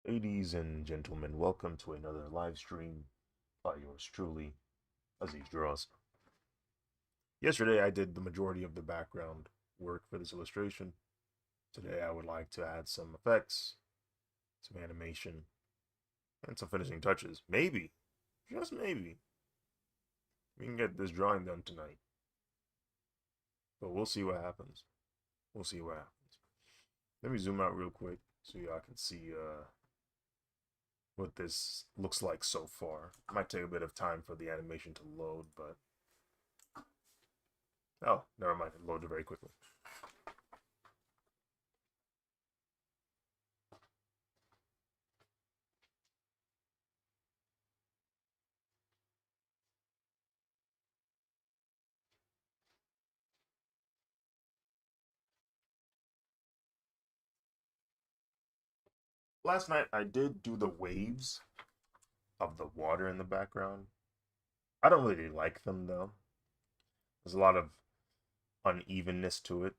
Ladies and gentlemen, welcome to another live stream by yours truly, Aziz Draws. Yesterday I did the majority of the background work for this illustration. Today I would like to add some effects, some animation, and some finishing touches. Maybe, just maybe, we can get this drawing done tonight. But we'll see what happens. We'll see what happens. Let me zoom out real quick so y'all can see what this looks like so far. It might take a bit of time for the animation to load, but oh, never mind. It loaded very quickly. Last night I did do the waves of the water in the background. I don't really like them though. There's a lot of unevenness to it.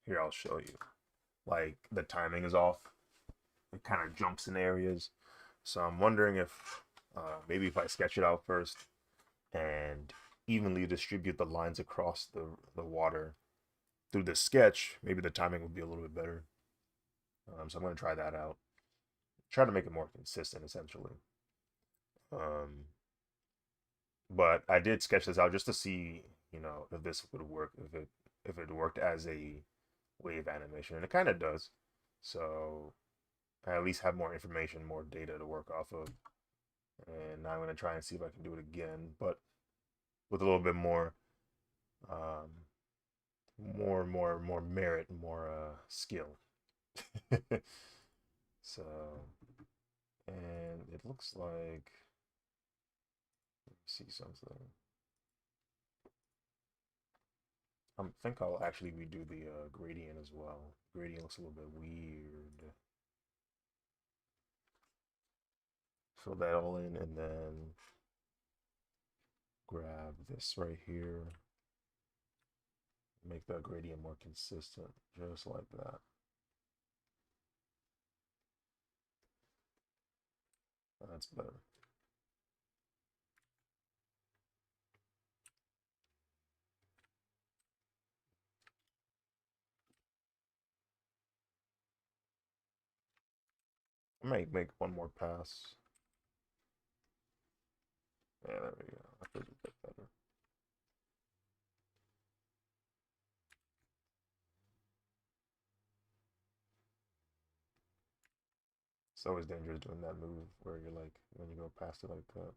Here I'll show you. Like the timing is off. It kind of jumps in areas. So I'm wondering if maybe if I sketch it out first and evenly distribute the lines across the water through the sketch, maybe the timing would be a little bit better. So I'm going to try that out. Try to make it more consistent, essentially. Um, but I did sketch this out just to see, if this would work, if it worked as a wave animation, and it kind of does. So I at least have more information, more data to work off of. And now I'm gonna try and see if I can do it again, but with a little bit um, more merit, more skill. So, and it looks like, let me see something. I think I'll actually redo the gradient as well. Gradient looks a little bit weird. Fill that all in and then grab this right here. Make the gradient more consistent, just like that. That's better. I might make one more pass. Yeah, there we go. That feels a bit better. It's always dangerous doing that move where you're like, when you go past it like that.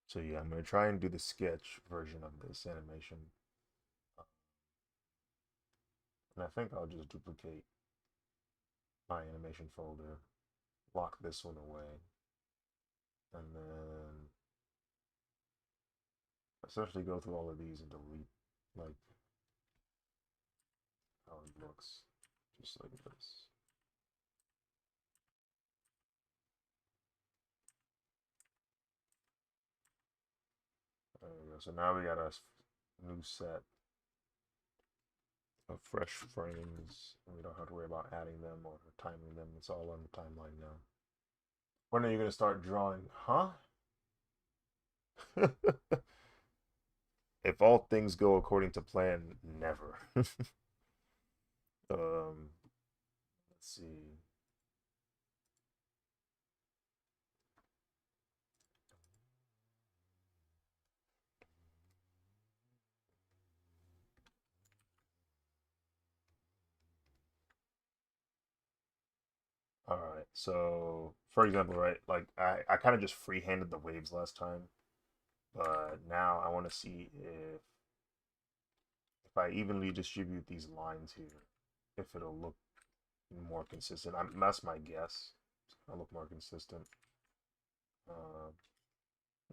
So yeah, I'm gonna try and do the sketch version of this animation. And I think I'll just duplicate my animation folder, lock this one away, and then essentially go through all of these and delete like how it looks, just like this. There we go. So now we got a new set of fresh frames. And we don't have to worry about adding them or timing them. It's all on the timeline now. When are you gonna start drawing? Huh? If all things go according to plan, never. Let's see. All right. So, for example, right, like I kind of just free-handed the waves last time, but now I want to see if I evenly distribute these lines here, if it'll look more consistent. That's my guess. It's gonna look more consistent. Uh,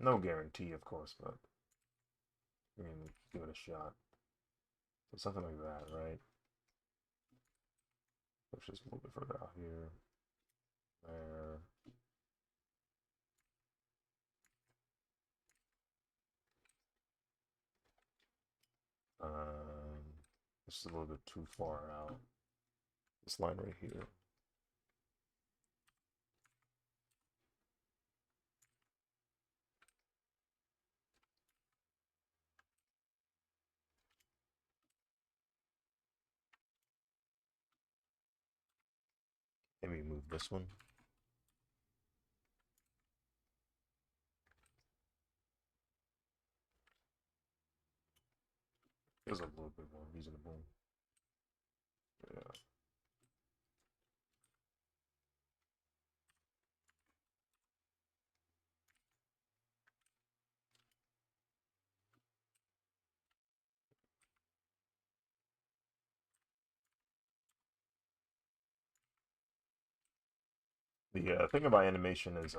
no guarantee, of course, but we can give it a shot. So something like that, right? Push this a little bit further out here. There. This is a little bit too far out. This line right here. Maybe move this one. Feels a little bit more reasonable. Yeah. The thing about animation is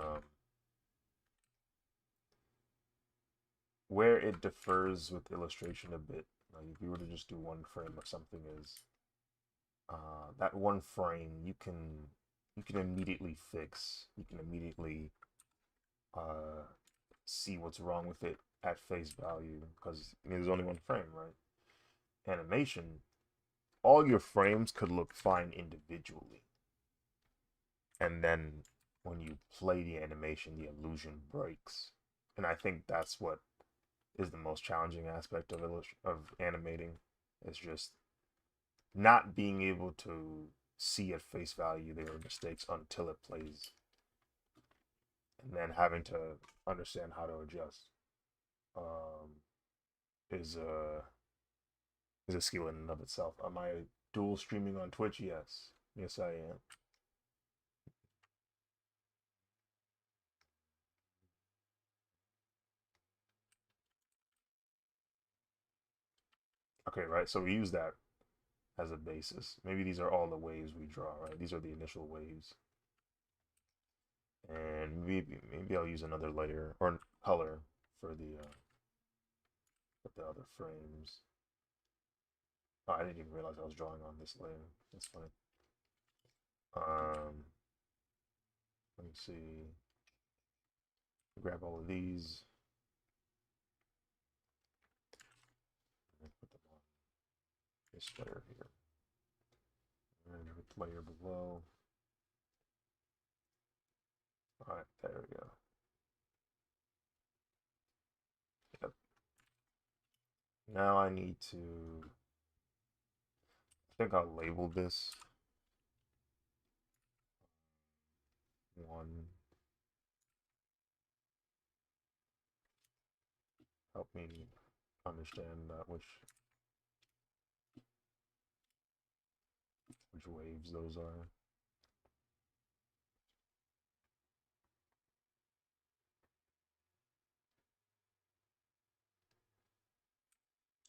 where it differs with illustration a bit. Like if you were to just do one frame of something, is that one frame you can immediately fix. You can immediately uh, see what's wrong with it at face value because there's only one frame, right? Animation, all your frames could look fine individually, and then when you play the animation, the illusion breaks. And I think that's what is the most challenging aspect of animating. Is just not being able to see at face value there are mistakes until it plays, and then having to understand how to adjust um, is a skill in and of itself. Am I dual streaming on Twitch? Yes, I am. Okay, right. So we use that as a basis. Maybe these are all the waves we draw, right? These are the initial waves. And maybe I'll use another layer or color for the other frames. Oh, I didn't even realize I was drawing on this layer. That's funny. Um, Let me see. Grab all of these and put them on this layer here. And with layer below. All right, there we go. Yep. Now I need to. I think I'll label this one. Help me understand which waves those are.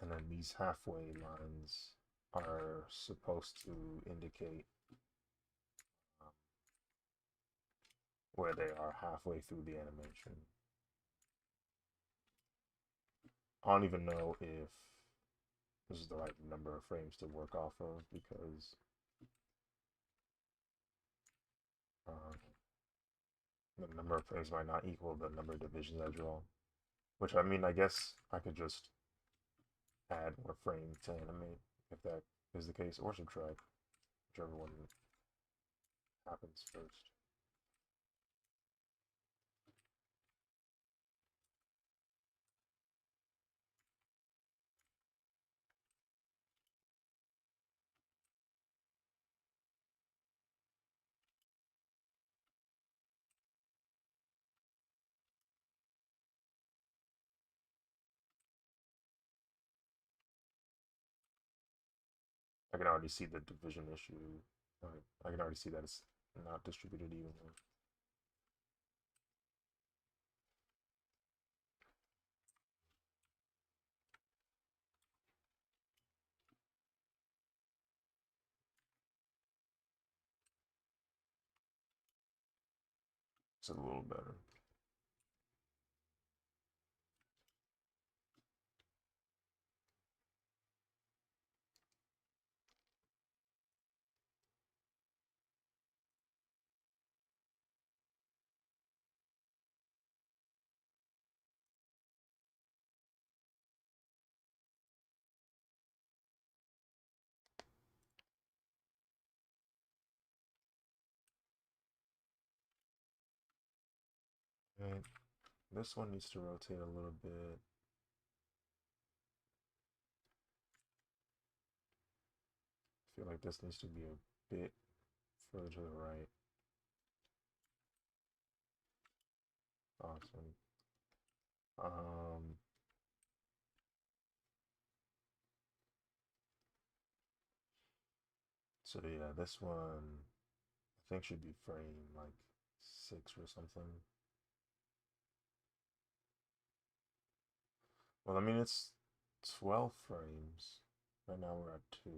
And then these halfway lines are supposed to indicate where they are halfway through the animation. I don't even know if this is the right number of frames to work off of because um, the number of frames might not equal the number of divisions I draw. Which I mean, I guess I could just add more frames to animate if that is the case, or subtract, whichever one happens first. I can already see the division issue. I can already see that it's not distributed evenly. It's a little better. Right. This one needs to rotate a little bit. I feel like this needs to be a bit further to the right. Awesome. Um, so yeah, this one I think should be frame like 6 or something. Well, I mean it's 12 frames. Right now we're at 2.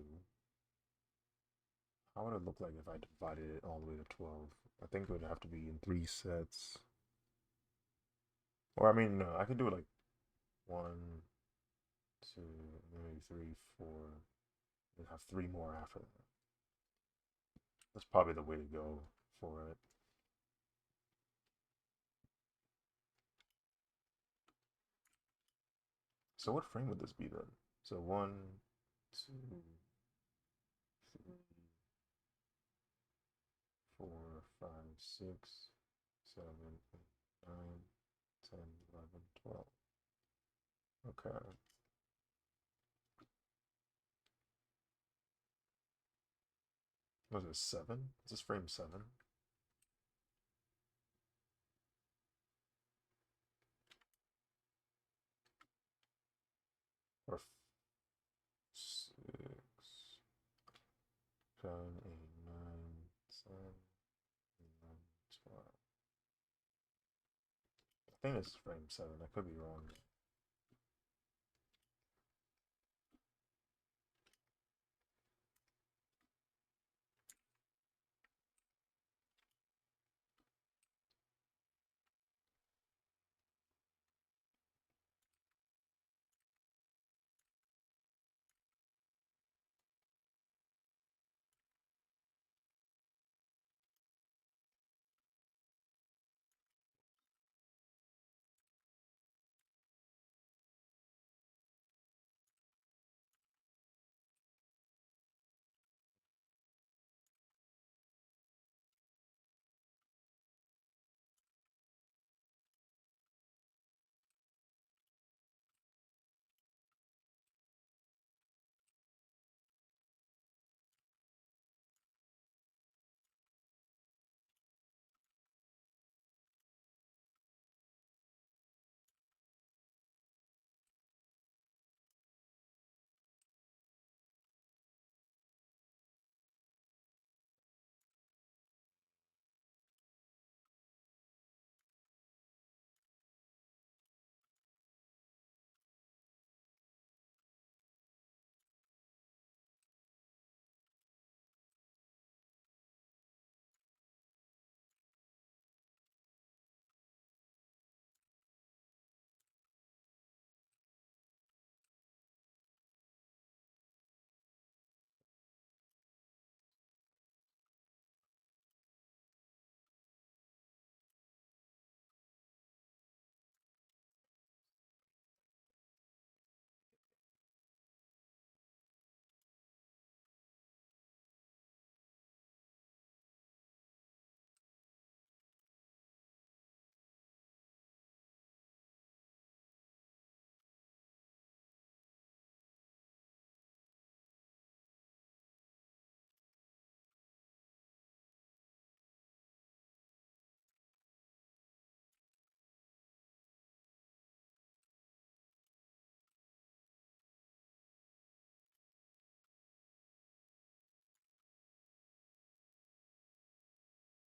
How would it look like if I divided it all the way to 12? I think it would have to be in 3 sets. Or I mean, no, I could do it like 1, 2, maybe 3, 4, and have 3 more after that. That's probably the way to go for it. So what frame would this be then? So 1, 2, 3, 4, 5, 6, 7, 8, 9, 10, 11, 12. Okay. Was it 7? Is this frame 7? Or 6, 7, 8, 9, 10, 11, 12. I think this is frame 7. I could be wrong.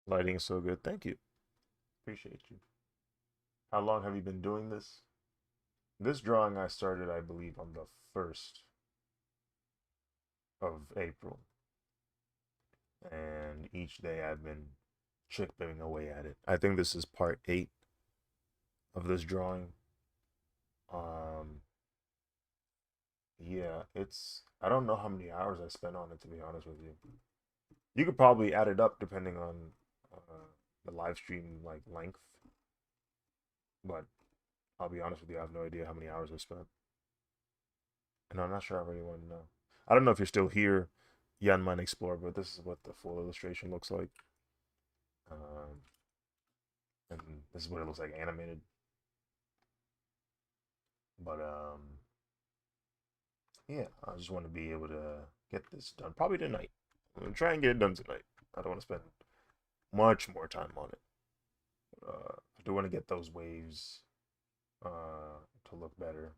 Lighting is so good. Thank you. Appreciate you. How long have you been doing this? This drawing I started, I believe, on the 1st of April. And each day I've been chipping away at it. I think this is part 8 of this drawing. Um, yeah, I don't know how many hours I spent on it, to be honest with you. You could probably add it up depending on the live stream like length, but I'll be honest with you, I have no idea how many hours I spent. And I'm not sure I really want to know. I don't know if you're still here, Yan Mine Explorer, but this is what the full illustration looks like. Um, and this is what it looks like animated. But yeah, I just want to be able to get this done probably tonight. I'm gonna try and get it done tonight. I don't want to spend much more time on it. I do want to get those waves to look better,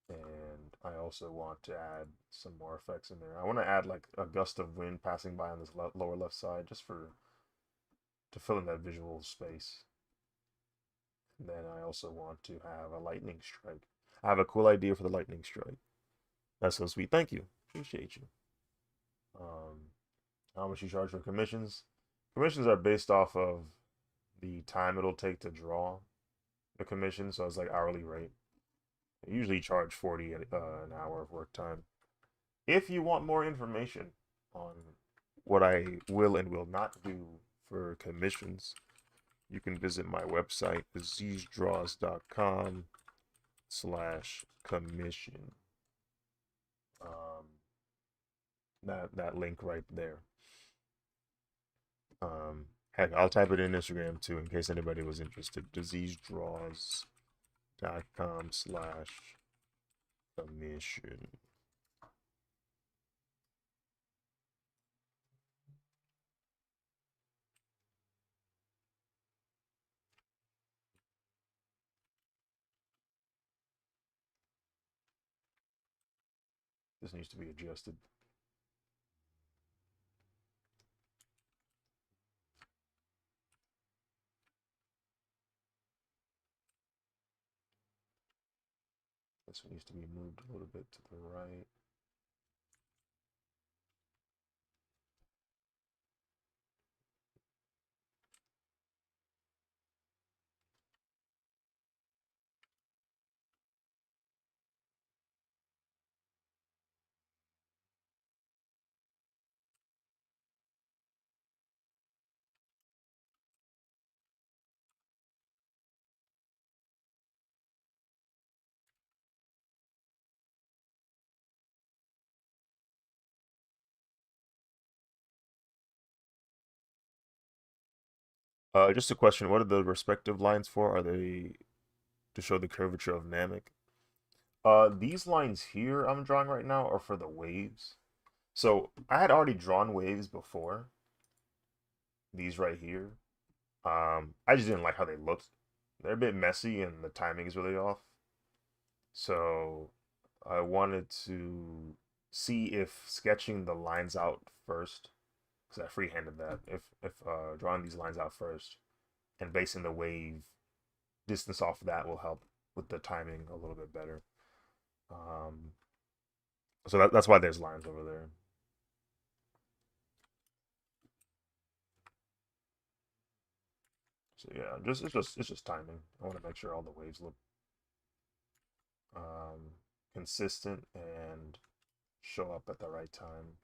and I also want to add some more effects in there. I want to add like a gust of wind passing by on this lower left side, just for to fill in that visual space. And then I also want to have a lightning strike. I have a cool idea for the lightning strike. That's so sweet. Thank you. Appreciate you. Um, how much you charge for commissions? Commissions are based off of the time it'll take to draw the commission, so it's like hourly rate. I usually charge 40 an hour of work time. If you want more information on what I will and will not do for commissions, you can visit my website, azizdraws.com/commission. Um, that link right there. Heck, I'll type it in Instagram too in case anybody was interested. Diseasedraws.com/commission. This needs to be adjusted. This one needs to be moved a little bit to the right. Just a question. What are the respective lines for? Are they to show the curvature of Namek? These lines here I'm drawing right now are for the waves. So I had already drawn waves before. These right here. I just didn't like how they looked. They're a bit messy and the timing is really off. So I wanted to see if sketching the lines out first, because I freehanded that. If drawing these lines out first and basing the wave distance off that will help with the timing a little bit better. Um, so that's why there's lines over there. So yeah, it's just timing. I want to make sure all the waves look um, consistent and show up at the right time.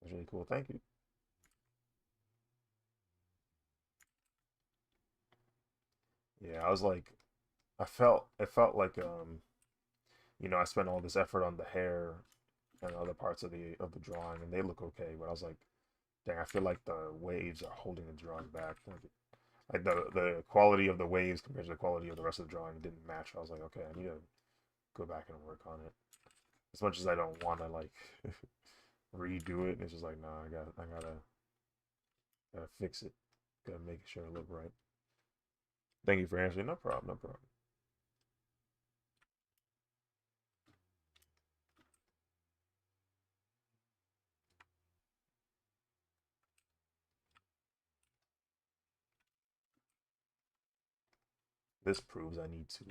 It's really cool. Thank you. Yeah, I was like, it felt like I spent all this effort on the hair and other parts of the drawing, and they look okay. But I was like, dang, I feel like the waves are holding the drawing back. Like the quality of the waves compared to the quality of the rest of the drawing didn't match. I was like, okay, I need to go back and work on it. As much as I don't want to like redo it, it's just like, nah, I gotta fix it. Gotta make sure it look right. Thank you for answering. No problem. No problem. This proves I need to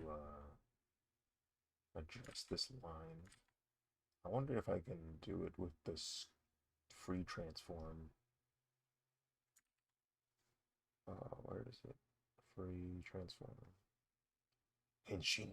adjust this line. I wonder if I can do it with this free transform. Where is it? Free transform. Henshin.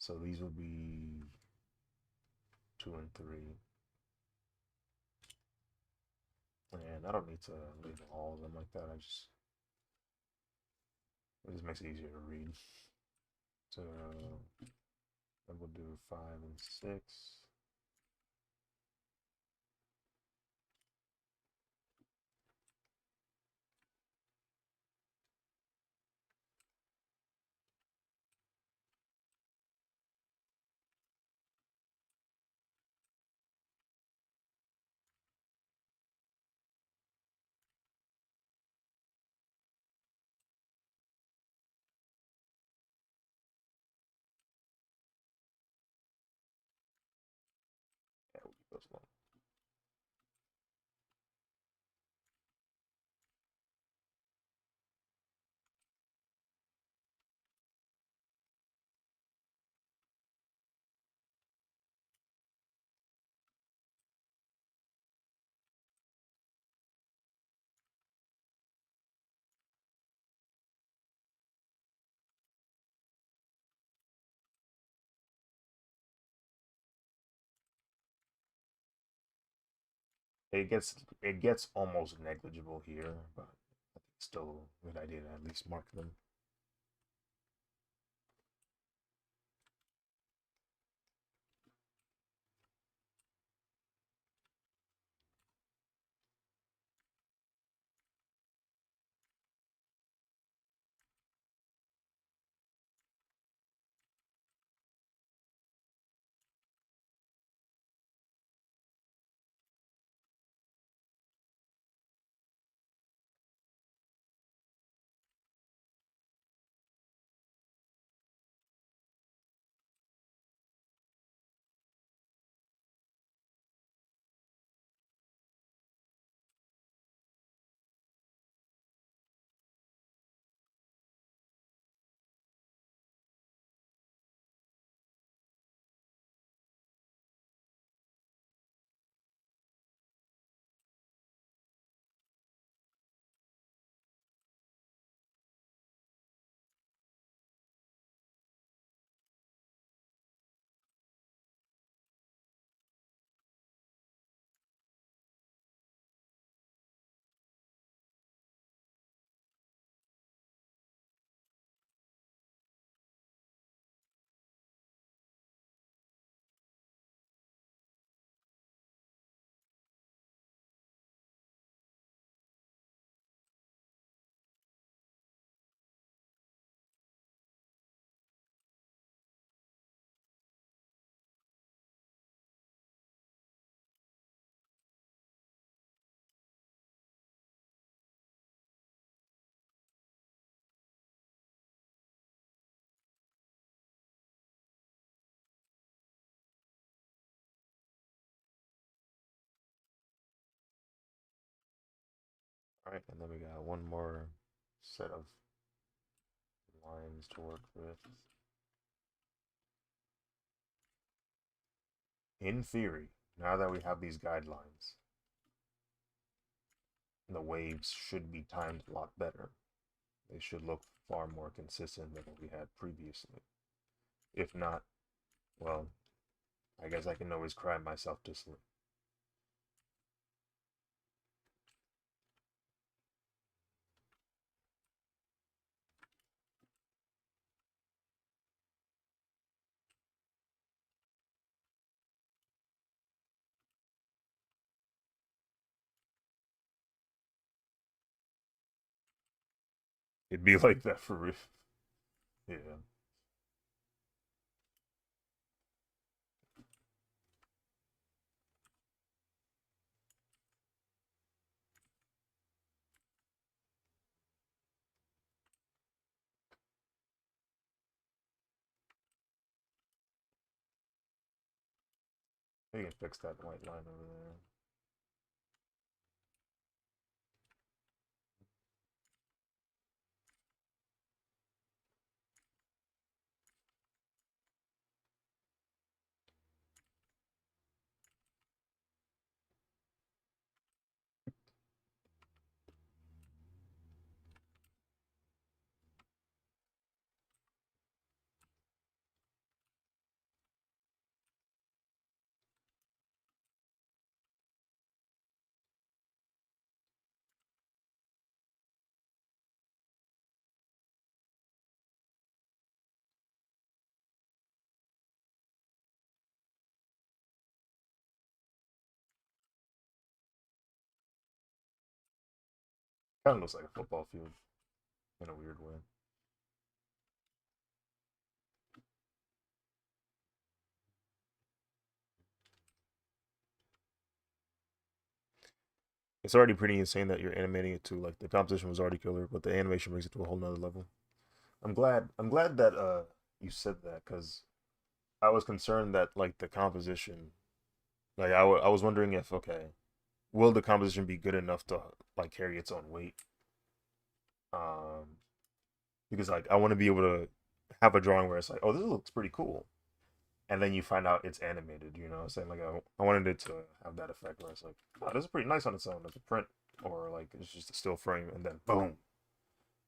So these would be 2 and 3. And I don't need to label all of them like that. It just makes it easier to read. So then we'll do 5 and 6. Yeah, we'll keep those long. It gets almost negligible here, but I think it's still a good idea to at least mark them. All right, and then we got one more set of lines to work with. In theory, now that we have these guidelines, the waves should be timed a lot better. They should look far more consistent than what we had previously. If not, well, I guess I can always cry myself to sleep. It'd be like that for real. Yeah. You can fix that white line over there. Kind of looks like a football field in a weird way. It's already pretty insane that you're animating it too. Like the composition was already killer, but the animation brings it to a whole nother level. I'm glad that you said that because I was concerned that like the composition, like I was wondering if okay, will the composition be good enough to like carry its own weight? Um, because like I want to be able to have a drawing where it's like, oh, this looks pretty cool, and then you find out it's animated. You know, what I'm saying like I wanted it to have that effect where it's like, oh, this is pretty nice on its own as a print, or like it's just a still frame, and then boom,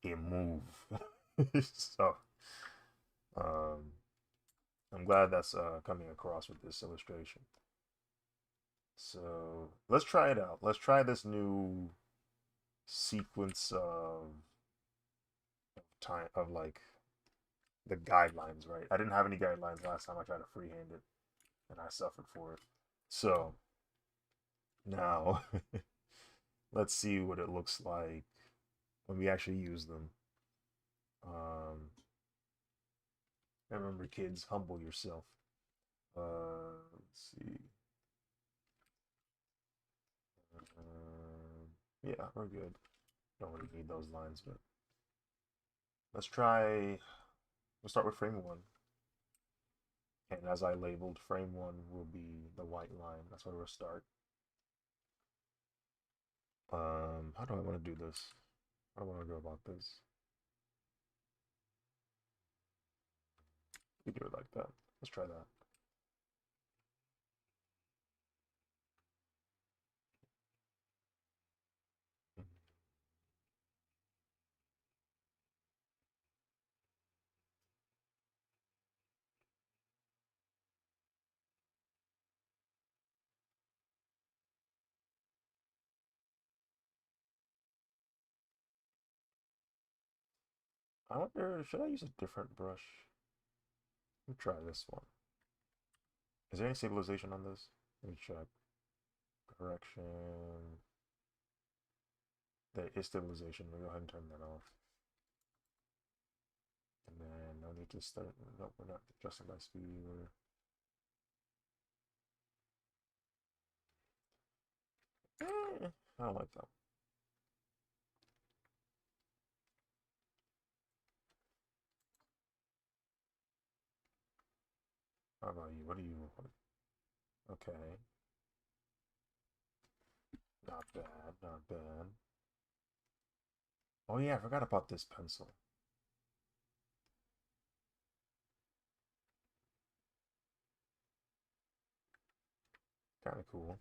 it move. So um, I'm glad that's coming across with this illustration. So let's try it out. Let's try this new sequence of time of like the guidelines, right? I didn't have any guidelines last time I tried to freehand it, and I suffered for it. So now let's see what it looks like when we actually use them. Remember, kids, humble yourself. Let's see. Yeah, we're good. Don't really need those lines, but let's try. We'll start with frame one. And as I labeled, frame one will be the white line. That's where we'll start. How do I want to do this? How do I want to go about this? We do it like that. Let's try that. I wonder, should I use a different brush? Let me try this one. Is there any stabilization on this? Let me check. Correction. There is stabilization. We'll go ahead and turn that off. And then no need to start. Nope, we're not adjusting by speed either. I don't like that. How about you? What do you want? Okay. Not bad, not bad. Oh yeah, I forgot about this pencil. Kind of cool.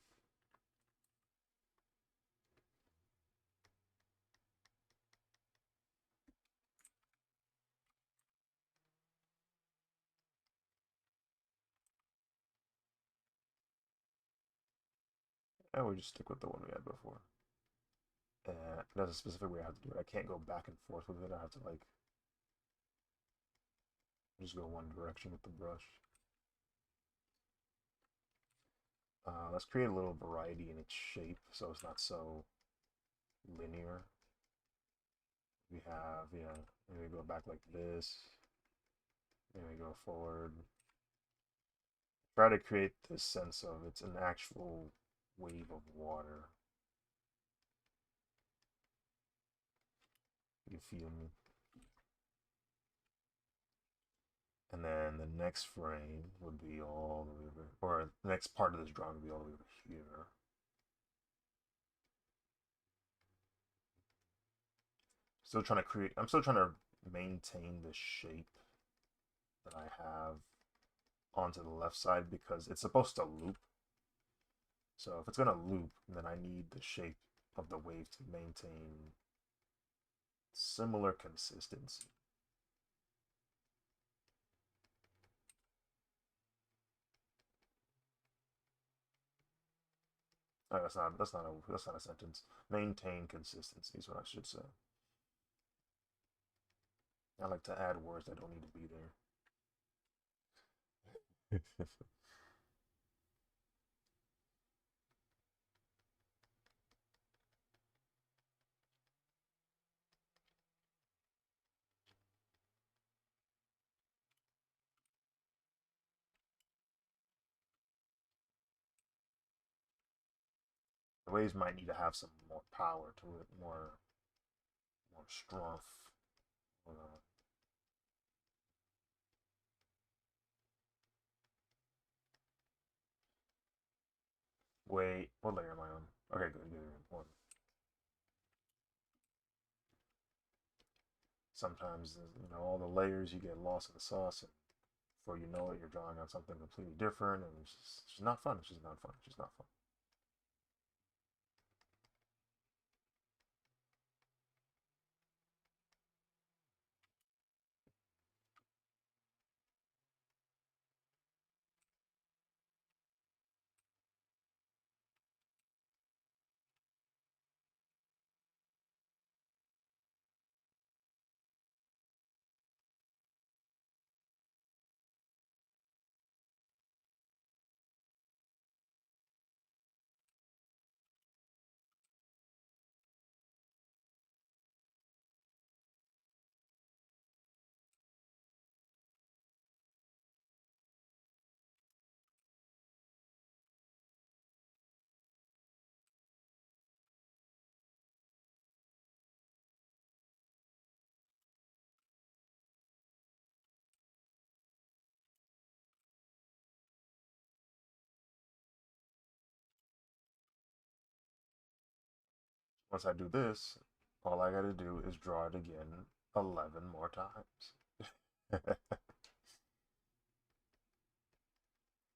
And we just stick with the one we had before. And there's a specific way I have to do it. I can't go back and forth with it. I have to like just go one direction with the brush. Let's create a little variety in its shape so it's not so linear. We have, yeah, maybe go back like this. Maybe go forward. Try to create this sense of it's an actual wave of water. You feel me? And then the next frame would be all the way over, or the next part of this drawing would be all the way over here. Still trying to create, I'm still trying to maintain the shape that I have onto the left side because it's supposed to loop. So if it's going to loop, then I need the shape of the wave to maintain similar consistency. Oh, that's not a sentence. Maintain consistency is what I should say. I like to add words that don't need to be there. The waves might need to have some more power to it, more strength. Uh, Wait, what layer am I on? Okay, good, good, good. One. Sometimes all the layers you get lost in the sauce, and before you know it, you're drawing on something completely different, and it's just not fun. It's just not fun. It's just not fun. Once I do this, all I got to do is draw it again 11 more times.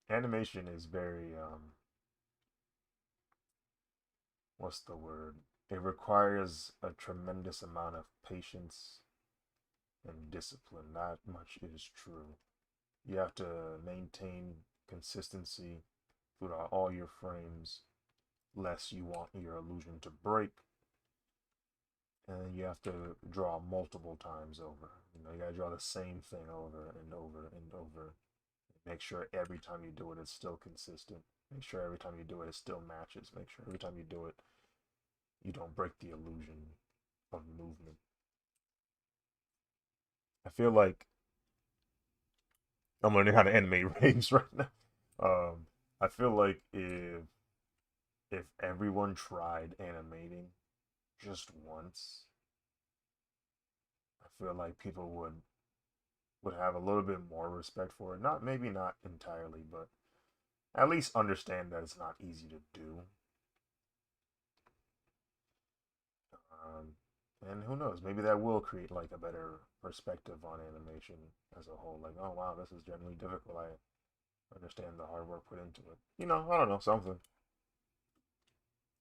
Animation is very what's the word? It requires a tremendous amount of patience and discipline. That much is true. You have to maintain consistency throughout all your frames, lest you want your illusion to break. And you have to draw multiple times over. You gotta draw the same thing over and over and over. Make sure every time you do it, it's still consistent. Make sure every time you do it, it still matches. Make sure every time you do it, you don't break the illusion of movement. I feel like I'm learning how to animate waves right now. I feel like if everyone tried animating just once, I feel like people would have a little bit more respect for it. Not maybe not entirely, but at least understand that it's not easy to do. Um, and who knows, maybe that will create like a better perspective on animation as a whole. Like, oh wow, this is generally difficult. I understand the hard work put into it. I don't know, something.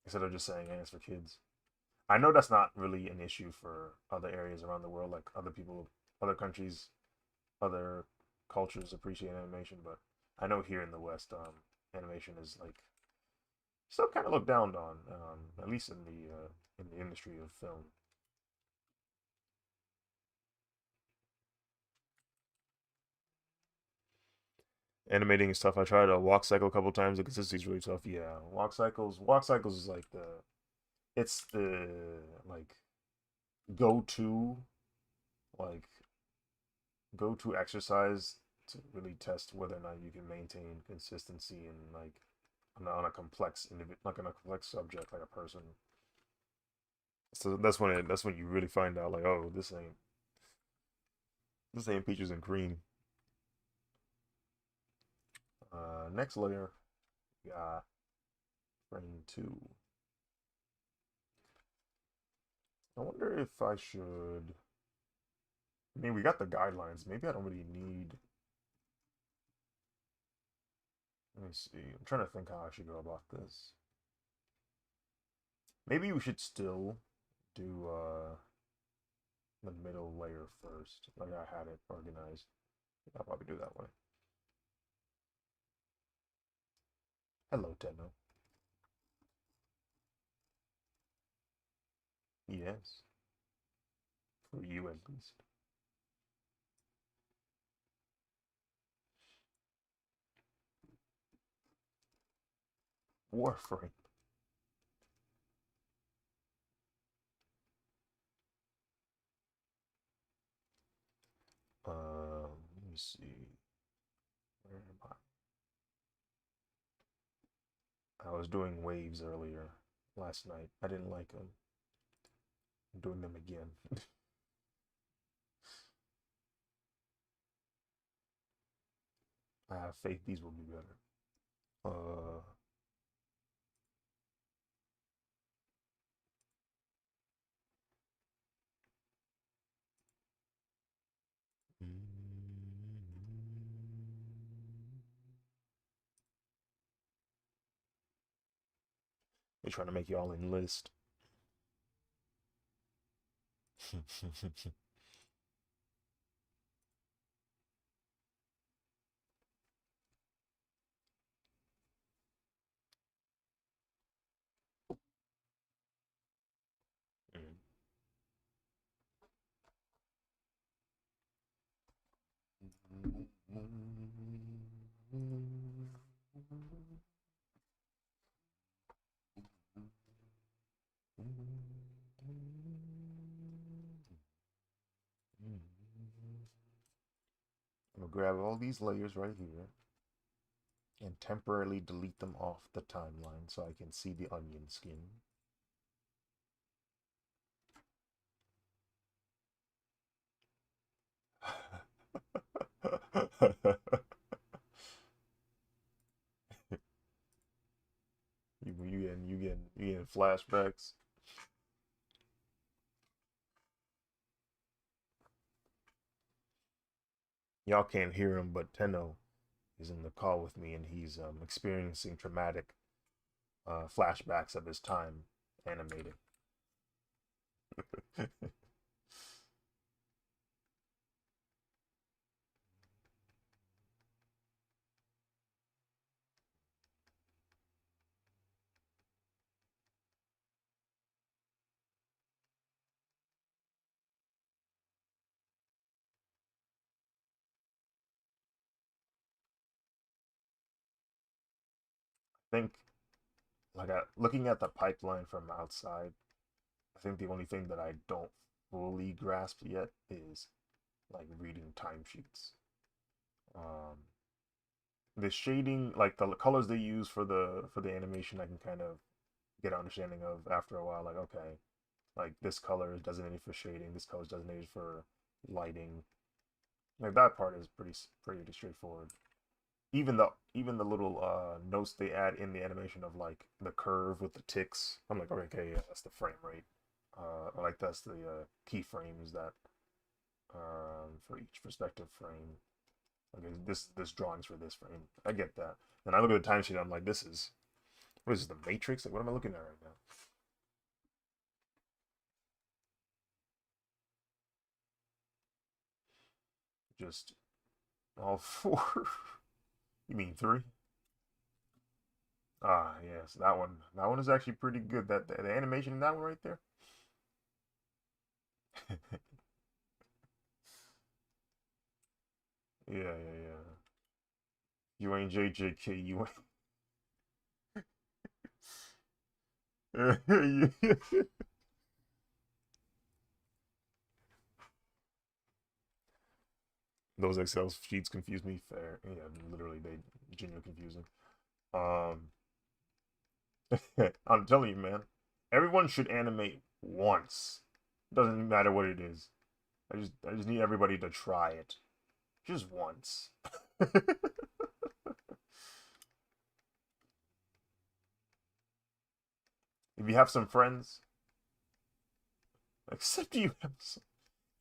Instead of just saying, hey, it's for kids. I know that's not really an issue for other areas around the world, like other people, other countries, other cultures appreciate animation, but I know here in the West, animation is like still kind of looked down on, at least in the industry of film. Animating is tough. I tried a walk cycle a couple times. The consistency is really tough. Yeah, walk cycles is like it's the like go to like go to exercise to really test whether or not you can maintain consistency and like on a complex like on a complex subject like a person. So that's when you really find out like, oh, this ain't peaches and cream. Next layer, we got frame two. I wonder if I should. I mean, we got the guidelines. Maybe I don't really need. Let me see. I'm trying to think how I should go about this. Maybe we should still do the middle layer first, like I had it organized. I'll probably do that way. Hello, Tenno. Yes, for you at least. Warframe. Let me see. Where am I? I was doing waves earlier. last night. I didn't like them. I'm doing them again. I have faith these will be better. Uh, they're trying to make you all enlist. I'm gonna grab all these layers right here and temporarily delete them off the timeline so I can see the onion skin. You getting flashbacks. Y'all can't hear him, but Tenno is in the call with me, and he's experiencing traumatic flashbacks of his time animating. I think, looking at the pipeline from outside, I think the only thing that I don't fully grasp yet is like reading timesheets. Um, the shading, like the colors they use for the animation, I can kind of get an understanding of after a while. Like, okay, like this color is designated for shading, this color is designated for lighting. Like that part is pretty straightforward. Even the little notes they add in the animation of like the curve with the ticks. I'm like, okay, yeah, that's the frame rate. Like that's the keyframes that for each perspective frame. Okay, this drawings for this frame. I get that. And I look at the timesheet. I'm like, this is what is this, the Matrix? Like, what am I looking at right now? Just all four. You mean three? Ah, yes, that one. That one is actually pretty good. That the animation in that one right there. Yeah, yeah, yeah. You ain't JJK. You ain't. Those Excel sheets confuse me. Fair. Yeah, literally, they genuinely confusing. Um, I'm telling you, man. Everyone should animate once. Doesn't matter what it is. I just need everybody to try it. Just once. If you have some friends, except you have some,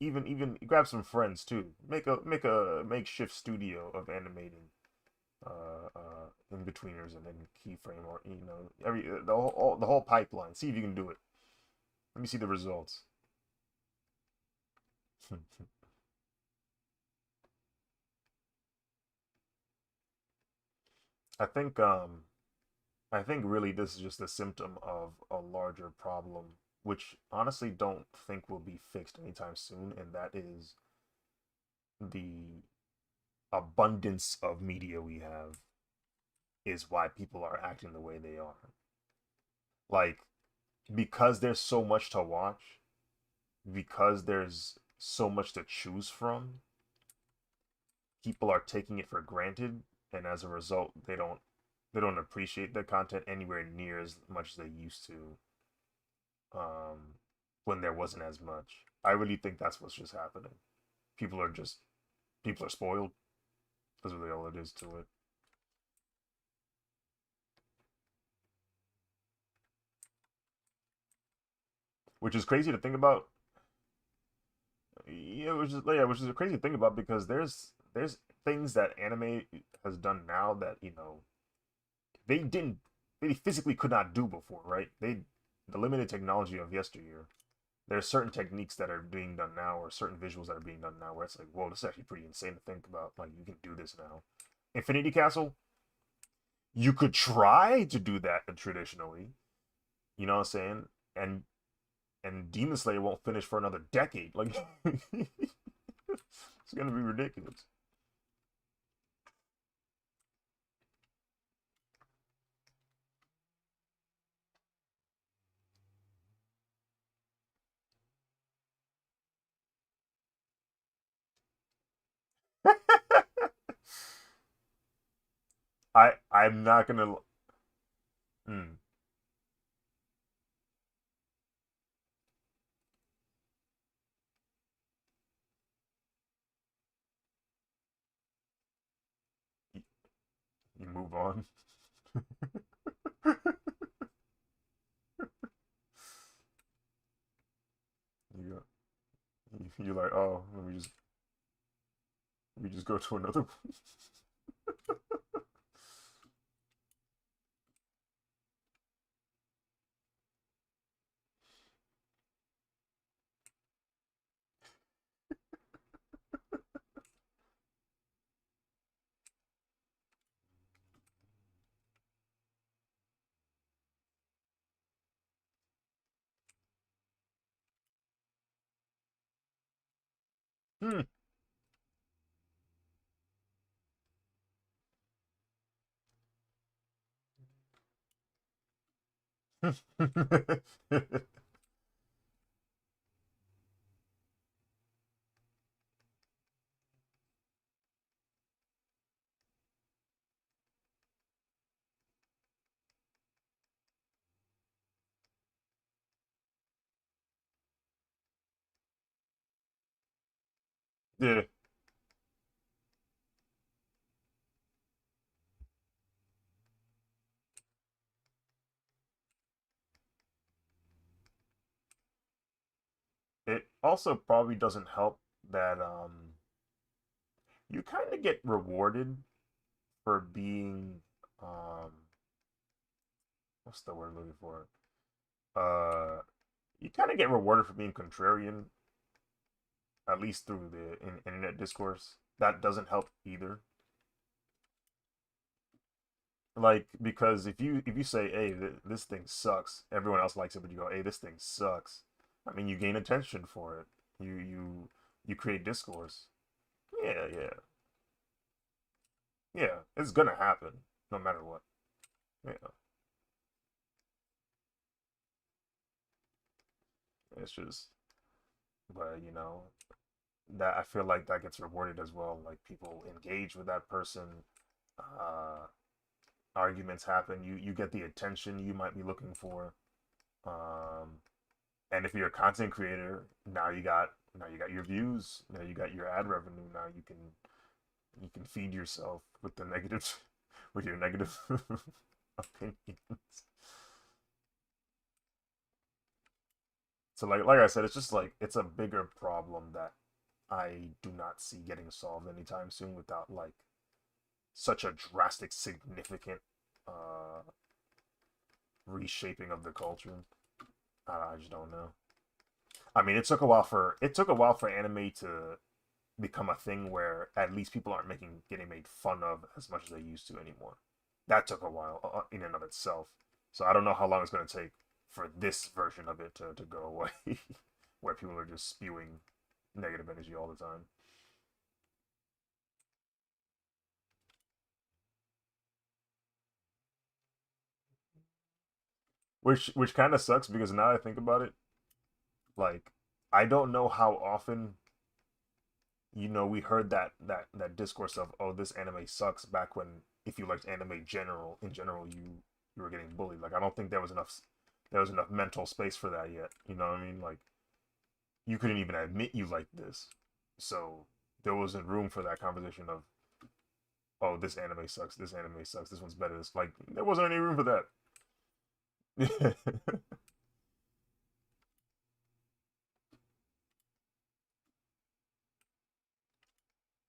even grab some friends too. Make a makeshift studio of animating in betweeners and then keyframe or every the whole pipeline. See if you can do it. Let me see the results. I think I think really this is just a symptom of a larger problem, which honestly don't think will be fixed anytime soon, and that is the abundance of media we have is why people are acting the way they are. Like, because there's so much to watch, because there's so much to choose from, people are taking it for granted, and as a result, they don't appreciate the content anywhere near as much as they used to. um, when there wasn't as much. I really think that's what's just happening. People are just people are spoiled. That's really all it is to it. Which is crazy to think about. Yeah, which is a crazy to think about because there's things that anime has done now that they didn't they physically could not do before, right? The limited technology of yesteryear. There are certain techniques that are being done now, or certain visuals that are being done now, where it's like, whoa, this is actually pretty insane to think about. Like, you can do this now. Infinity Castle, you could try to do that traditionally. You know what I'm saying? And Demon Slayer won't finish for another decade. Like, it's gonna be ridiculous. I'm not gonna. Mm, you, you move on. you you're like, oh, let me just go to another one. Hmm. Yeah. It also probably doesn't help that you kind of get rewarded for being um what's the word I'm looking for? Uh you kind of get rewarded for being contrarian, at least through the internet discourse. That doesn't help either. Like because if you say, "Hey, this thing sucks," everyone else likes it, but you go, "Hey, this thing sucks." I mean, you gain attention for it. You create discourse. Yeah, yeah, yeah. It's gonna happen no matter what. Yeah, it's just, but that I feel like that gets rewarded as well. Like people engage with that person. Uh, Arguments happen. You get the attention you might be looking for. Um, and if you're a content creator, now you got your views. Now you got your ad revenue. Now you can feed yourself with the negative with your negative opinions. So like I said, it's just like it's a bigger problem that I do not see getting solved anytime soon without like such a drastic, significant uh, reshaping of the culture. I just don't know. I mean, it took a while for anime to become a thing where at least people aren't making getting made fun of as much as they used to anymore. That took a while in and of itself. So I don't know how long it's going to take for this version of it to go away, where people are just spewing negative energy all the time. Which kind of sucks because now I think about it, like I don't know how often we heard that discourse of, oh, this anime sucks, back when if you liked anime general in general you were getting bullied. Like I don't think there was enough there was enough mental space for that yet. You know what I mean? Like you couldn't even admit you like this, so there wasn't room for that conversation of, oh, this anime sucks, this anime sucks, this one's better. This like there wasn't any room for that.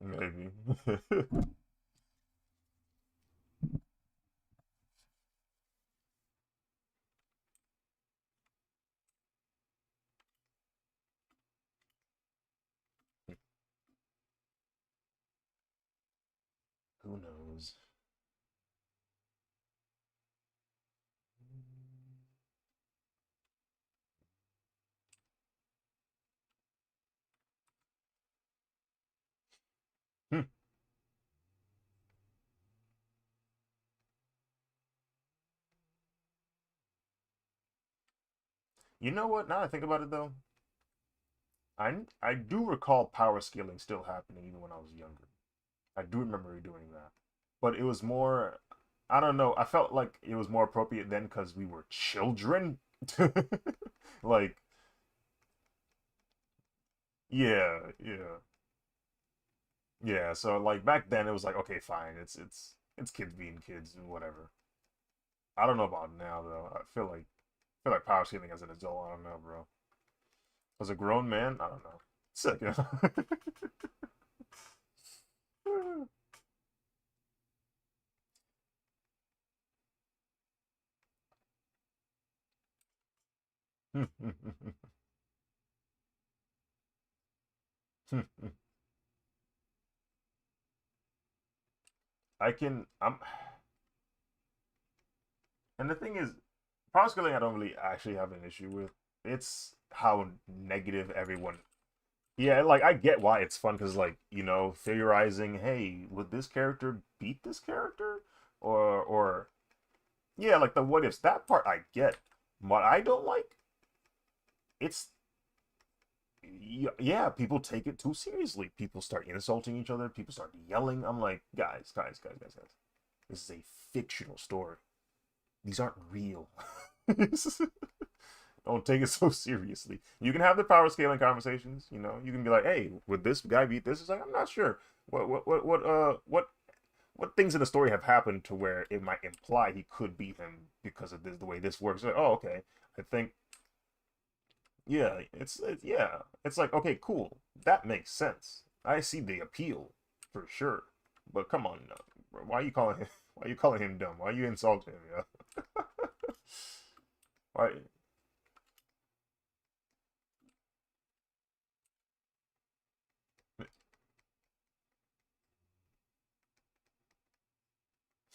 Maybe. Who knows? Hmm. You know what? Now I think about it though, I do recall power scaling still happening even when I was younger. I do remember doing that, but it was more. I don't know. I felt like it was more appropriate then because we were children. Like, yeah, yeah, yeah. So like back then, it was like, okay, fine. It's kids being kids and whatever. I don't know about now though. I feel like power scaling as an adult. I don't know, bro. As a grown man, I don't know. Sick. Yeah. I can. And the thing is, power scaling, I don't really actually have an issue with. It's how negative everyone. Yeah, like I get why it's fun because, like, theorizing, hey, would this character beat this character, or yeah, like the what ifs. That part I get. What I don't like, it's yeah, people take it too seriously. People start insulting each other. People start yelling. I'm like, guys, guys, guys, guys, guys. This is a fictional story. These aren't real. Don't take it so seriously. You can have the power scaling conversations. You can be like, "Hey, would this guy beat this?" It's like, I'm not sure. What things in the story have happened to where it might imply he could beat him because of this, the way this works? Like, oh, okay. I think, yeah, yeah. It's like, okay, cool. That makes sense. I see the appeal for sure. But come on, why are you calling him? Why are you calling him dumb? Why are you insulting him? Yeah. Why?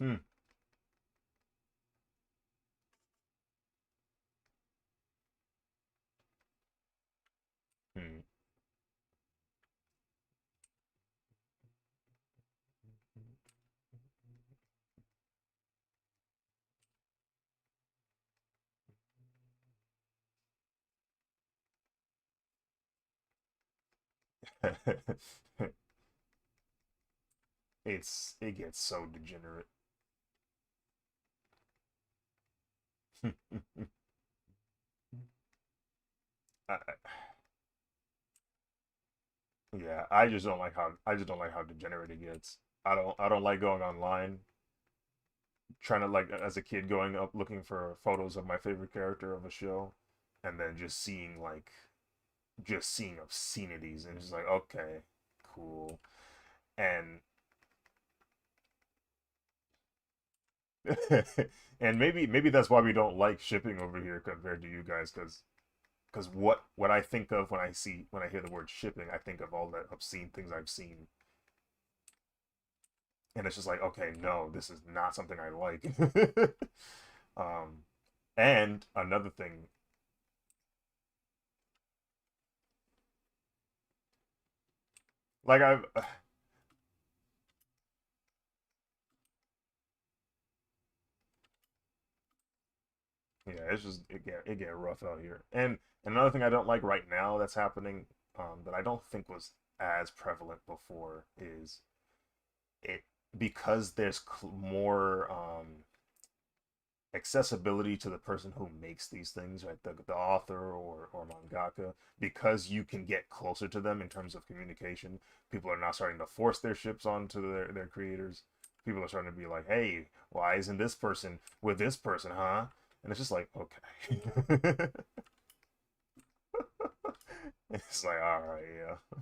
Hmm. Hmm. It gets so degenerate. I, yeah, I just don't like how degenerate it gets. I don't like going online trying to, like, as a kid, going up looking for photos of my favorite character of a show, and then just seeing obscenities, and it's just like, okay, cool. And and maybe that's why we don't like shipping over here compared to you guys, because what I think of when I hear the word shipping, I think of all the obscene things I've seen, and it's just like, okay, no, this is not something I like. um, and another thing, like I've yeah, it's just it get rough out here. And another thing I don't like right now that's happening, that I don't think was as prevalent before, is it because there's more accessibility to the person who makes these things, right? The author or mangaka, because you can get closer to them in terms of communication. People are now starting to force their ships onto their creators. People are starting to be like, hey, why isn't this person with this person, huh? And it's just like, okay. It's like, all right, yeah.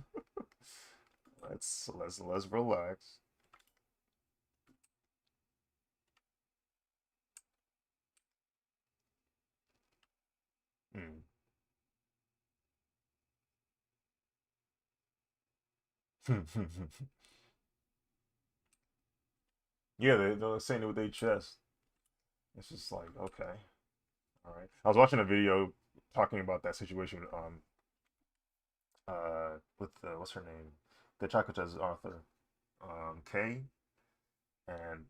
Let's relax. Mm. Yeah, they're saying it with their chest. It's just like, okay, all right. I was watching a video talking about that situation with what's her name? The Chakuta's author, Kay, and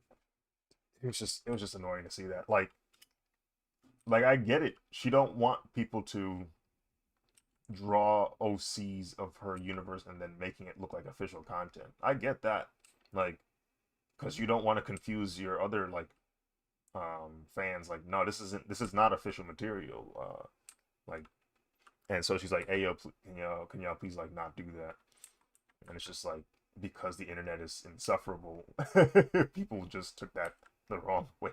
it was just annoying to see that. Like I get it. She don't want people to draw OCs of her universe and then making it look like official content. I get that. Like, because you don't want to confuse your other like fans. Like, no, this is not official material. Like, and so she's like, hey yo, can y'all please like not do that? And it's just like because the internet is insufferable, people just took that the wrong way.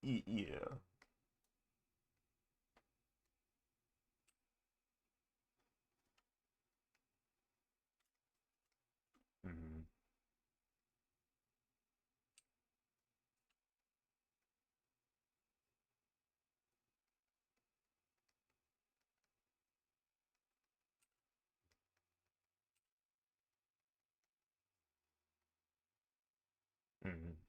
Yeah. Hmm. Hmm.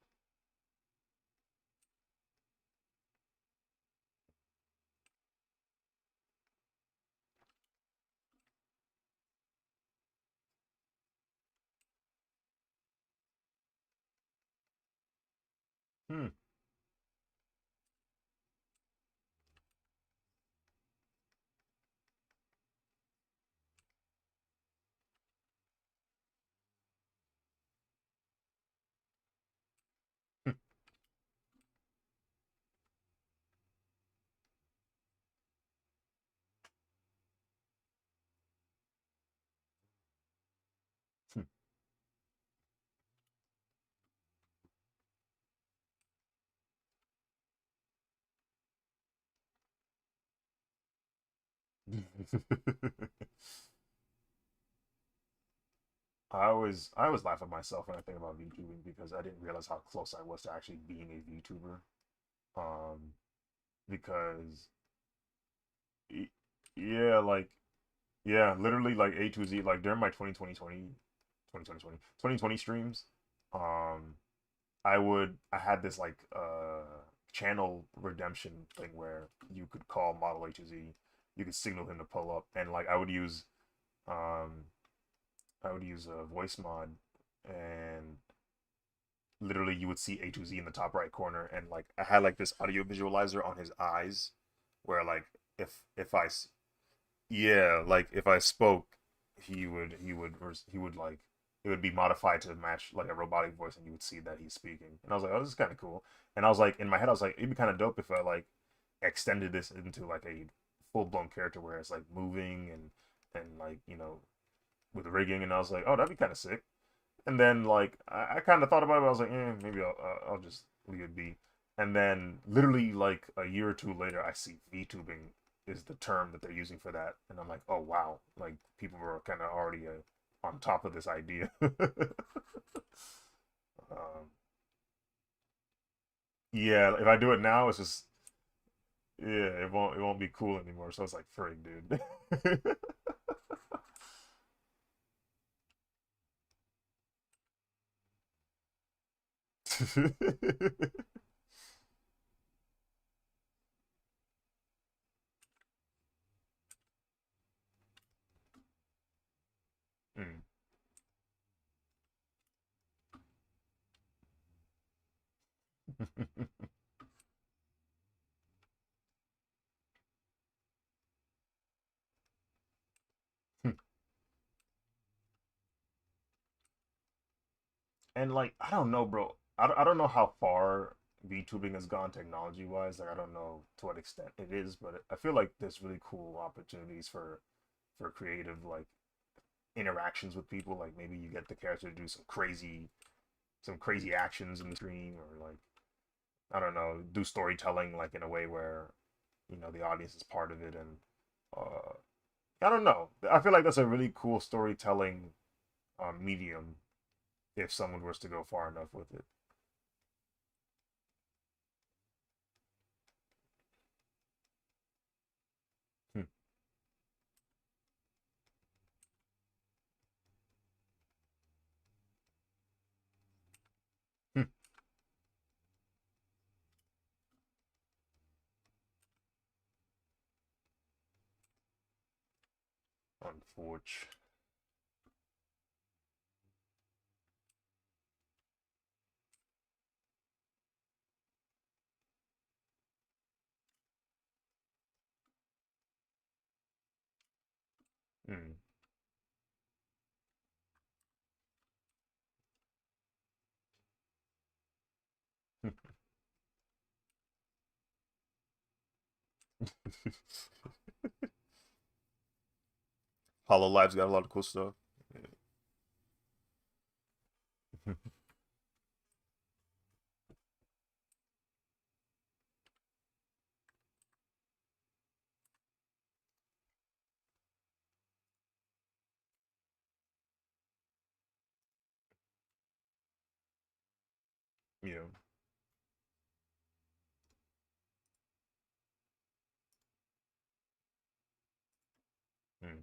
Hmm. I always laugh at myself when I think about VTubing because I didn't realize how close I was to actually being a VTuber. Um, because y- yeah, like yeah, literally like A to Z. Like during my 2020 streams, um, I had this like channel redemption thing where you could call Model A to Z, you could signal him to pull up, and like um I would use a voice mod, and literally you would see A to Z in the top right corner, and like I had like this audio visualizer on his eyes, where like if yeah, like if I spoke, he would like it would be modified to match like a robotic voice, and you would see that he's speaking. And I was like, oh, this is kind of cool. And I was like, in my head, I was like, it'd be kind of dope if I like extended this into like a full blown character where it's like moving and like with rigging. And I was like, oh, that'd be kind of sick. And then like I kind of thought about it, but I was like, maybe I'll just leave it be. And then literally like a year or two later, I see VTubing is the term that they're using for that, and I'm like, oh wow, like people were kind of already on top of this idea. Yeah, if I do it now, it's just yeah, it won't be cool anymore. So it's like, frig, dude. Mm. And like, I don't know, bro. I don't know how far VTubing has gone technology wise. Like, I don't know to what extent it is, but I feel like there's really cool opportunities for creative like interactions with people. Like maybe you get the character to do some crazy actions in the stream, or like I don't know, do storytelling like in a way where the audience is part of it, and uh, I don't know. I feel like that's a really cool storytelling medium if someone was to go far enough with it. Hmm. Hmm. Unfortunate. Hmm. Hollow Live's got a lot of cool stuff. Yeah. Yeah. Hmm.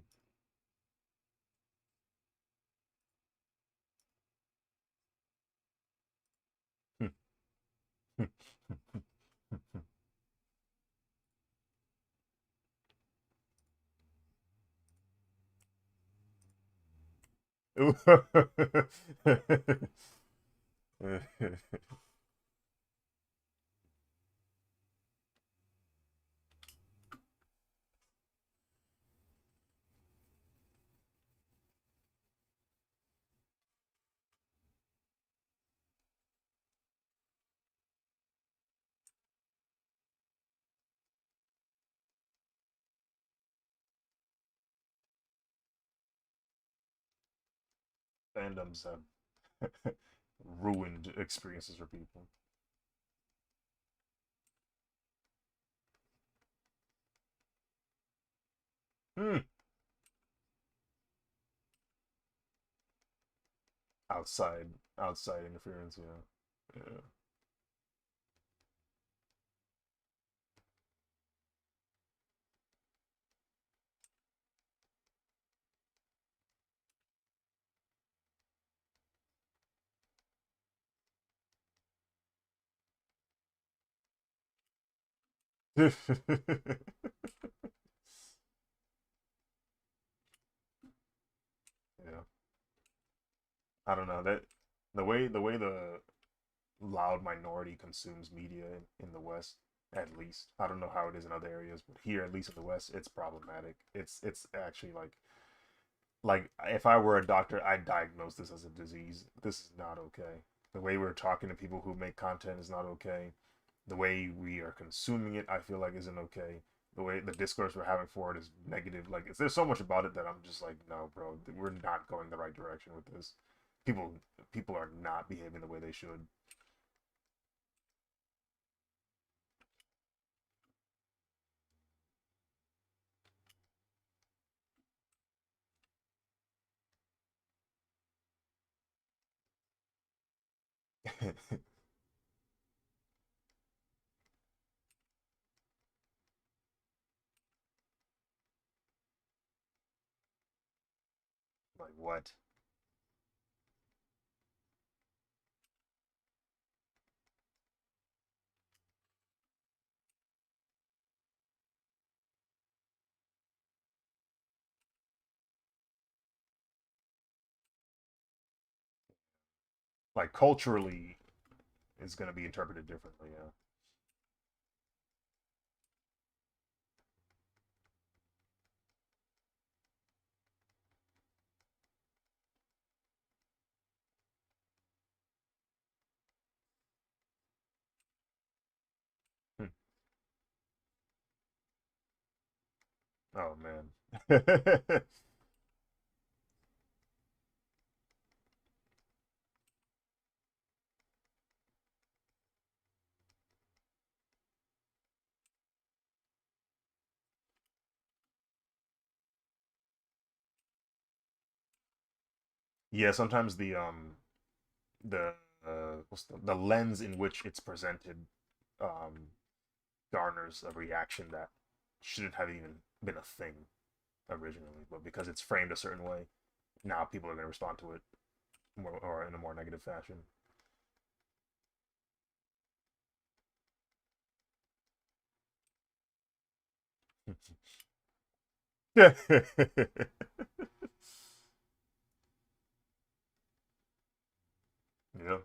Fandoms have ruined experiences for people. Hmm. Outside interference. Yeah. Yeah. Yeah. I don't know that the way the loud minority consumes media in the West, at least. I don't know how it is in other areas, but here, at least in the West, it's problematic. It's actually like if I were a doctor, I'd diagnose this as a disease. This is not okay. The way we're talking to people who make content is not okay. The way we are consuming it, I feel like isn't okay. The way the discourse we're having for it is negative. Like there's so much about it that I'm just like, no, bro, we're not going the right direction with this. People people are not behaving the way they should. Like what? Like culturally, it's gonna be interpreted differently. Yeah. Oh man. Yeah, sometimes the the lens in which it's presented um garners a reaction that shouldn't have even been a thing originally, but because it's framed a certain way, now people are going to respond to it more or in a more negative fashion. Yeah. Yeah.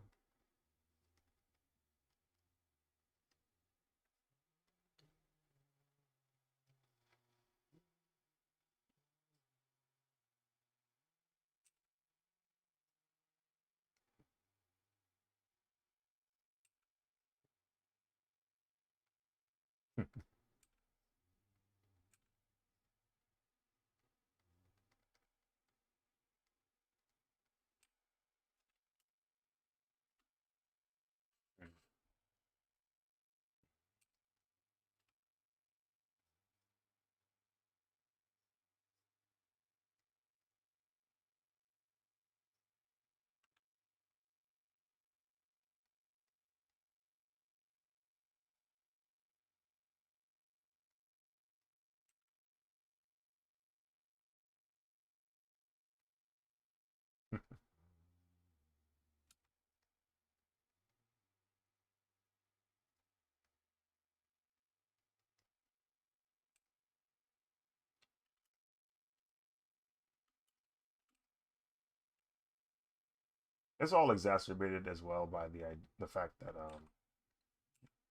It's all exacerbated as well by the fact that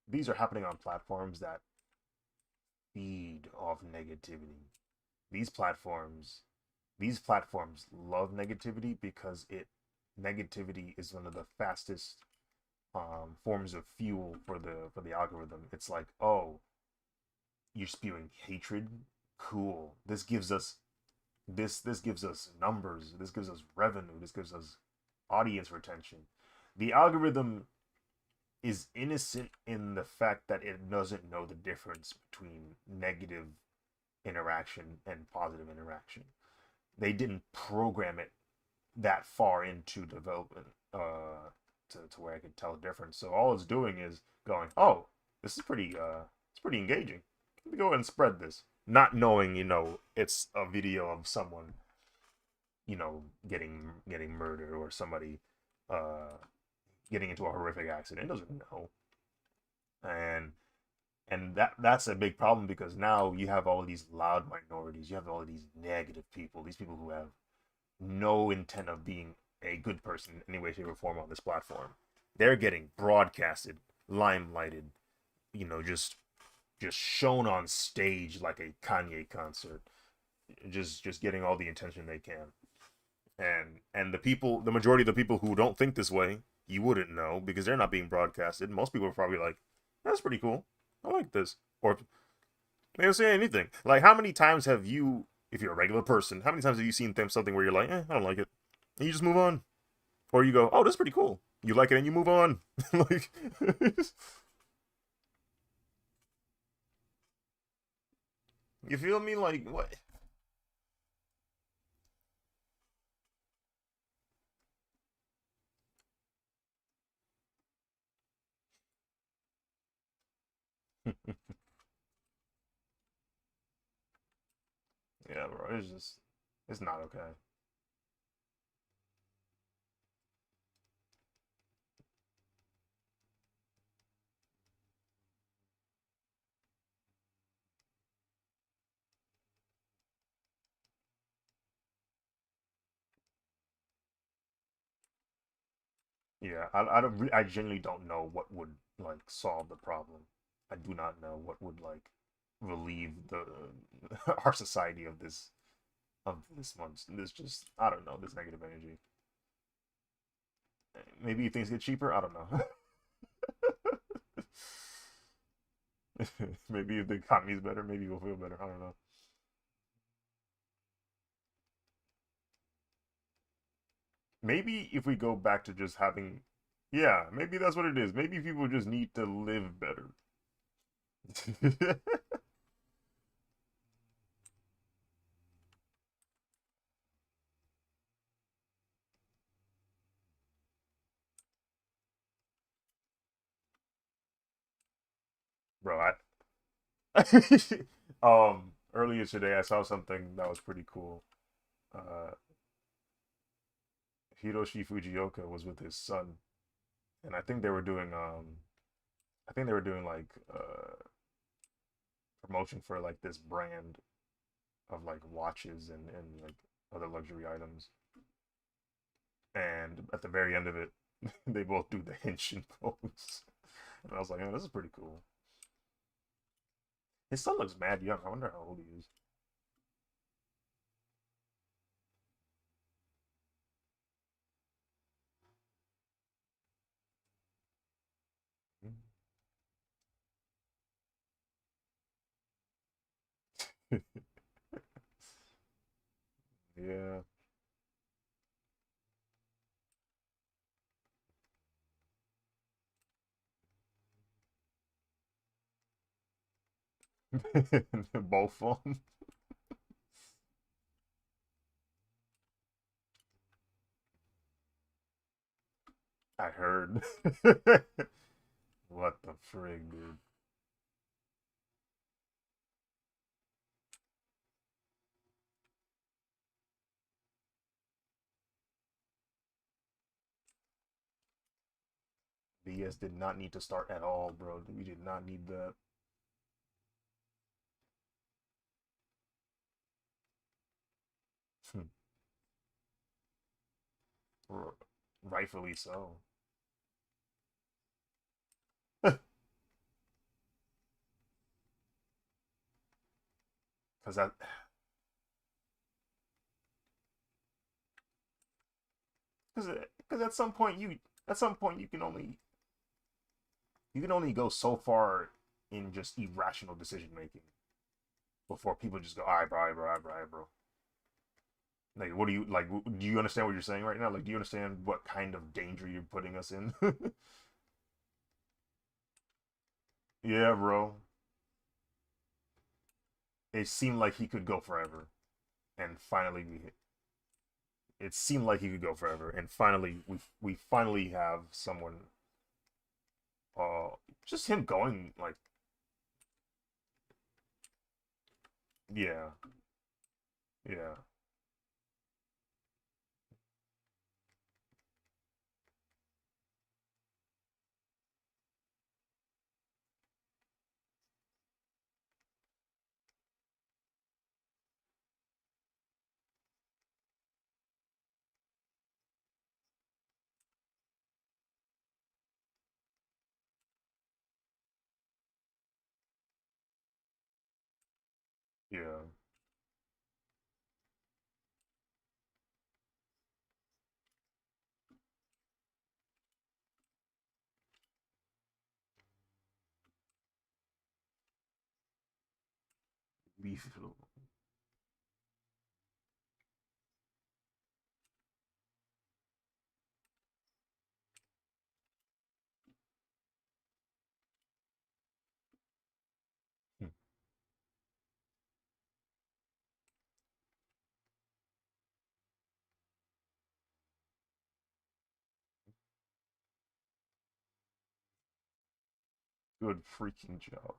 these are happening on platforms that feed off negativity. These platforms these platforms love negativity because it negativity is one of the fastest forms of fuel for the algorithm. It's like, oh, you're spewing hatred, cool. This gives us numbers. This gives us revenue. This gives us audience retention. The algorithm is innocent in the fact that it doesn't know the difference between negative interaction and positive interaction. They didn't program it that far into development to where I could tell the difference. So all it's doing is going, oh, this is pretty it's pretty engaging. Let me go ahead and spread this. Not knowing, it's a video of someone, getting murdered or somebody uh getting into a horrific accident. It doesn't know. And that's a big problem because now you have all of these loud minorities, you have all of these negative people, these people who have no intent of being a good person in any way, shape, or form on this platform. They're getting broadcasted, limelighted, just shown on stage like a Kanye concert, just getting all the attention they can. And the majority of the people who don't think this way, you wouldn't know because they're not being broadcasted. Most people are probably like, "That's pretty cool. I like this," or they don't say anything. Like, how many times have you, if you're a regular person, how many times have you seen something where you're like, I don't like it, and you just move on, or you go, "Oh, that's pretty cool." You like it and you move on. Like, you feel me? Like what? Yeah, bro. It's not okay. Yeah, I genuinely don't know what would like solve the problem. I do not know what would like relieve the our society of this month. This just I don't know this negative energy. Maybe if things get cheaper. I don't know. Maybe if the economy is better, maybe we'll feel better. I don't know. Maybe if we go back to just having, yeah, maybe that's what it is. Maybe people just need to live better. Bro, earlier today I saw something that was pretty cool. Uh, Hiroshi Fujioka was with his son, and I think they were doing like promotion for like this brand of like watches and like other luxury items. And at the very end of it, they both do the henshin pose. And I was like, oh, this is pretty cool. His son looks mad young. I wonder how old he is. Yeah. Both of them. I heard. What the frig, dude? BS did not need to start at all, bro. We did not need that. Rightfully so. Because that, because at some point you can only go so far in just irrational decision making before people just go, all right, bro, all right, bro, all right, bro, all right, bro. Like, what do you like? Do you understand what you're saying right now? Like, do you understand what kind of danger you're putting us in? Yeah, bro. It seemed like he could go forever, and finally we. It seemed like he could go forever, and finally we finally have someone. Just him going like, yeah, yeah, yeah. Beef. Good freaking job.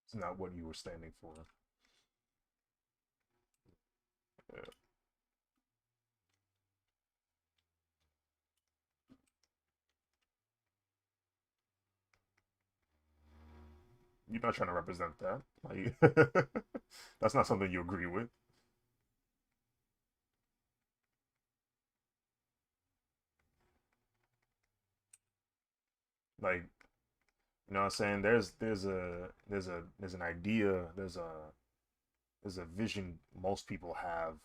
It's not what you were standing for. Yeah. you're not trying to represent that. Like, that's not something you agree with. Like, you know what I'm saying? There's an idea, there's a vision most people have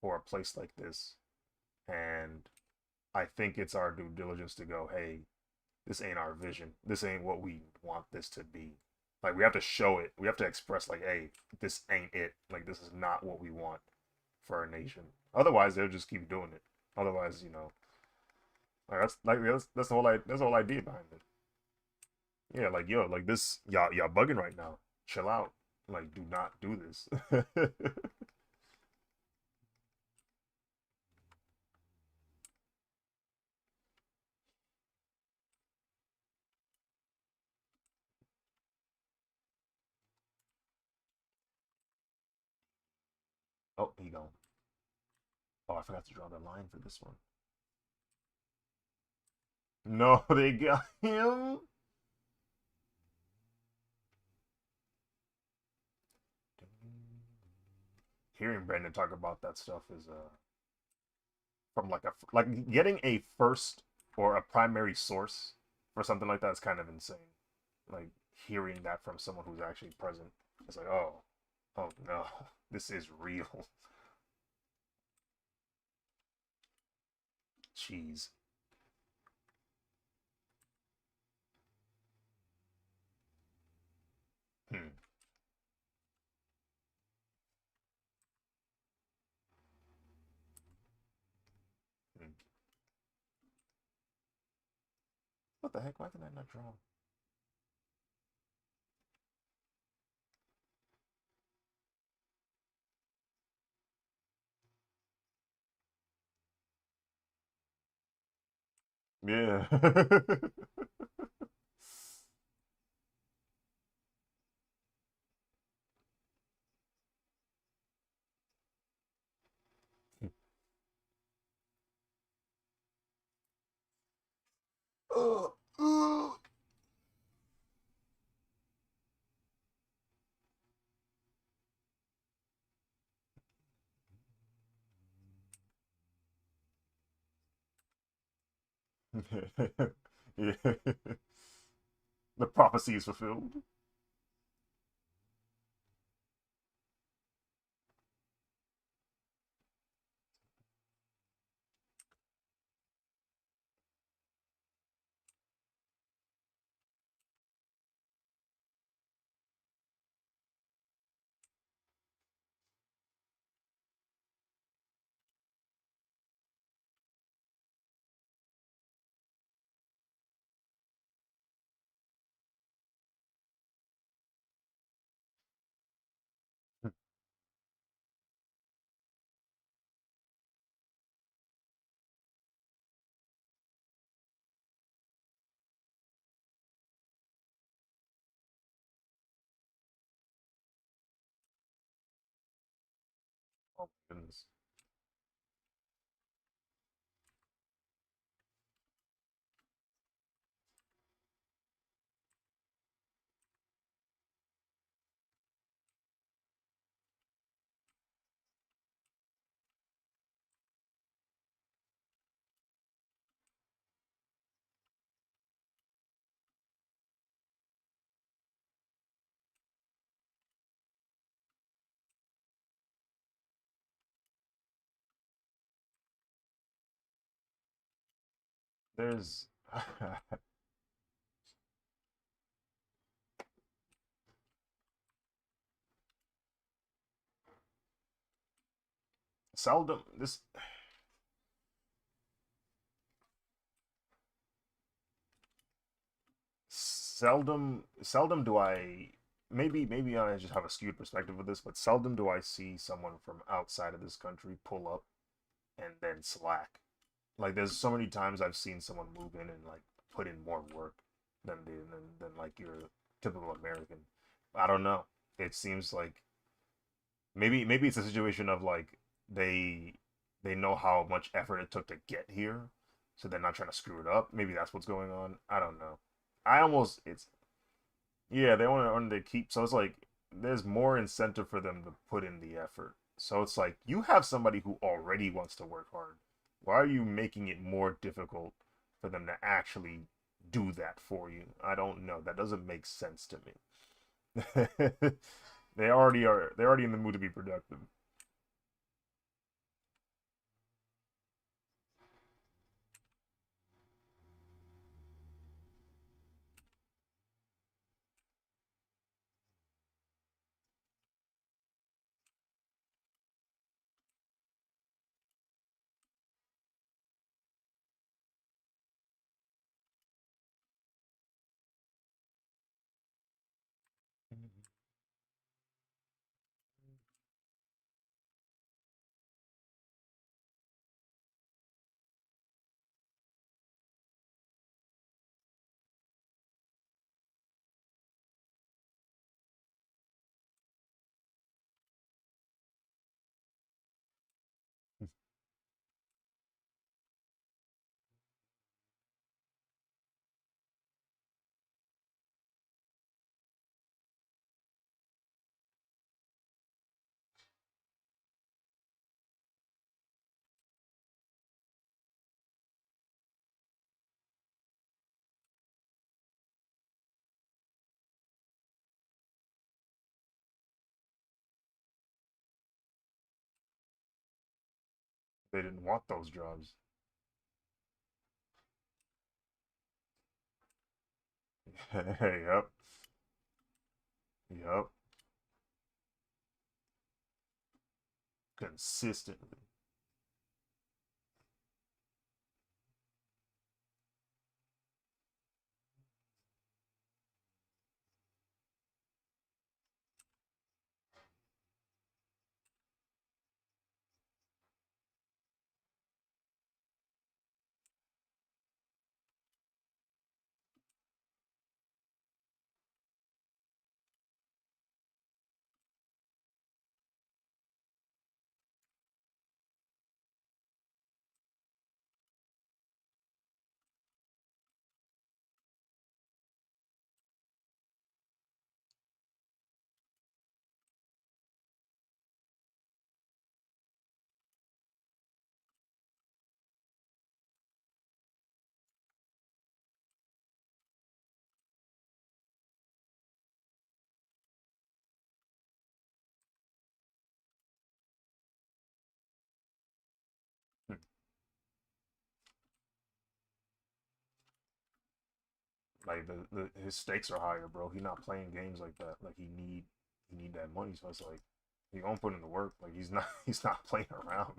for a place like this. And I think it's our due diligence to go, hey, this ain't our vision. This ain't what we want this to be. Like we have to show it. We have to express like, hey, this ain't it. Like this is not what we want for our nation. Otherwise, they'll just keep doing it. Otherwise, that's the that's the whole idea behind it. Yeah, like yo, like this, y'all bugging right now. Chill out. Like, do not do this. Oh, he gone. Oh, I forgot to draw the line for this one. No, they got him. Hearing Brandon talk about that stuff is from like getting a first or a primary source for something like that is kind of insane. Like hearing that from someone who's actually present, it's like, oh no, this is real. Jeez. Hmm. Hmm. What the heck? Why did I not draw? Yeah. uh, uh. Yeah. The prophecy is fulfilled. Oh my goodness. There's seldom this seldom do I maybe I just have a skewed perspective of this, but seldom do I see someone from outside of this country pull up and then slack. Like there's so many times I've seen someone move in and like put in more work than like your typical American. I don't know. It seems like maybe it's a situation of like they they know how much effort it took to get here, so they're not trying to screw it up. Maybe that's what's going on. I don't know. I almost it's Yeah, they want to earn their keep. So it's like there's more incentive for them to put in the effort. So it's like you have somebody who already wants to work hard. Why are you making it more difficult for them to actually do that for you? I don't know. That doesn't make sense to me. They already are. They're already in the mood to be productive. They didn't want those jobs. Yep. Yep. Consistently. Like the his stakes are higher, bro. He not playing games like that. Like he need that money. So it's like he gonna put in the work. Like he's not he's not playing around.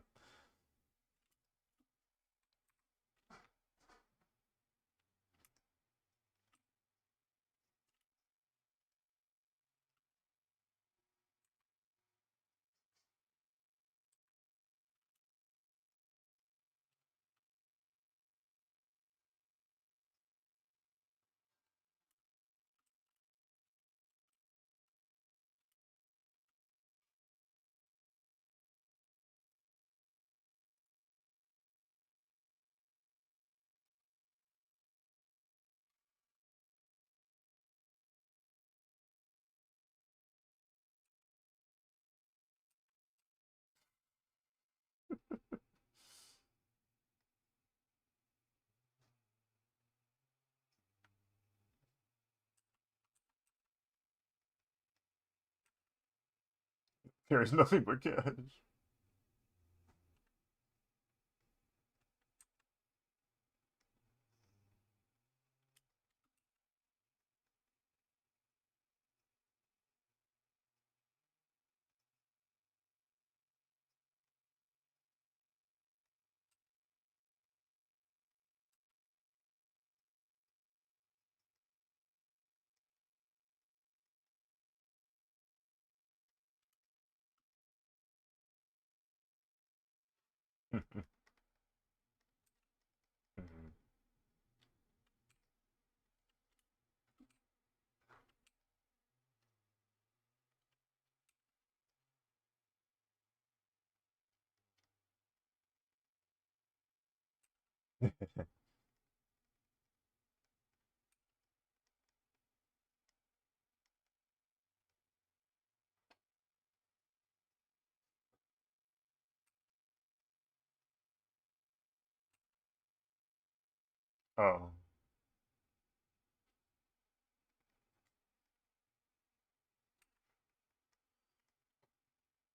There is nothing but cash. Oh,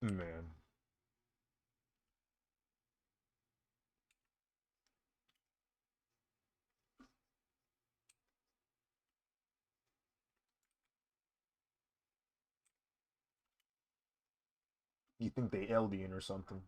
man. You think they alien or something?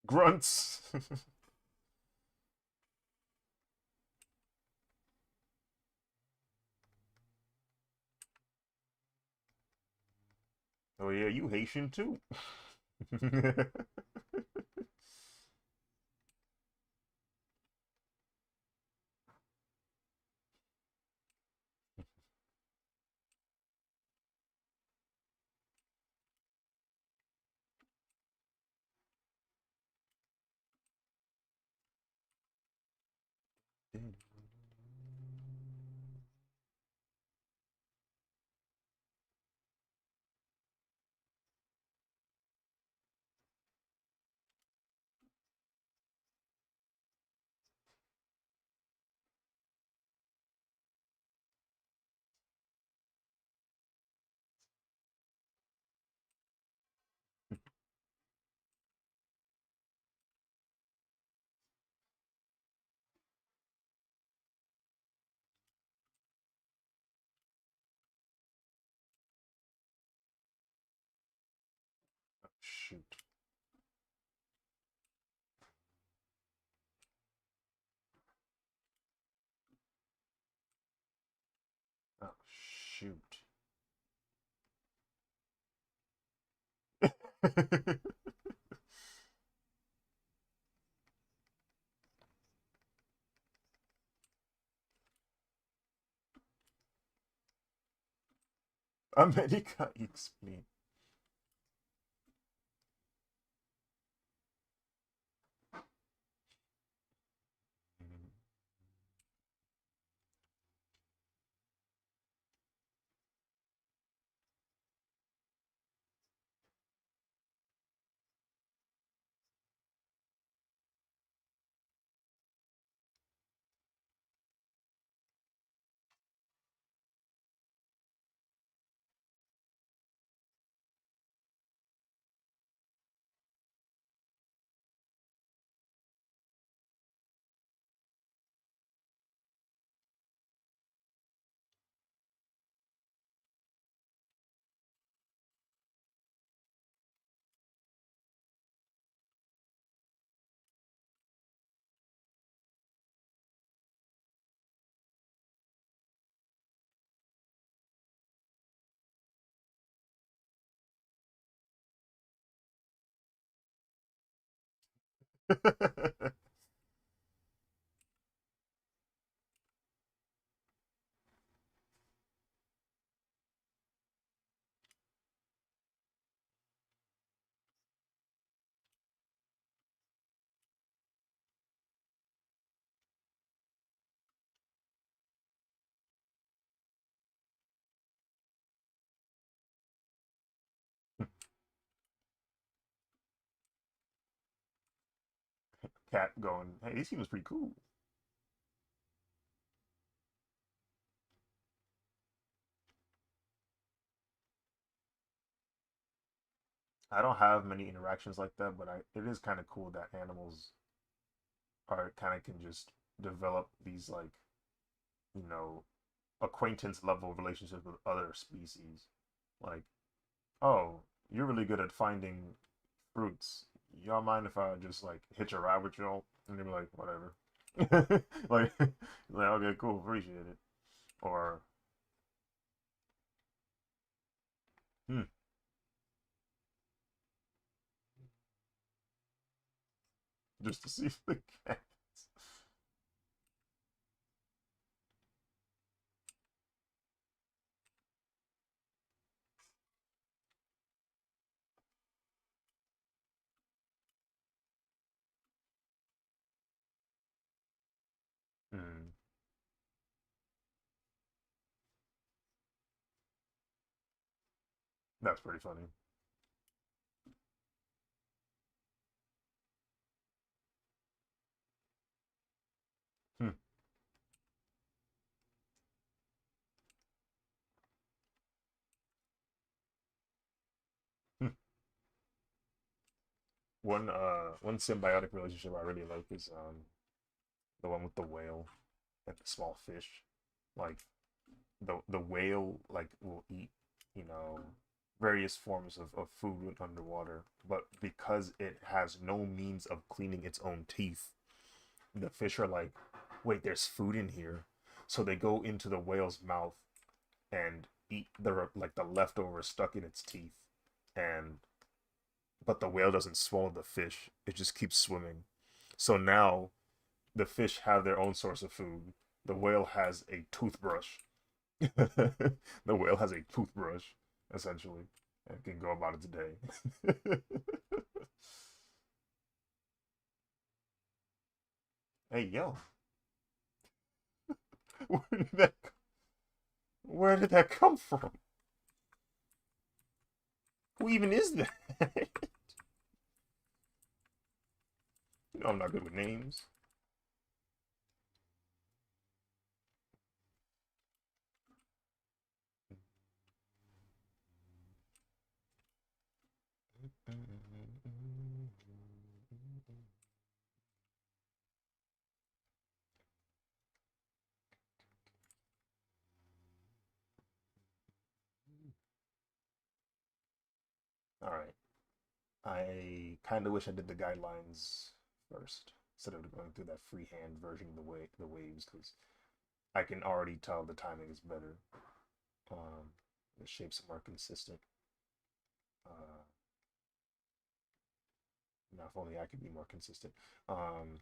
Grunts. Oh yeah, you Haitian too. Shoot. Oh shoot. America explain. Cat going, hey, he seems pretty cool. I don't have many interactions like that, but it is kind of cool that animals are kind of can just develop these like, you know, acquaintance level relationships with other species. Like, oh, you're really good at finding fruits. Y'all mind if I just like hitch a ride with y'all? And they'd be like, whatever. Like, okay, cool, appreciate it. Or, hmm, just to see the cats. Mm, that's pretty funny. Hmm. Hmm. One symbiotic relationship I really like is the one with the whale and the small fish. Like the whale like will eat, you know, various forms of food underwater, but because it has no means of cleaning its own teeth, the fish are like, wait, there's food in here. So they go into the whale's mouth and eat the like the leftovers stuck in its teeth. And but the whale doesn't swallow the fish. It just keeps swimming. So now the fish have their own source of food. The whale has a toothbrush. The whale has a toothbrush, essentially, and can go about its day. Hey, yo, where did that where did that come from? Who even is that? You know I'm not good with names. All right. I kind of wish I did the guidelines first instead of going through that freehand version of the waves because I can already tell the timing is better. Um, the shapes are more consistent. Uh, now, if only I could be more consistent. Um,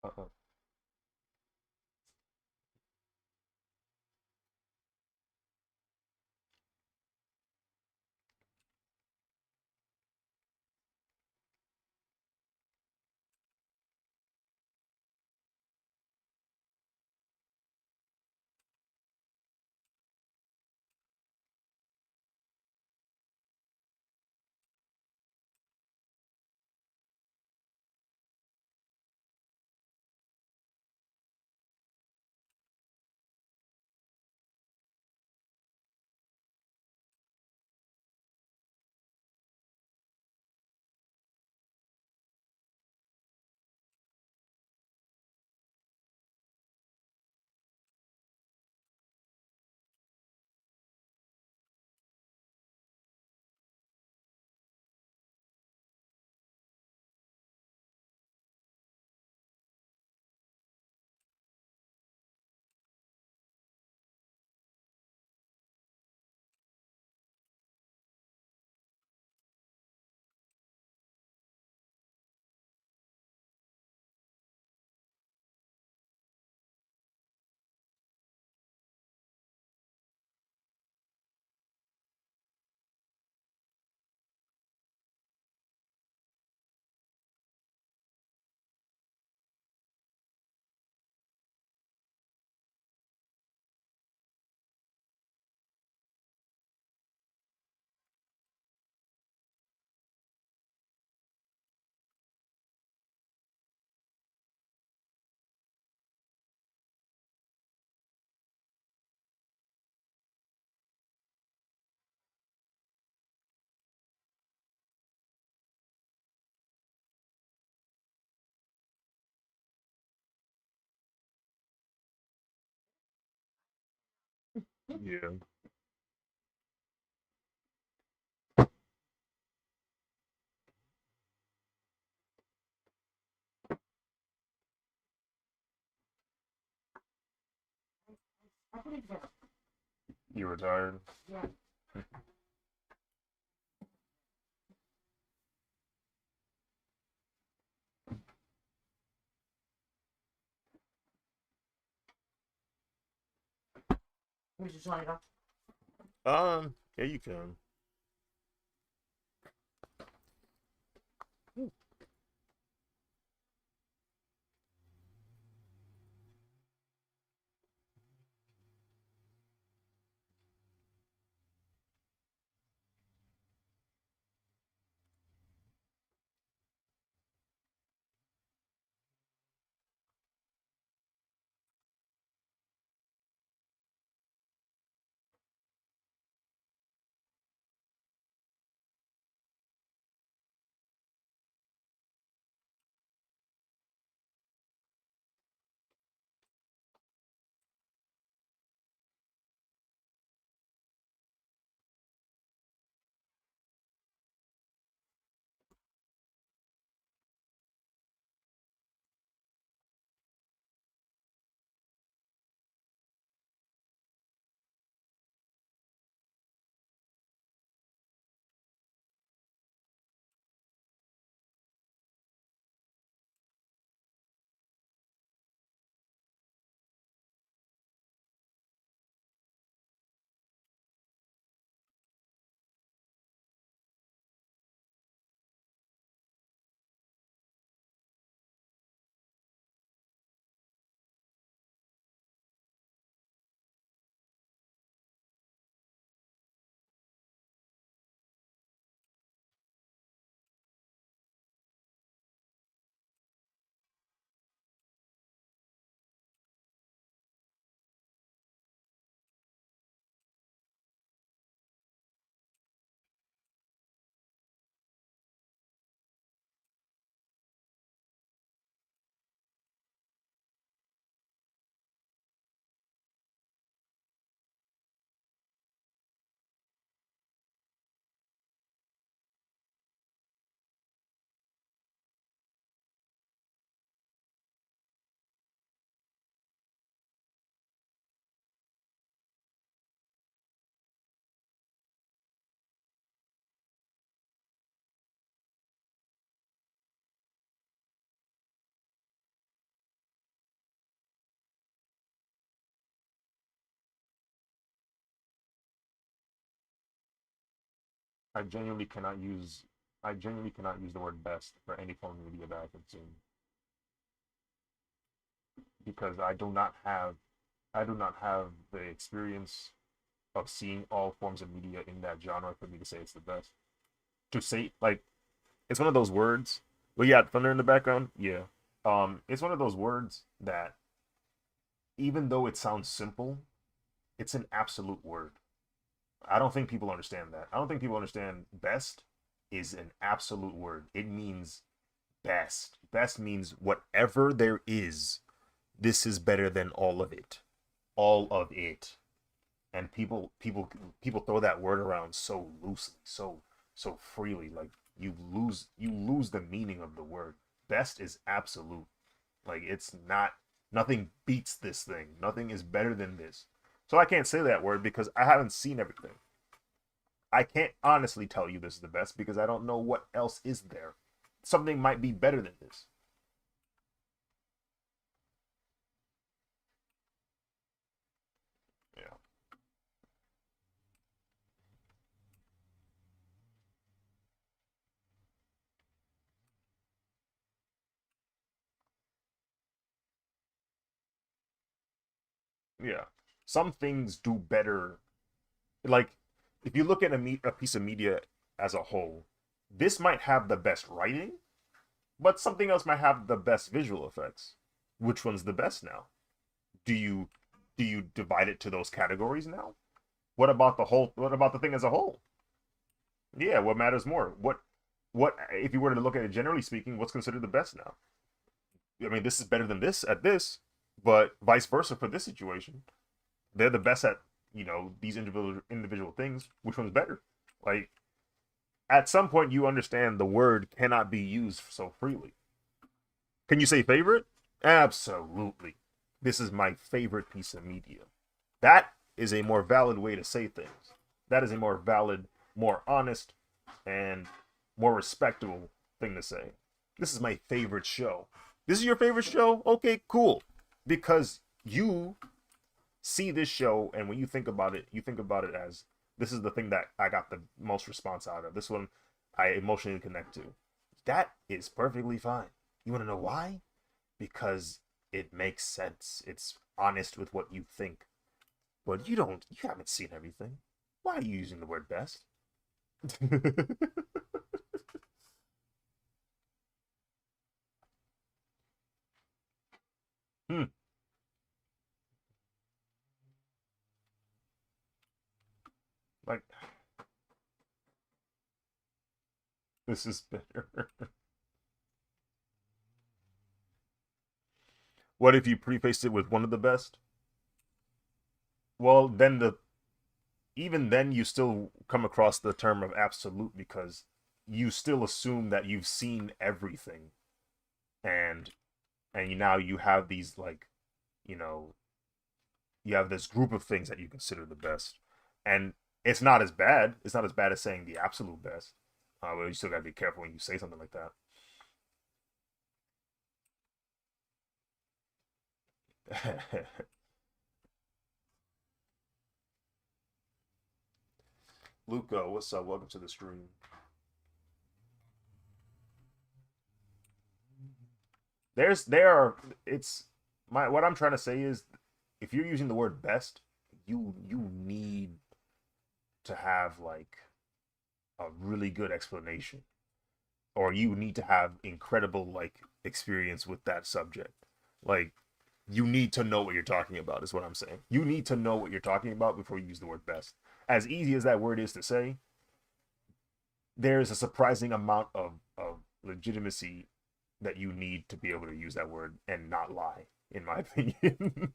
uh-uh. Yeah. You retired? Yeah, you can. I genuinely cannot use I genuinely cannot use the word best for any form of media that I consume because I do not have the experience of seeing all forms of media in that genre for me to say it's the best. To say like it's one of those words. Well, yeah, thunder in the background. Yeah. It's one of those words that even though it sounds simple, it's an absolute word. I don't think people understand that. I don't think people understand best is an absolute word. It means best. Best means whatever there is, this is better than all of it. All of it. And people throw that word around so loosely, so freely. Like you lose the meaning of the word. Best is absolute. Like it's not nothing beats this thing. Nothing is better than this. So I can't say that word because I haven't seen everything. I can't honestly tell you this is the best because I don't know what else is there. Something might be better than this. Yeah. Yeah. Some things do better. Like if you look at a piece of media as a whole, this might have the best writing, but something else might have the best visual effects. Which one's the best now? Do you do you divide it to those categories now? What about the thing as a whole? Yeah, what matters more? What if you were to look at it generally speaking, what's considered the best now? I mean, this is better than this at this, but vice versa for this situation. They're the best at these individual things, which one's better? Like, at some point you understand the word cannot be used so freely. Can you say favorite? Absolutely. This is my favorite piece of media. That is a more valid way to say things. That is a more valid, more honest, and more respectable thing to say. This is my favorite show. This is your favorite show? Okay, cool. Because you see this show, and when you think about it, you think about it as this is the thing that I got the most response out of. This one I emotionally connect to. That is perfectly fine. You want to know why? Because it makes sense. It's honest with what you think. But you haven't seen everything. Why are you using the word best? Hmm. Like, this is better. What if you prefaced it with one of the best? Well, then even then you still come across the term of absolute because you still assume that you've seen everything, and now you have these, like, you know you have this group of things that you consider the best, and it's not as bad. It's not as bad as saying the absolute best. But you still gotta be careful when you say something like that. Luca, what's up? Welcome to the stream. There are it's my what I'm trying to say is, if you're using the word best, you need to have, like, a really good explanation, or you need to have incredible, like, experience with that subject. Like, you need to know what you're talking about is what I'm saying. You need to know what you're talking about before you use the word best. As easy as that word is to say, there's a surprising amount of legitimacy that you need to be able to use that word and not lie, in my opinion.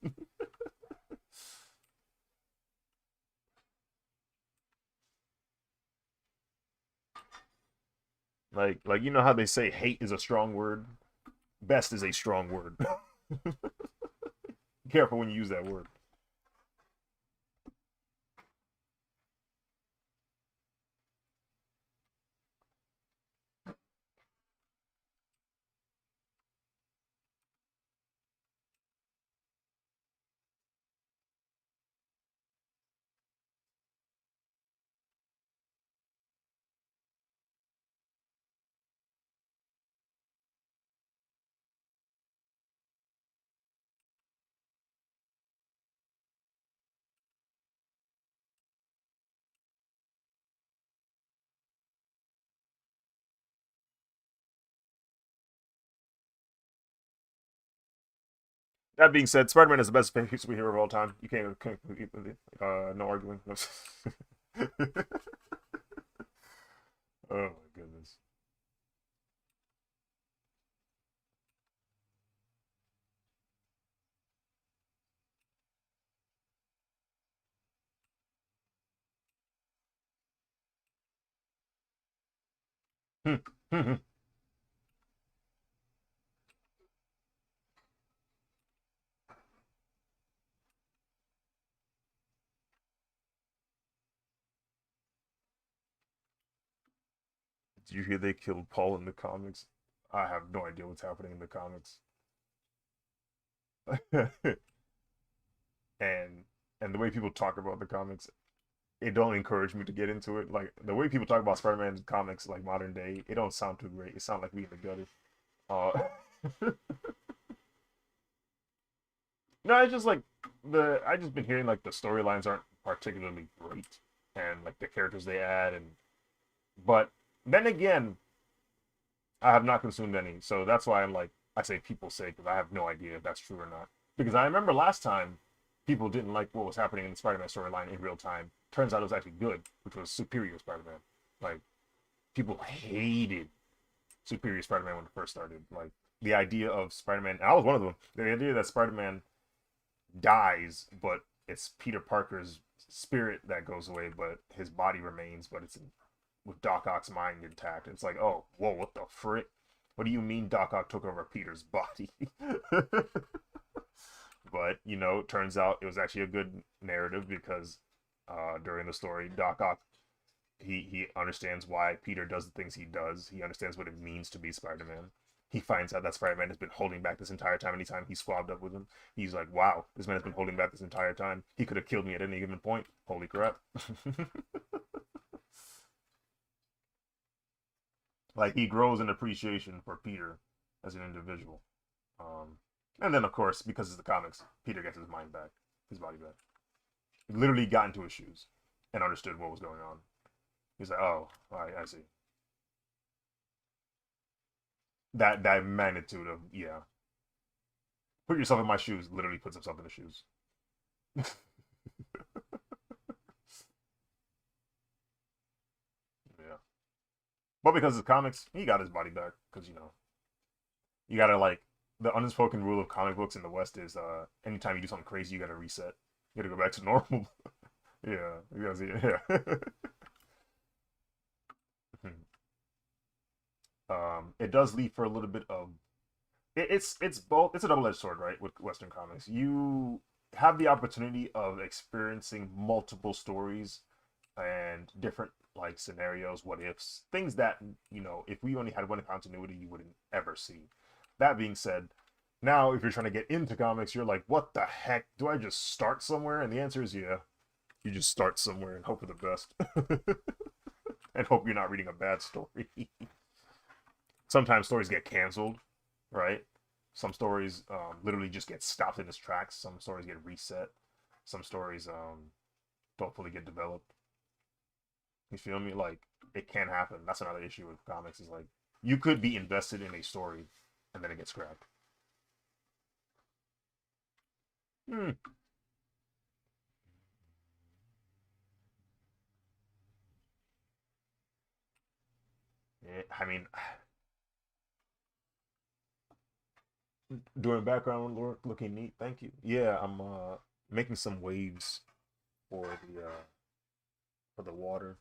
Like, you know how they say hate is a strong word? Best is a strong word. Careful when you use that word. That being said, Spider-Man is the best superhero of all time. You can't no arguing. Oh my goodness. Did you hear they killed Paul in the comics? I have no idea what's happening in the comics. and and the way people talk about the comics, it don't encourage me to get into it. Like, the way people talk about Spider-Man comics, like modern day, it don't sound too great. It sounds like we in the gutter. Uh, no, it's just like I just been hearing, like, the storylines aren't particularly great, and, like, the characters they add, and but then again, I have not consumed any, so that's why I'm like, I say people say, because I have no idea if that's true or not. Because I remember last time people didn't like what was happening in the Spider-Man storyline in real time. Turns out it was actually good, which was Superior Spider-Man. Like, people hated Superior Spider-Man when it first started. Like, the idea of Spider-Man, and I was one of them. The idea that Spider-Man dies, but it's Peter Parker's spirit that goes away, but his body remains, but it's with Doc Ock's mind intact. It's like, oh, whoa, what the frick? What do you mean Doc Ock took over Peter's body? But it turns out it was actually a good narrative because during the story, Doc Ock he understands why Peter does the things he does. He understands what it means to be Spider-Man. He finds out that Spider-Man has been holding back this entire time. Anytime he squabbed up with him, he's like, "Wow, this man has been holding back this entire time. He could have killed me at any given point. Holy crap!" Like he grows an appreciation for Peter as an individual. And then, of course, because it's the comics, Peter gets his mind back, his body back. He literally got into his shoes and understood what was going on. He's like, "Oh, I see." That magnitude of, yeah. Put yourself in my shoes. Literally puts himself in the shoes. Yeah. But because it's comics, he got his body back. Because you gotta like the unspoken rule of comic books in the West is anytime you do something crazy, you gotta reset. You gotta go back to normal. Yeah, yeah. It does leave for a little bit of it's both. It's a double edged sword, right? With Western comics, you have the opportunity of experiencing multiple stories and different like scenarios, what ifs, things that if we only had one continuity, you wouldn't ever see. That being said, now if you're trying to get into comics, you're like, what the heck? Do I just start somewhere? And the answer is yeah. You just start somewhere and hope for the best, and hope you're not reading a bad story. Sometimes stories get canceled, right? Some stories literally just get stopped in its tracks. Some stories get reset. Some stories don't fully get developed. You feel me? Like it can happen. That's another issue with comics. Is like you could be invested in a story and then it gets scrapped. Hmm. Yeah, I mean, doing background work, looking neat. Thank you. Yeah, I'm making some waves for the water.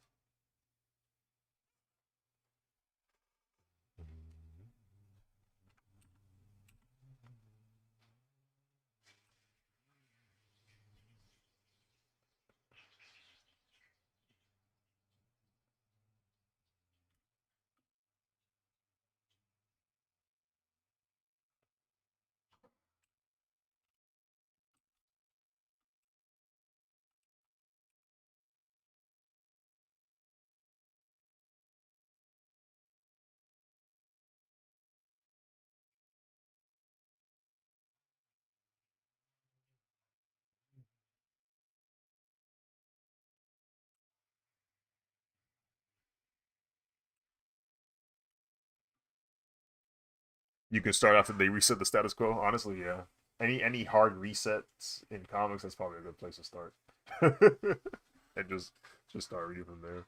You can start after they reset the status quo. Honestly, yeah. Any hard resets in comics, that's probably a good place to start. And just start reading from there.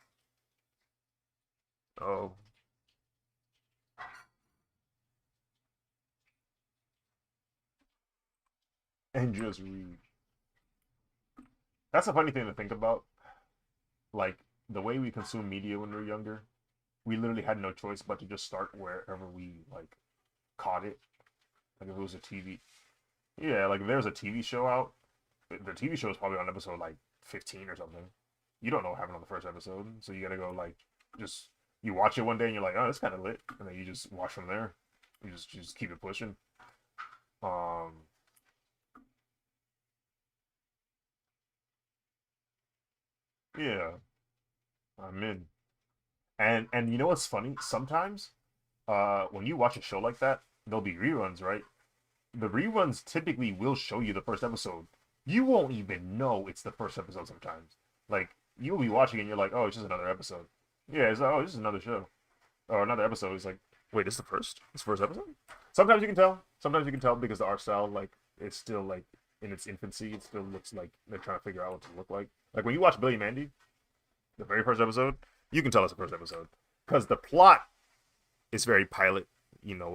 Oh, and just read. That's a funny thing to think about. Like the way we consume media when we were younger, we literally had no choice but to just start wherever we like caught it. Like if it was a TV, yeah, like if there was a TV show out, the TV show is probably on episode like 15 or something. You don't know what happened on the first episode, so you gotta go like just you watch it one day and you're like, oh, that's kind of lit, and then you just watch from there. You just keep it pushing. Um, yeah, I'm in. And you know what's funny? Sometimes, when you watch a show like that, there'll be reruns, right? The reruns typically will show you the first episode. You won't even know it's the first episode sometimes. Like you'll be watching and you're like, oh, it's just another episode. Yeah, it's like, oh, it's just another show or another episode. It's like, wait, this is the first? This first episode? Sometimes you can tell. Sometimes you can tell because the art style, like, it's still like in its infancy. It still looks like they're trying to figure out what to look like. Like when you watch Billy Mandy, the very first episode, you can tell it's the first episode because the plot is very pilot,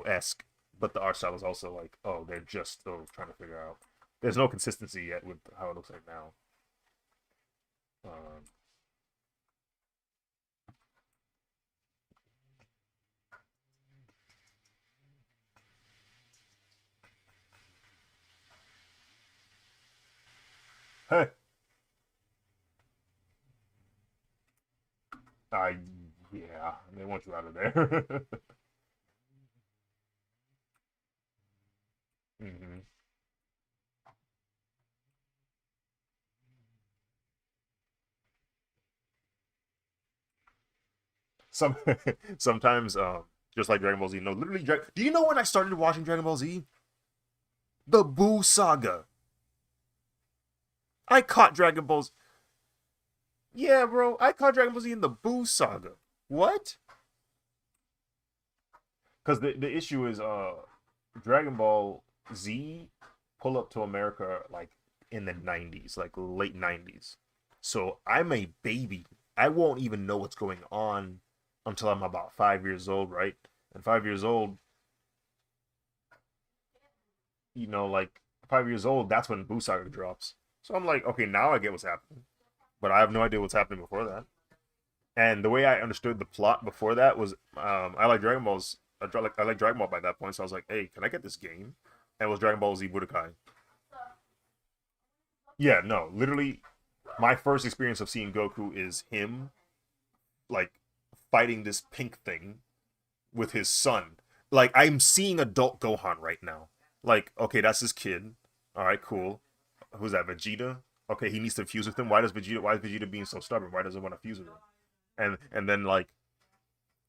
esque, but the art style is also like, oh, they're just still trying to figure out. There's no consistency yet with how it looks like now. I yeah, they want you out of there. hmm Some sometimes just like Dragon Ball Z. No, literally. Do you know when I started watching Dragon Ball Z? The Boo Saga. I caught Dragon Ball's. Yeah, bro. I caught Dragon Ball Z in the Boo Saga. What? Because the issue is Dragon Ball Z pull up to America like in the 90s, like late 90s. So I'm a baby. I won't even know what's going on until I'm about 5 years old, right? And 5 years old, like 5 years old, that's when Boo Saga drops. So I'm like, okay, now I get what's happening, but I have no idea what's happening before that. And the way I understood the plot before that was, I like Dragon Balls. I like Dragon Ball by that point, so I was like, hey, can I get this game? And it was Dragon Ball Z Budokai. Yeah, no, literally, my first experience of seeing Goku is him like fighting this pink thing with his son. Like I'm seeing adult Gohan right now. Like, okay, that's his kid. All right, cool. Who's that? Vegeta. Okay, he needs to fuse with him. Why does Vegeta? Why is Vegeta being so stubborn? Why doesn't want to fuse with him? And then like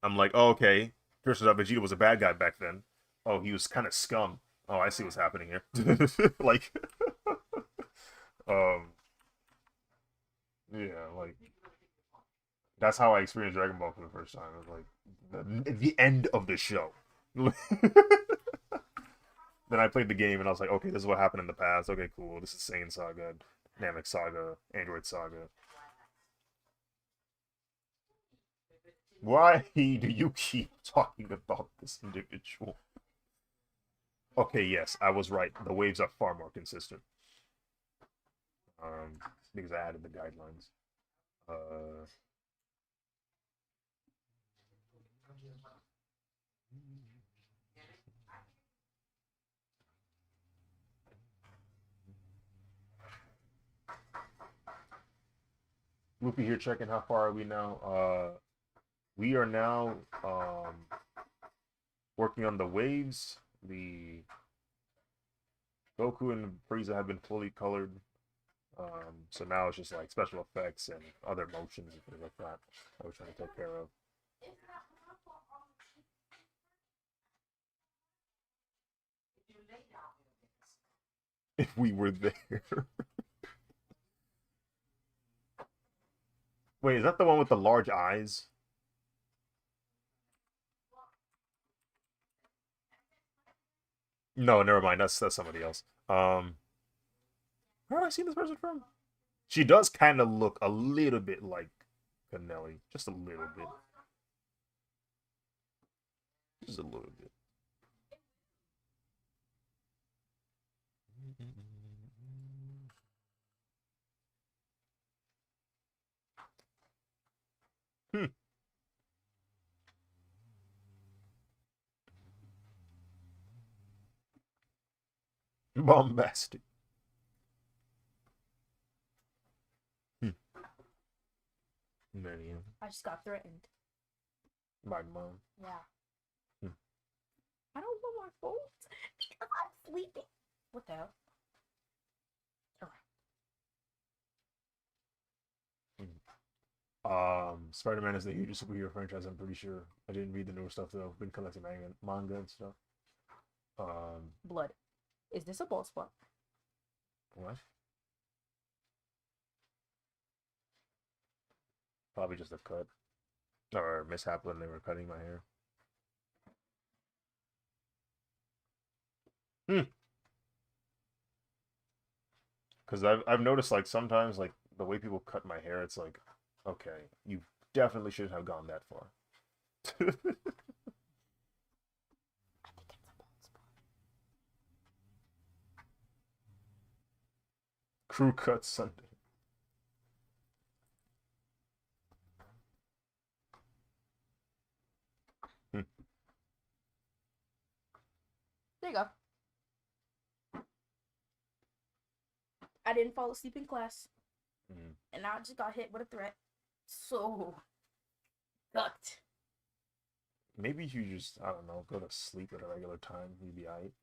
I'm like, oh, okay. Turns out Vegeta was a bad guy back then. Oh, he was kind of scum. Oh, I see what's happening here. Like, um, yeah, like that's how I experienced Dragon Ball for the first time. It was like the end of the show. Then I played the game and I was like, okay, this is what happened in the past. Okay, cool. This is Saiyan Saga, Namek Saga, Android Saga. Why do you keep talking about this individual? Okay, yes, I was right. The waves are far more consistent. Um, because I added the guidelines. Uh, Loopy here checking how far are we now? We are now working on the waves. The Goku and Freeza have been fully colored. So now it's just like special effects and other motions and things like that we're trying to take care of. If we were there. Wait, is that the one with the large eyes? No, never mind. That's somebody else. Where have I seen this person from? She does kind of look a little bit like Canelli, just a little bit, just a little bit. Hmm. Bombastic. Hmm. Many I just got threatened. by mom. Yeah. Hmm. I don't want my phone because I'm sleeping. What the hell? Spider-Man is the hugest superhero franchise. I'm pretty sure. I didn't read the newer stuff though. Been collecting manga and stuff. Blood. Is this a bald spot? What? Probably just a cut or mishap when they were cutting my hair. Hmm. Because I've noticed like sometimes like the way people cut my hair, it's like, okay, you definitely shouldn't have gone that far. I think it's a bald spot. Crew cut Sunday. Hmm. There you go. I didn't fall asleep in class, Mm. and I just got hit with a threat. So, sucked. Maybe you just, I don't know, go to sleep at a regular time. You'd be alright.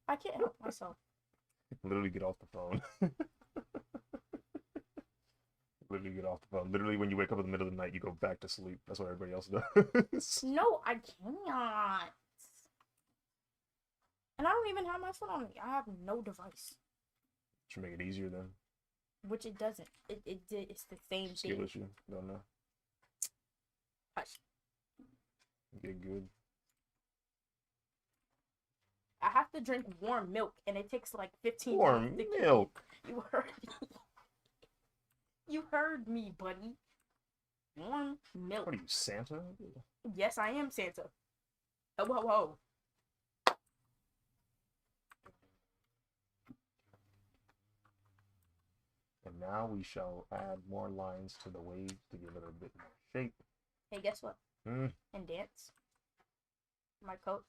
I can't help myself. Literally get off the phone. Literally get off the phone. Literally, when you wake up in the middle of the night, you go back to sleep. That's what everybody else does. No, I cannot. And I don't even have my phone on me. I have no device. Should make it easier then. Which it doesn't. It's the same Skill thing. issue. Don't know. Hush. Get good. I have to drink warm milk, and it takes like 15 Warm minutes. To milk. You heard me. You heard me, buddy. Warm milk. What are you, Santa? Yes, I am Santa. Ho, ho, ho. And now we shall add more lines to the wave to give it a bit more shape. Hey, guess what? Hmm. In dance, my coach,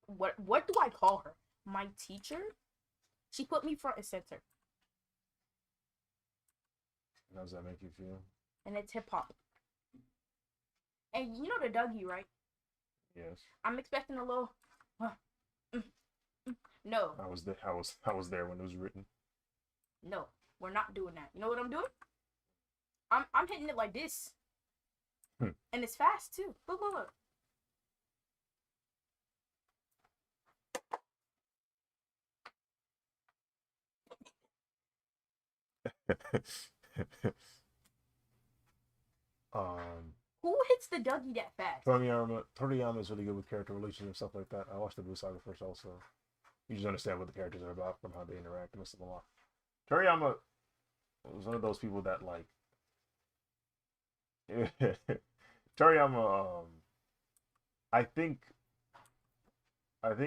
what do I call her? My teacher? She put me front and center. How does that make you feel? And it's hip hop. And you know the Dougie, right? Yes. I'm expecting a little. No. I was there. I was there when it was written. No, we're not doing that. You know what I'm doing? I'm hitting it like this. And it's fast too. Look, look, look. Who hits the Dougie that fast? Toriyama is really good with character relations and stuff like that. I watched the Blue Saga first also. You just understand what the characters are about from how they interact and stuff a lot. Toriyama was one of those people that like Toriyama I think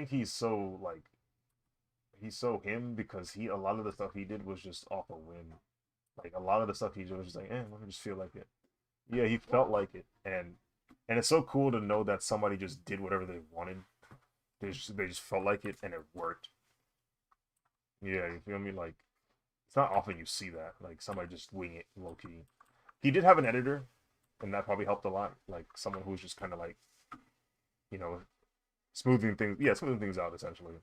he's so like he's so him because a lot of the stuff he did was just off a whim. Like a lot of the stuff he did was just like, let me just feel like it. Yeah, he felt like it, and it's so cool to know that somebody just did whatever they wanted. They just felt like it, and it worked. Yeah, you feel me? Like it's not often you see that. Like somebody just wing it low key. He did have an editor, and that probably helped a lot. Like someone who was just kind of like, you know, smoothing things out essentially.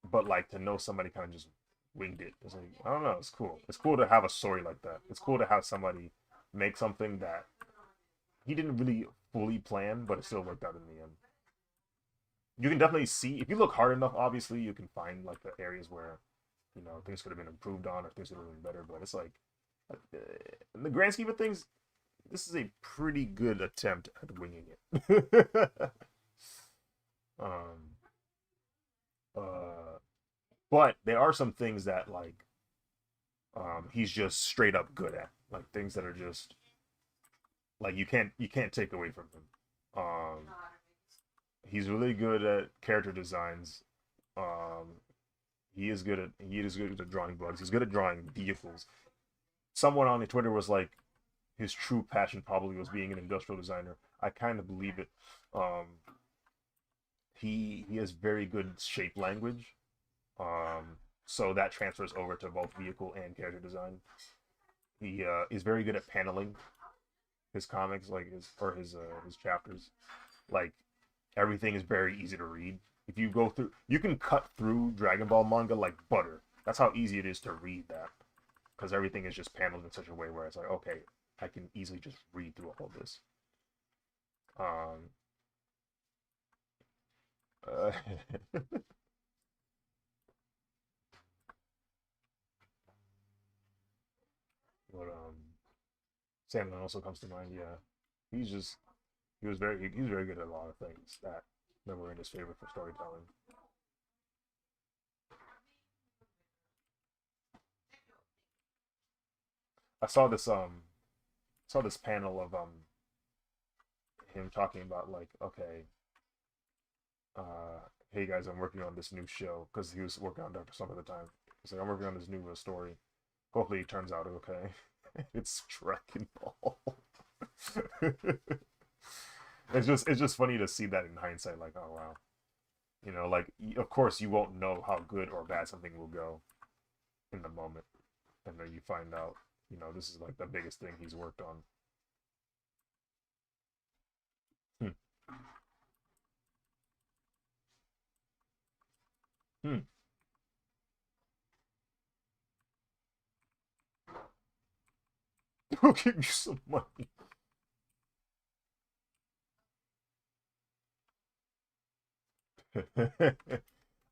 But like to know somebody kind of just winged it. It's like I don't know. It's cool. It's cool to have a story like that. It's cool to have somebody make something that he didn't really fully plan, but it still worked out in the end. You can definitely see if you look hard enough. Obviously, you can find like the areas where things could have been improved on or things could have been better. But it's like in the grand scheme of things, this is a pretty good attempt at winging it. But there are some things that like he's just straight up good at, like things that are just like you can't take away from him. He's really good at character designs. He is good at drawing bugs. He's good at drawing vehicles. Someone on the Twitter was like, his true passion probably was being an industrial designer. I kind of believe it. He has very good shape language. So that transfers over to both vehicle and character design. He is very good at paneling his comics, like his chapters. Like everything is very easy to read. If you go through, you can cut through Dragon Ball manga like butter. That's how easy it is to read that, because everything is just paneled in such a way where it's like, okay, I can easily just read through all of this. Uh, but Sandman also comes to mind. Yeah, he's just he's very good at a lot of things that were in his favor for storytelling. I saw this panel of him talking about like, okay, hey guys, I'm working on this new show, because he was working on Dr. Slump at the time. He's like, I'm working on this new story. Hopefully it turns out okay. It's Dragon Ball. It's just funny to see that in hindsight, like, oh wow. You know, like of course you won't know how good or bad something will go in the moment, and then you find out, you know, this is like the biggest thing he's worked on. Hmm. Hmm. We'll give you some money.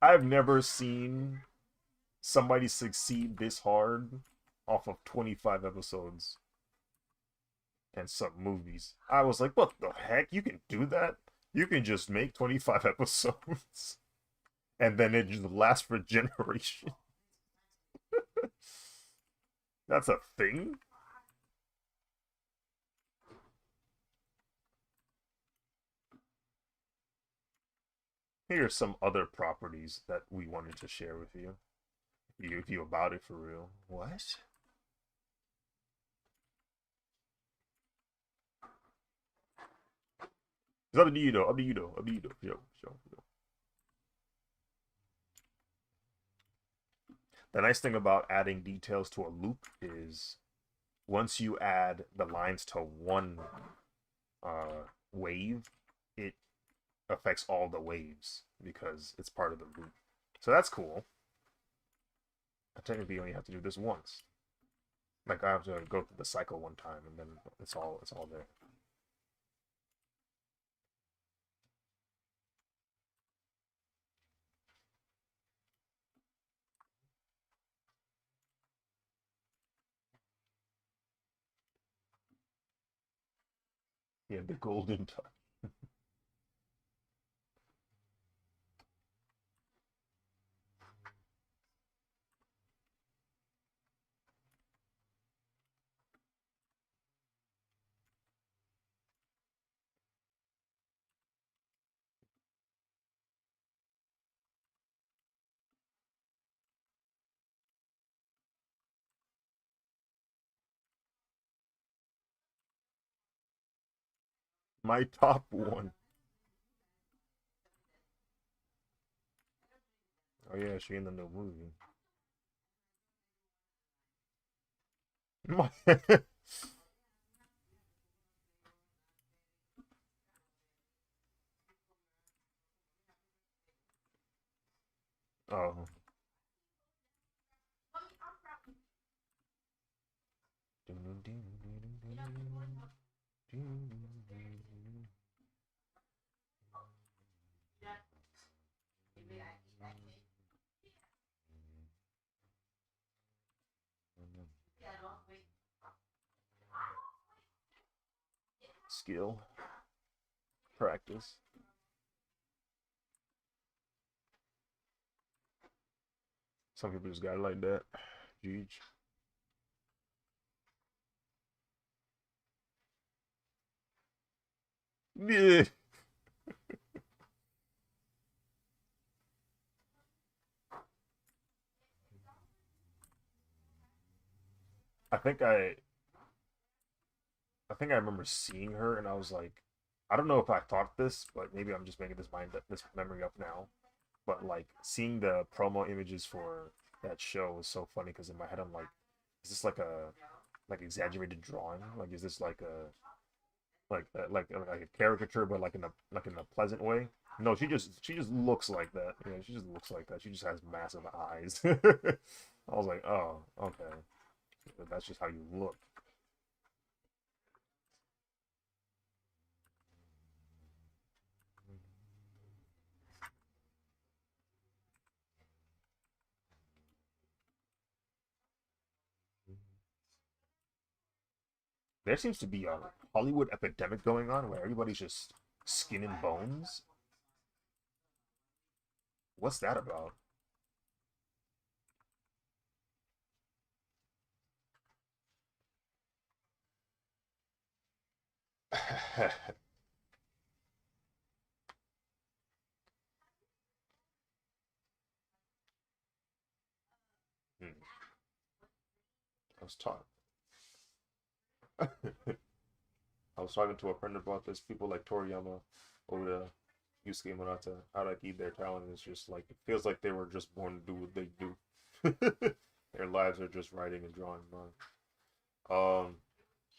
I've never seen somebody succeed this hard off of 25 episodes and some movies. I was like, what the heck? You can do that? You can just make 25 episodes and then it just lasts for generations. That's a thing? Here are some other properties that we wanted to share with you. If you about it for real. What? It's up to you though. Up to you though. Up to you though. Yo. The nice thing about adding details to a loop is once you add the lines to one wave, it affects all the waves because it's part of the loop. So that's cool. I technically only have to do this once. Like I have to go through the cycle one time and then it's all there. Yeah, the golden touch. My top one. Oh yeah, she in the new movie. My oh. Skill, practice. Some people just got it like that. Jeez. Yeah. I think I I think I remember seeing her and I was like, I don't know if I thought this, but maybe I'm just making this memory up now. But like seeing the promo images for that show was so funny because in my head I'm like, is this like exaggerated drawing? Like is this like a caricature but like in a pleasant way? No, she just looks like that. Yeah, she just looks like that. She just has massive eyes. I was like, oh, okay. That's just how you look. There seems to be a Hollywood epidemic going on where everybody's just skin and bones. What's that about? Hmm. I was talking. I was talking to a friend about this. People like Toriyama, Oda. Yusuke and Murata, Araki, their talent is just like it feels like they were just born to do what they do. Their lives are just writing and drawing manga.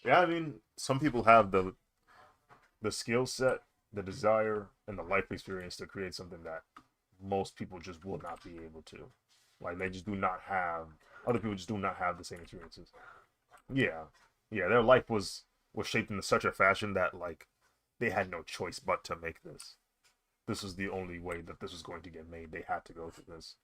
Yeah, I mean, some people have the skill set, the desire, and the life experience to create something that most people just will not be able to. Like they just do not have. Other people just do not have the same experiences. Yeah, yeah, their life was shaped in such a fashion that like they had no choice but to make this. This was the only way that this was going to get made. They had to go through this.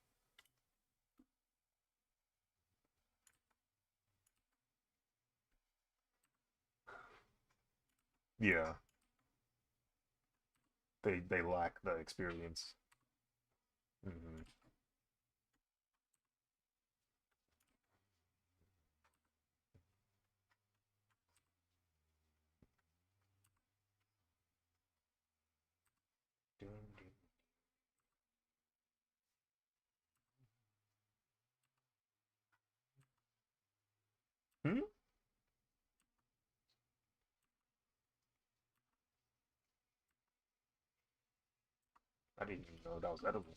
Yeah, they lack the experience. Hmm. Hmm? I didn't even know that was edible.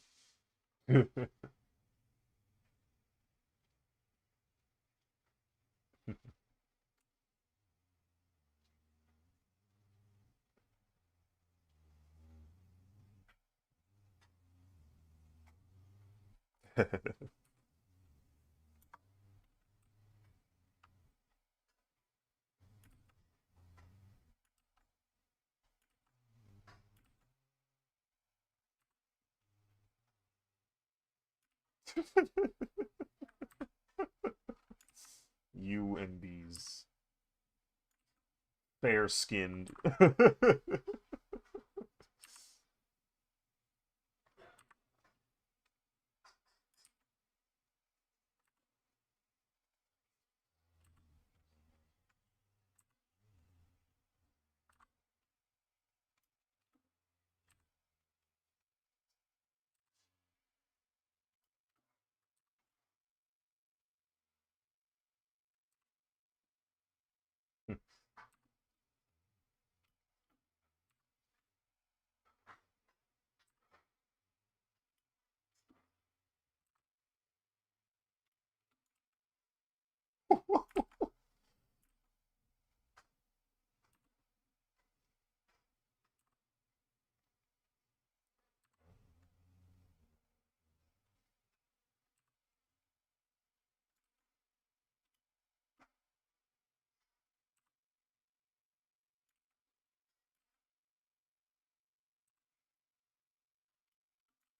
You and these fair skinned.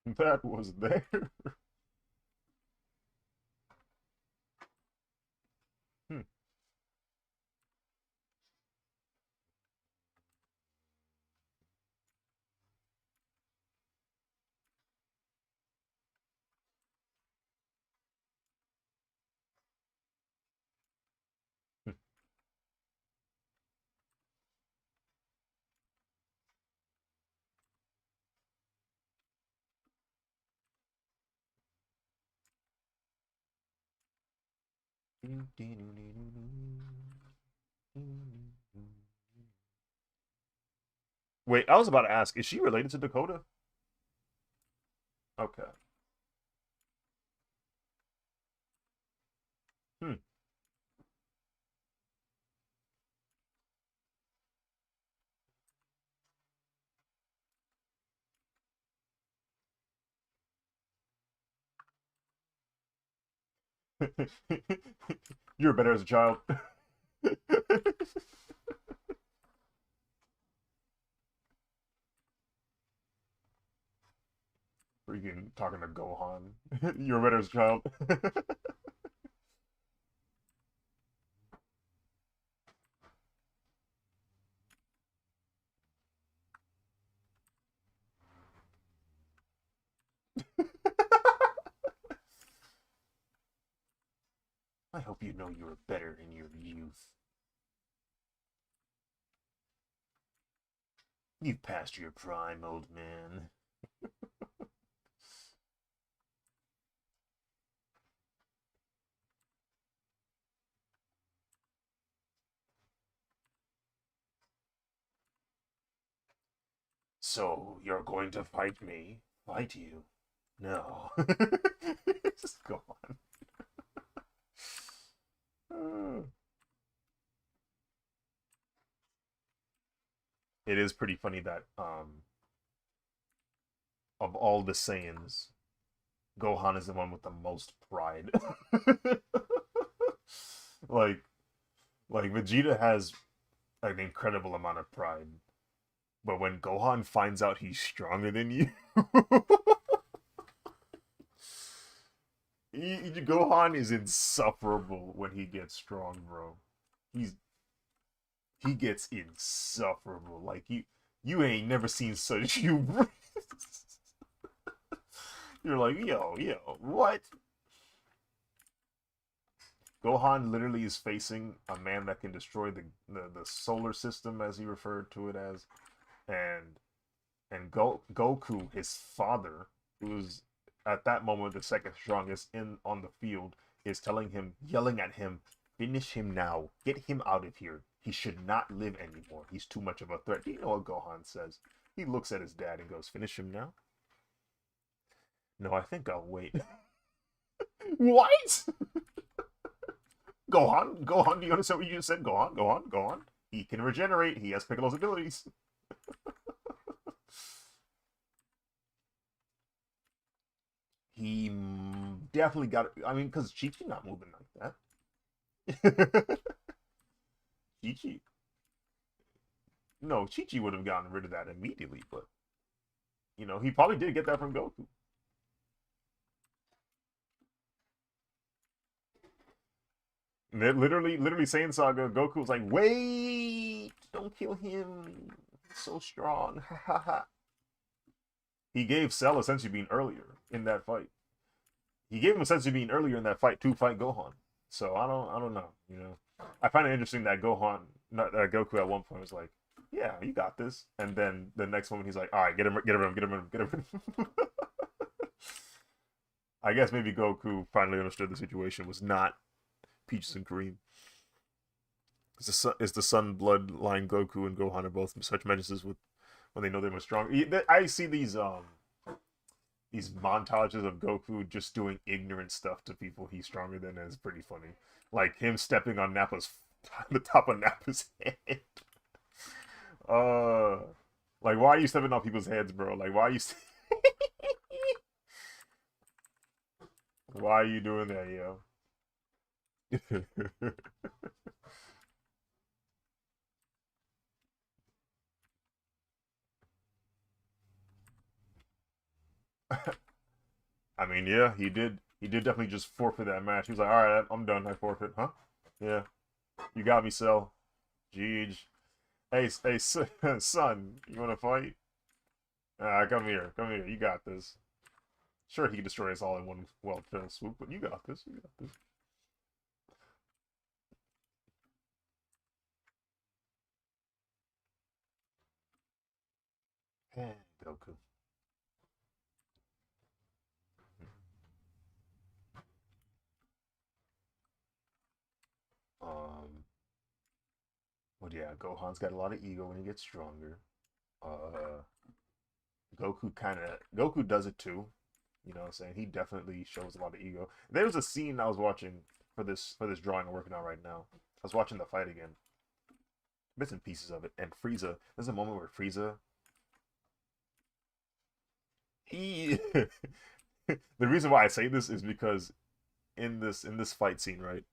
That was there. Hmm. Wait, I was about to ask, is she related to Dakota? Okay. Hmm. You're better as a child. Freaking talking to Gohan. You're better as a child. I hope you know you were better in your youth. You've passed your prime, old man. So you're going to fight me? Fight you? No. Just go on. It is pretty funny that of all the Saiyans, Gohan is the one with the most pride. like like Vegeta has an incredible amount of pride, but when Gohan finds out he's stronger than you, Gohan is insufferable when he gets strong, bro. He's he gets insufferable. Like you ain't never seen such you. You're like, yo, what? Gohan literally is facing a man that can destroy the solar system, as he referred to it as, and Goku, his father, who's at that moment the second strongest in on the field, is telling him, yelling at him, finish him now, get him out of here. He should not live anymore. He's too much of a threat. You know what Gohan says? He looks at his dad and goes, finish him now? No, I think I'll wait. What? Gohan, do you understand what you just said? Gohan. He can regenerate. He has Piccolo's abilities. He definitely got it. I mean, because Chi-Chi not moving like that. Chi-Chi. No, Chi-Chi would have gotten rid of that immediately, but, he probably did get that from Goku. Literally Saiyan Saga, Goku was like, wait, don't kill him. He's so strong. He gave Cell a sense of being earlier in that fight. He gave him a sense of being earlier in that fight to fight Gohan. So I don't know. I find it interesting that Goku at one point was like, yeah, you got this, and then the next moment he's like, all right, get him. I guess maybe Goku finally understood the situation was not Peaches and Cream. It's the Sun bloodline. Goku and Gohan are both such menaces with when they know they're much stronger. I see these montages of Goku just doing ignorant stuff to people he's stronger than is pretty funny. Like him stepping on Nappa's the top of Nappa's head. Uh, like why are you stepping on people's heads, bro? Like why are you why are you doing that, yo? I mean, yeah, he did. He did definitely just forfeit that match. He was like, "All right, I'm done. I forfeit." Huh? Yeah, you got me, Cell. Jeej. Hey, son, you want to fight? Come here, come here. You got this. Sure, he can destroy us all in one fell swoop, but you got this. You got this. Hey, Goku. Um, but yeah, Gohan's got a lot of ego when he gets stronger. Uh, Goku does it too. You know what I'm saying? He definitely shows a lot of ego. There was a scene I was watching for this drawing I'm working on right now. I was watching the fight again, bits and pieces of it, and Frieza. There's a moment where Frieza, he, the reason why I say this is because in this fight scene, right?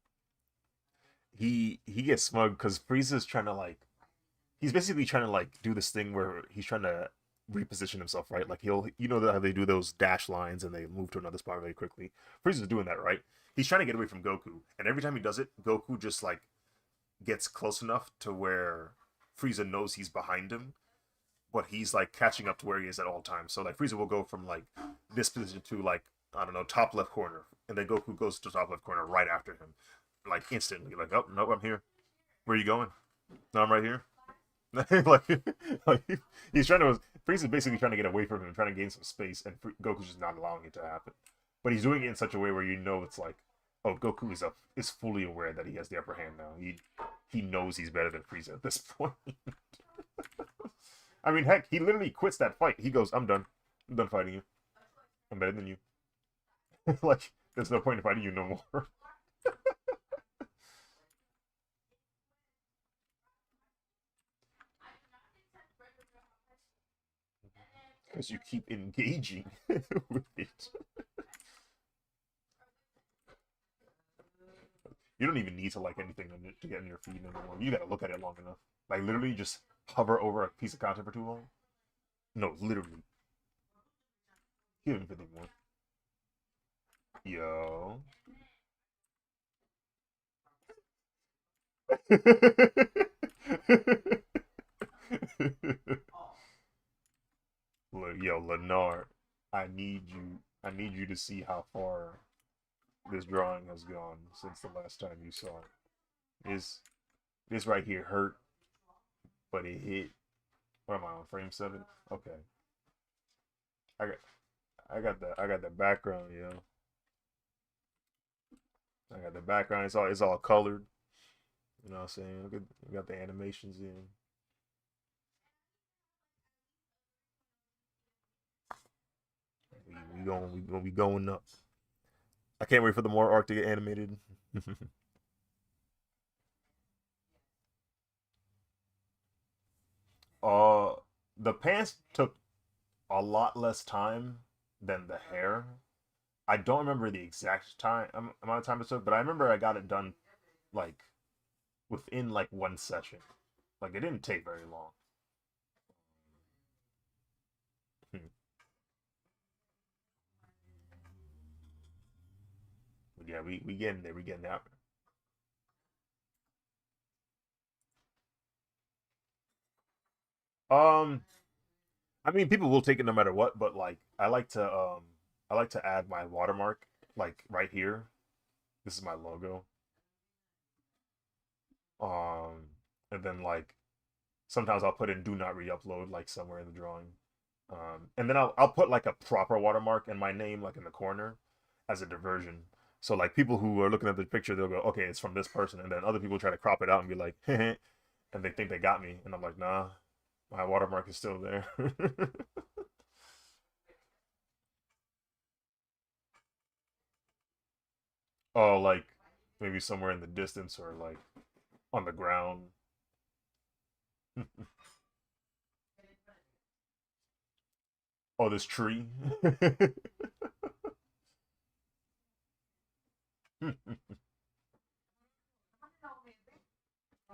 He gets smug because Frieza's trying to he's basically trying to do this thing where he's trying to reposition himself, right? Like he'll how they do those dash lines and they move to another spot very quickly. Frieza's doing that, right? He's trying to get away from Goku, and every time he does it, Goku just gets close enough to where Frieza knows he's behind him, but he's catching up to where he is at all times. So Frieza will go from this position to I don't know, top left corner, and then Goku goes to top left corner right after him, instantly. Oh nope, I'm here. Where are you going? No, I'm right here. like, like he's trying to. Frieza's basically trying to get away from him, trying to gain some space, and Goku's just not allowing it to happen. But he's doing it in such a way where it's oh, Goku is fully aware that he has the upper hand now. He knows he's better than Frieza at this point. I mean, heck, he literally quits that fight. He goes, "I'm done. I'm done fighting you. I'm better than you. Like, there's no point in fighting you no more." Because you keep engaging with it. You don't even need to like anything to get in your feed anymore. You gotta look at it long enough. Like literally, just hover over a piece of content for too long. No, literally. He haven't 51. Yo. Look, yo, Lenard, I need you to see how far this drawing has gone since the last time you saw it. This right here hurt, but it hit. What am I on frame 7? Okay. I got I got the background, yo. I got the background. It's all colored. You know what I'm saying? Look at, we got the animations in. We going up. I can't wait for the more art to get animated. uh, the pants took a lot less time than the hair. I don't remember the exact time amount of time it took, but I remember I got it done like within like one session. Like it didn't take very long. Hmm. But yeah, we getting there. We getting there. Um, I mean, people will take it no matter what, but like I like to add my watermark like right here. This is my logo. Um, and then like sometimes I'll put in do not re-upload like somewhere in the drawing. And then I'll put like a proper watermark and my name like in the corner as a diversion. So like people who are looking at the picture, they'll go, okay, it's from this person, and then other people try to crop it out and be like, and they think they got me, and I'm like, nah, my watermark is still there. Oh, like maybe somewhere in the distance or like on the ground. Oh, this tree.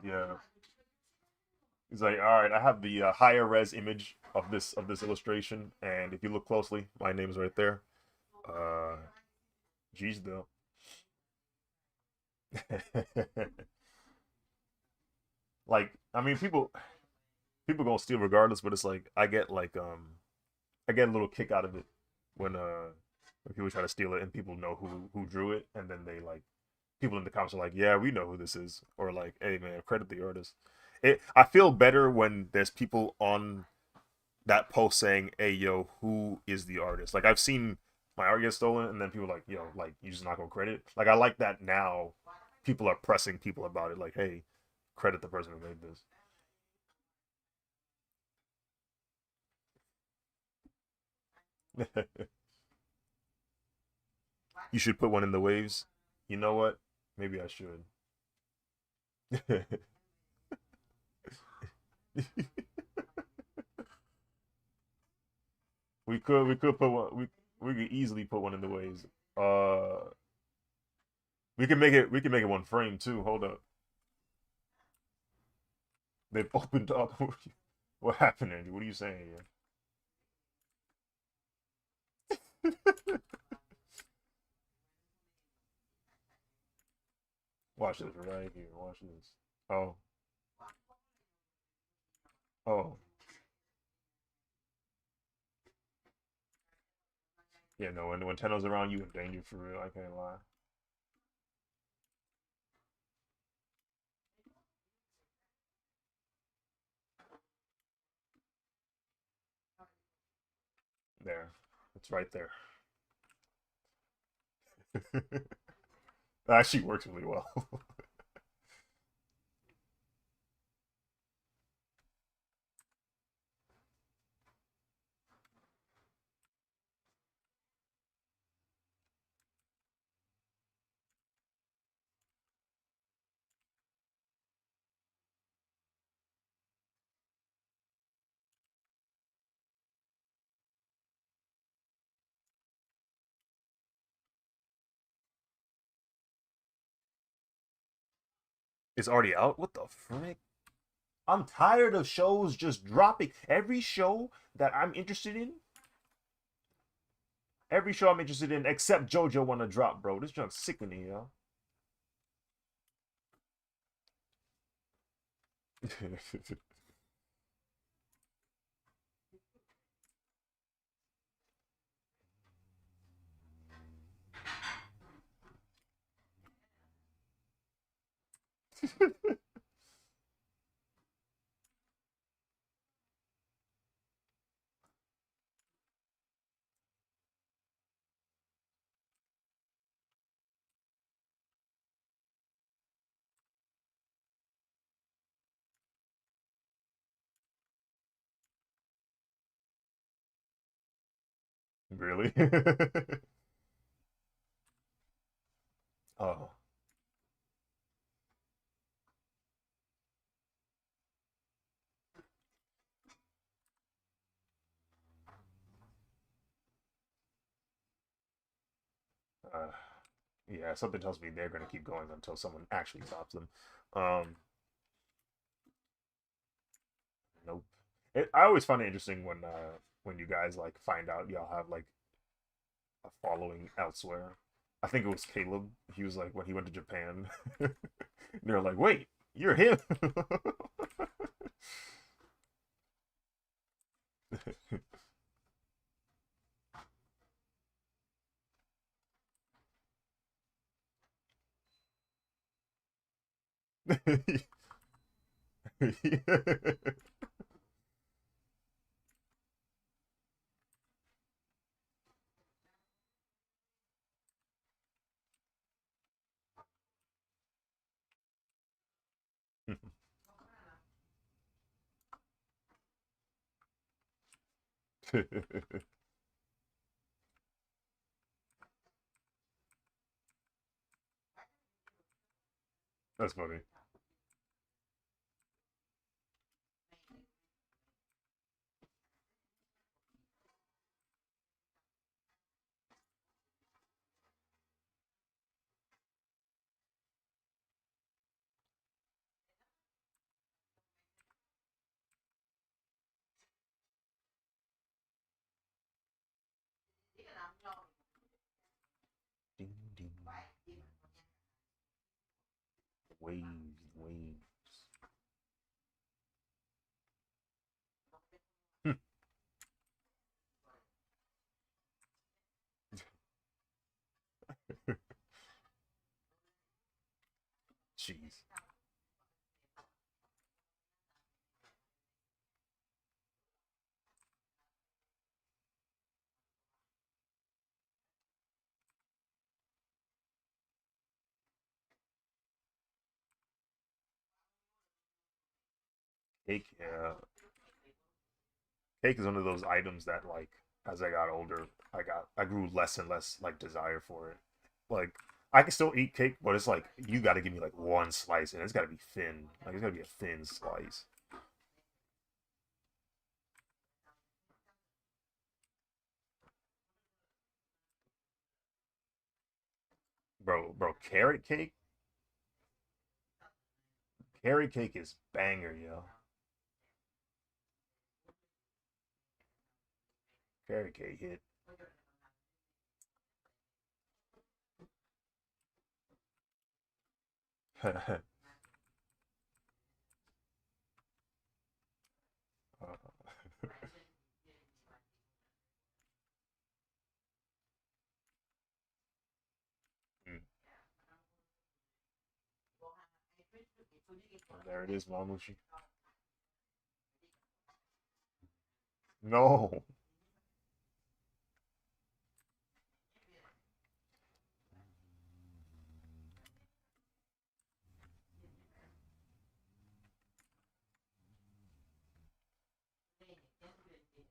Yeah. He's like, all right, I have the higher res image of this illustration, and if you look closely, my name's right there. Uh, geez, though. Like, I mean, people gonna steal regardless, but it's like I get a little kick out of it when when people try to steal it and people know who drew it, and then they like people in the comments are like, yeah, we know who this is, or like, hey man, credit the artist. I feel better when there's people on that post saying, "Hey, yo, who is the artist?" Like I've seen my art get stolen, and then people are like, "Yo, like you just not gonna credit." Like I like that now. People are pressing people about it. Like, "Hey, credit the person who made this." You should put one in the waves. You know what? Maybe I should. We could put one we could easily put one in the waves. Uh, we can make it one frame too. Hold up, they've opened up. What happened, Andy? What are you saying here? Watch this right here. Watch this. Oh, oh, yeah. No, when Tenno's around, you in danger for real. I can't lie. There, it's right there. That actually works really well. It's already out. What the frick? I'm tired of shows just dropping. Every show I'm interested in, except JoJo, want to drop, bro. This junk's sickening, yo. Really? Oh. Uh, yeah, something tells me they're gonna keep going until someone actually tops them. Um, nope. I always find it interesting when you guys like find out y'all have like a following elsewhere. I think it was Caleb. He was like when he went to Japan. They're like, wait, you're him. That's funny. Ding, ding. Waves, waves. Jeez. Cake, yeah. Cake is one of those items that like as I got older, I grew less and less like desire for it. Like I can still eat cake, but it's like you got to give me like one slice, and it's got to be thin. Like it's got to be a thin slice, bro. Bro, carrot cake is banger, yo. Carrot cake hit. Mm. Oh, there it is, Mamushi. No,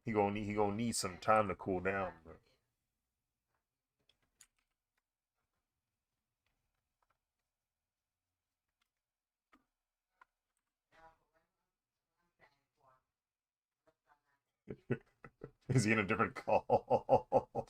he gonna need some time to cool down, bro. Is he in a different call?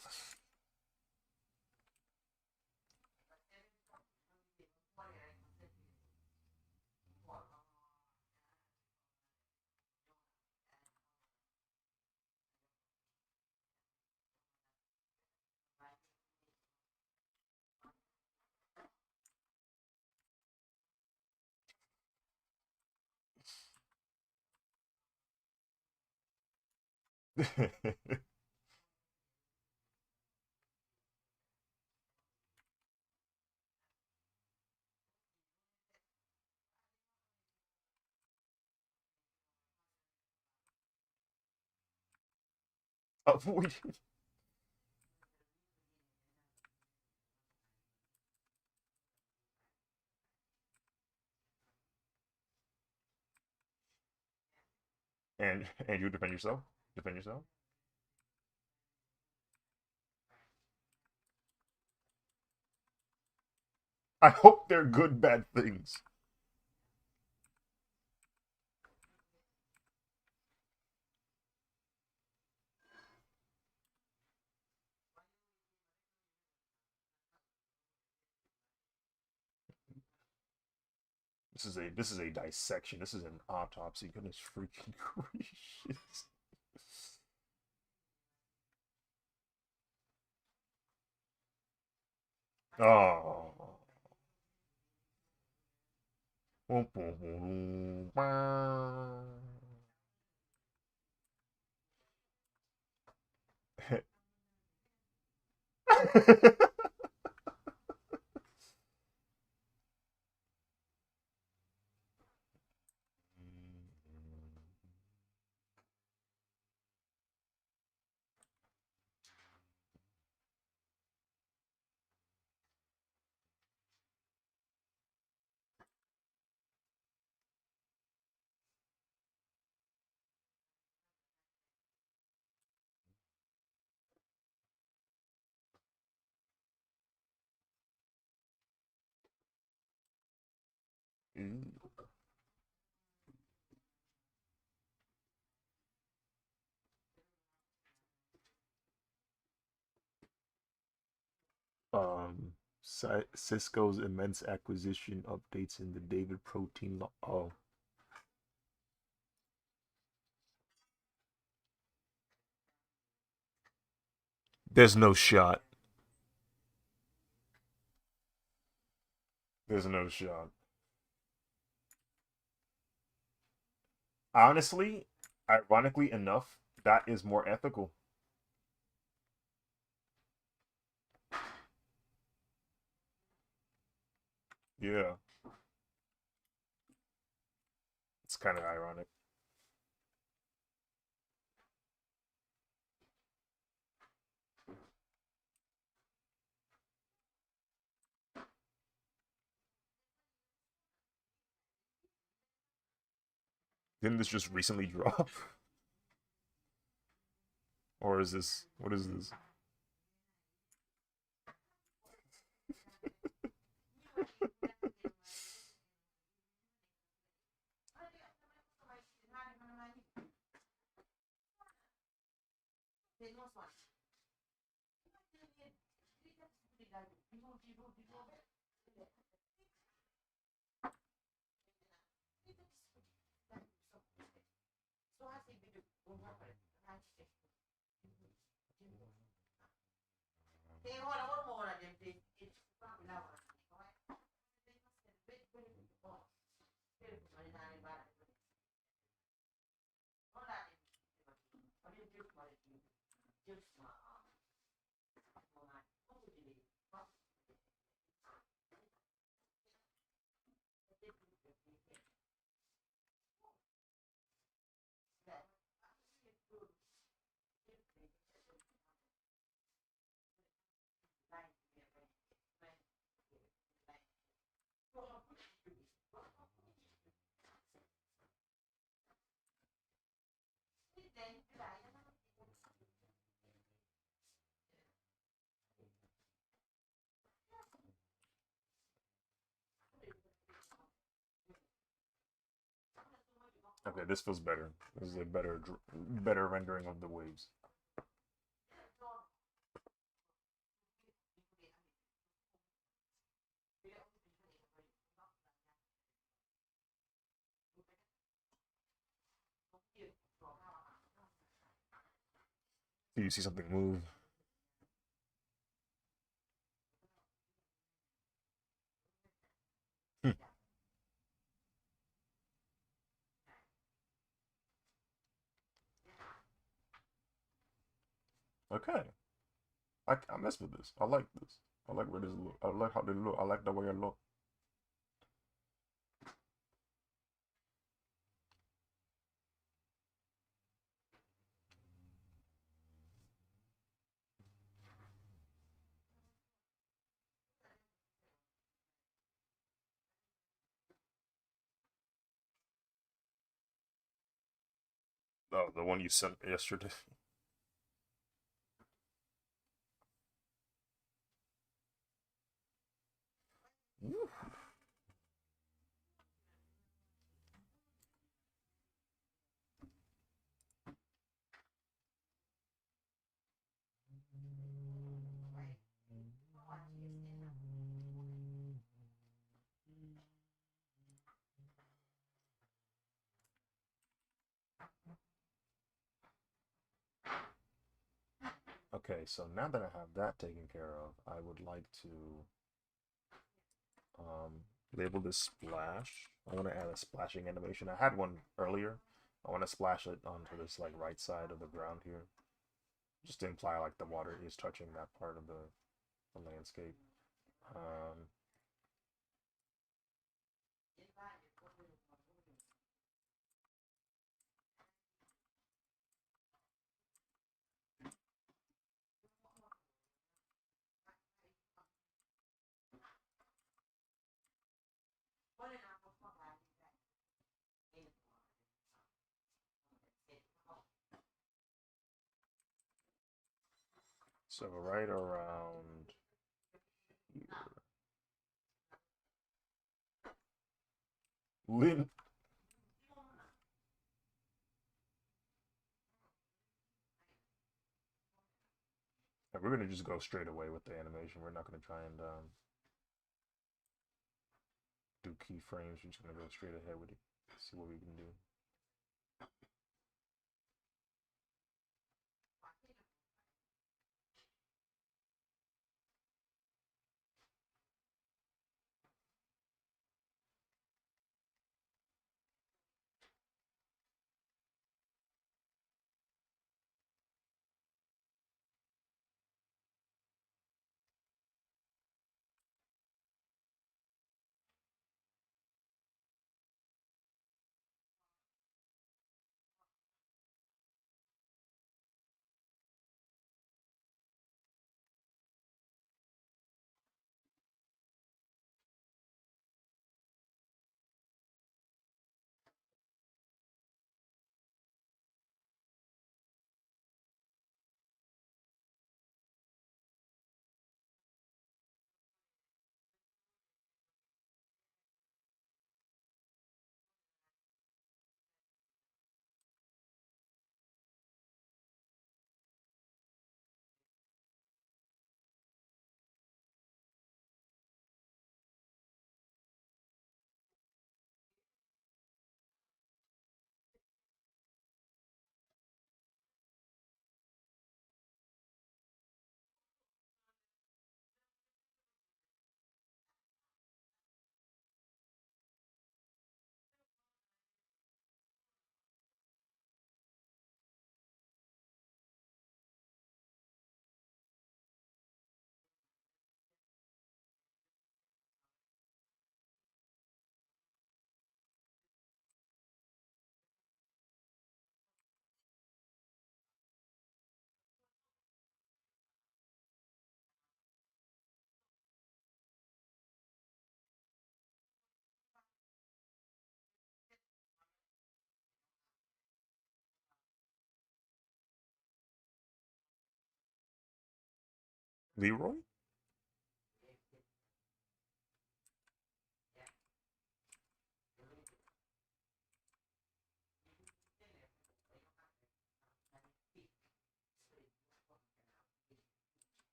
Oh, we did- and you defend yourself? Defend yourself? I hope they're good bad things. This is a dissection. This is an autopsy. Goodness freaking gracious. Oh. Cisco's immense acquisition updates in the David protein. Oh, there's no shot. There's no shot. Honestly, ironically enough, that is more ethical. Yeah, it's kind of ironic. Didn't this just recently drop? Or is this, what is this? Okay, this feels better. This is a better rendering of the waves. Do you see something move? Hmm. Okay. I mess with this. I like this. I like where this look. I like how they look. I like the way I look. Oh, the one you sent yesterday. Okay, so now that I have that taken care of, I would like to um, label this splash. I want to add a splashing animation. I had one earlier. I want to splash it onto this like right side of the ground here, just to imply like the water is touching that part of the landscape. Um, so right around here. Lin we're gonna just go straight away with the animation. We're not gonna try and do keyframes. We're just gonna go straight ahead with it. See what we can do. Leroy?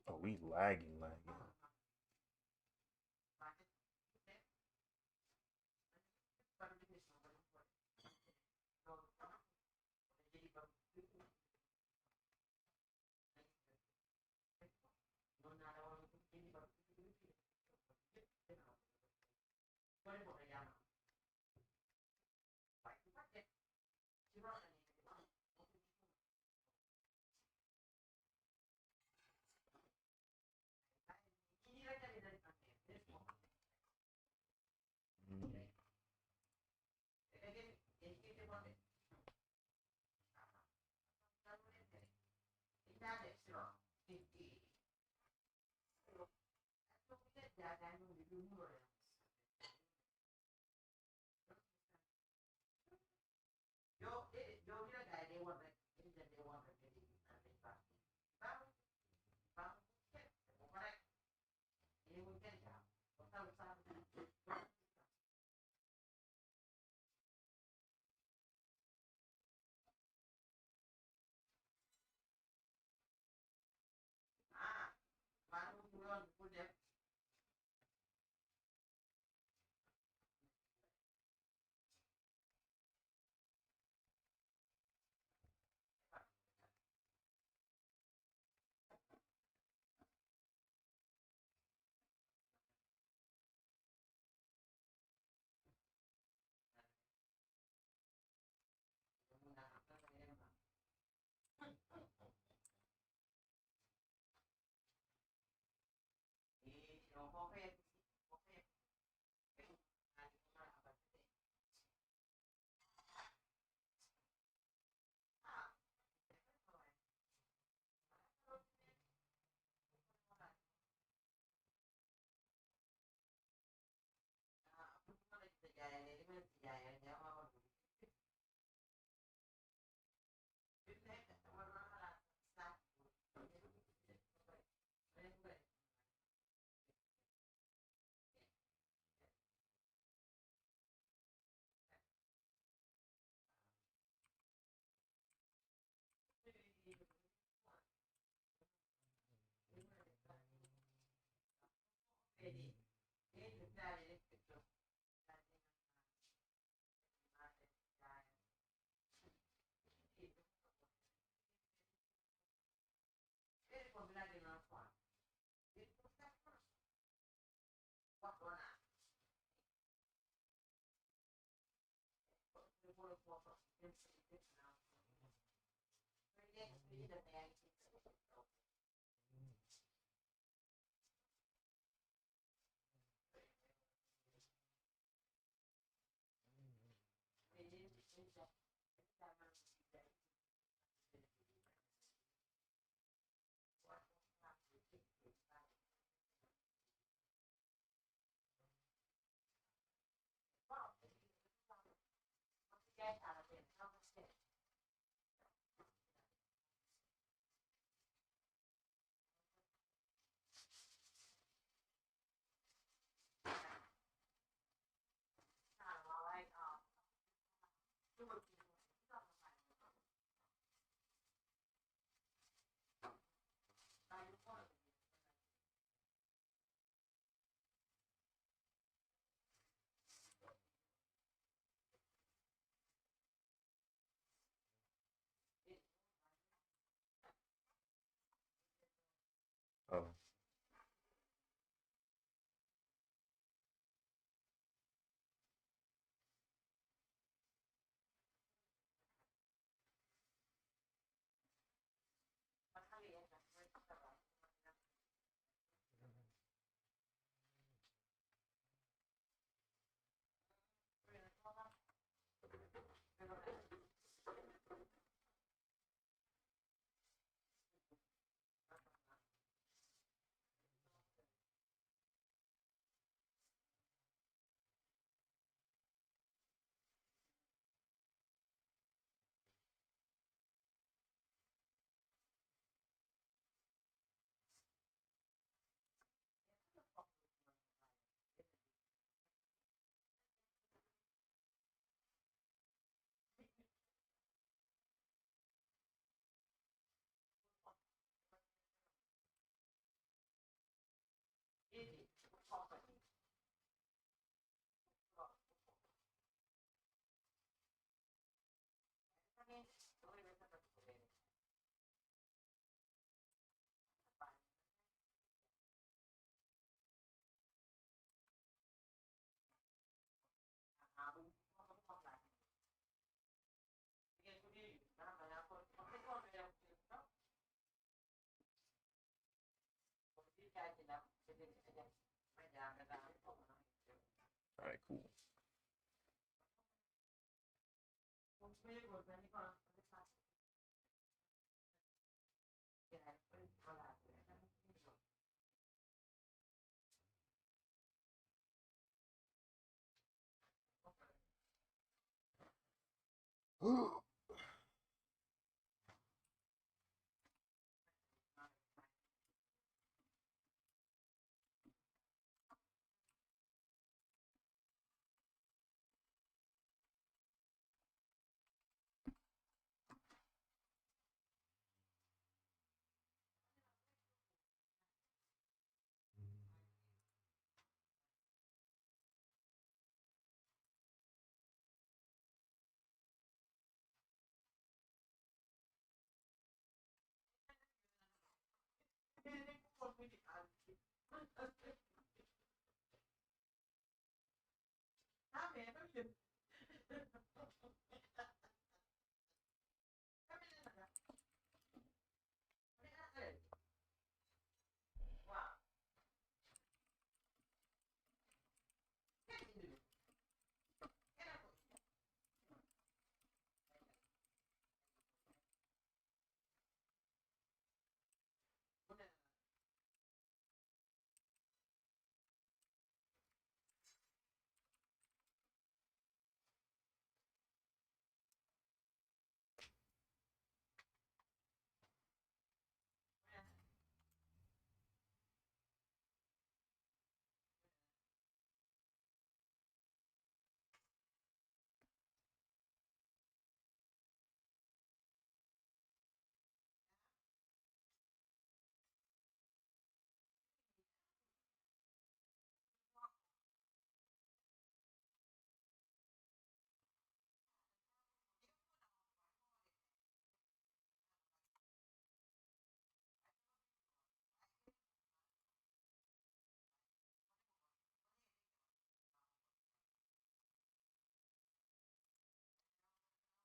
Oh, we lagging, lagging. Oh. All right, cool.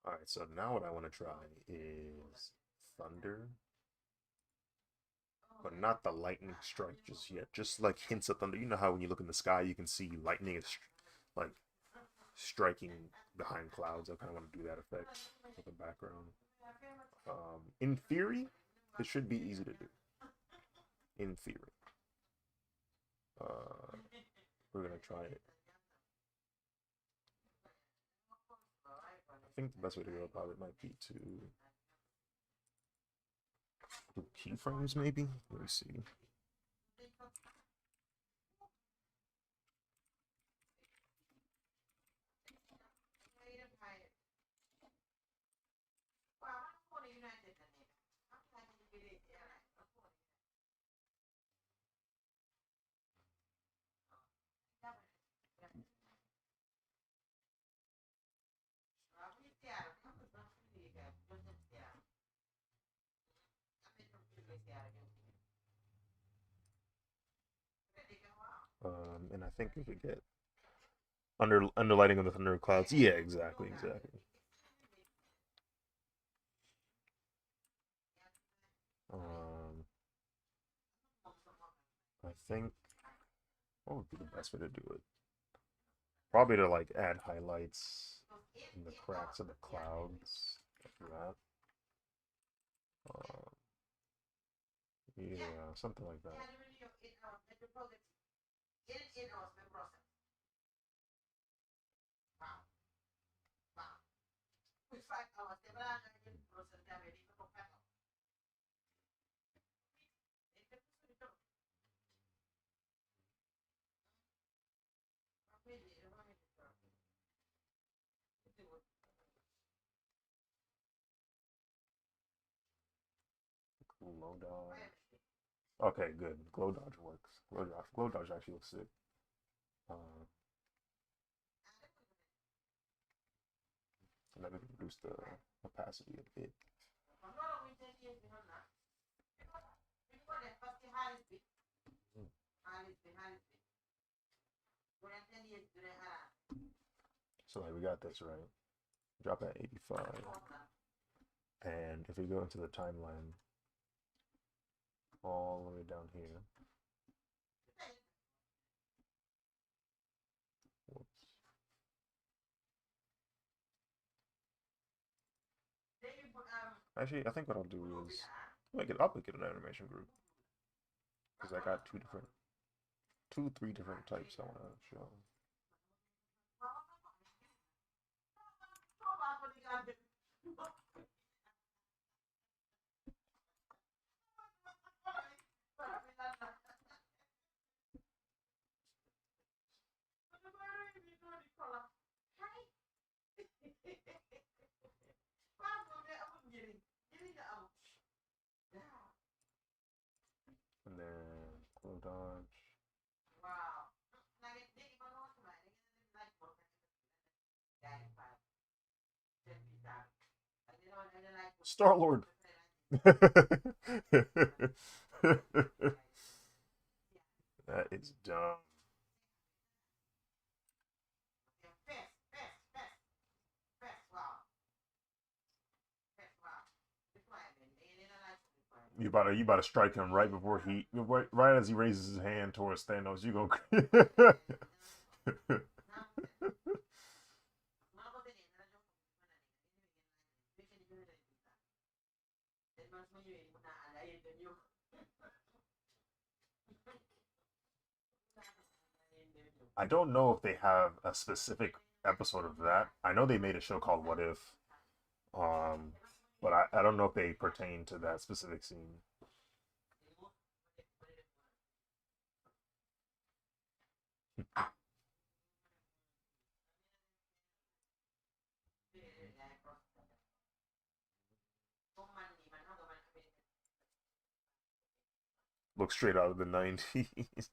All right, so now what I want to try is thunder, but not the lightning strike just yet. Just like hints of thunder. You know how when you look in the sky, you can see lightning is like striking behind clouds. I kind of want to do that effect with the background. In theory, it should be easy to do. In theory, uh, we're gonna try it. I think the best way to go about it might be to do keyframes, maybe. Let me see. And I think we could get underlighting of the thunder clouds. Yeah, exactly, exactly. Um, I think what would be the best way to do it? Probably to like add highlights in the cracks of the clouds, like that. Um, yeah, something like that. Glow dodge. Okay, good. Glow dodge works. Glow dodge actually looks sick. Uh, and then we can reduce the opacity a bit. So like we got this right. Drop at 85. And if we go into the timeline all the way down here. Whoops. Actually, I think what I'll do is I'll make it an animation group. Because I got three different types I want to show. And then glow dodge. Star Lord. That is dumb. You about to strike him right before right as he raises his hand towards Thanos. You go. I don't know if they have a specific episode of that. I know they made a show called What If, um, but I don't know if they pertain to that specific scene. Look straight out of the 90s.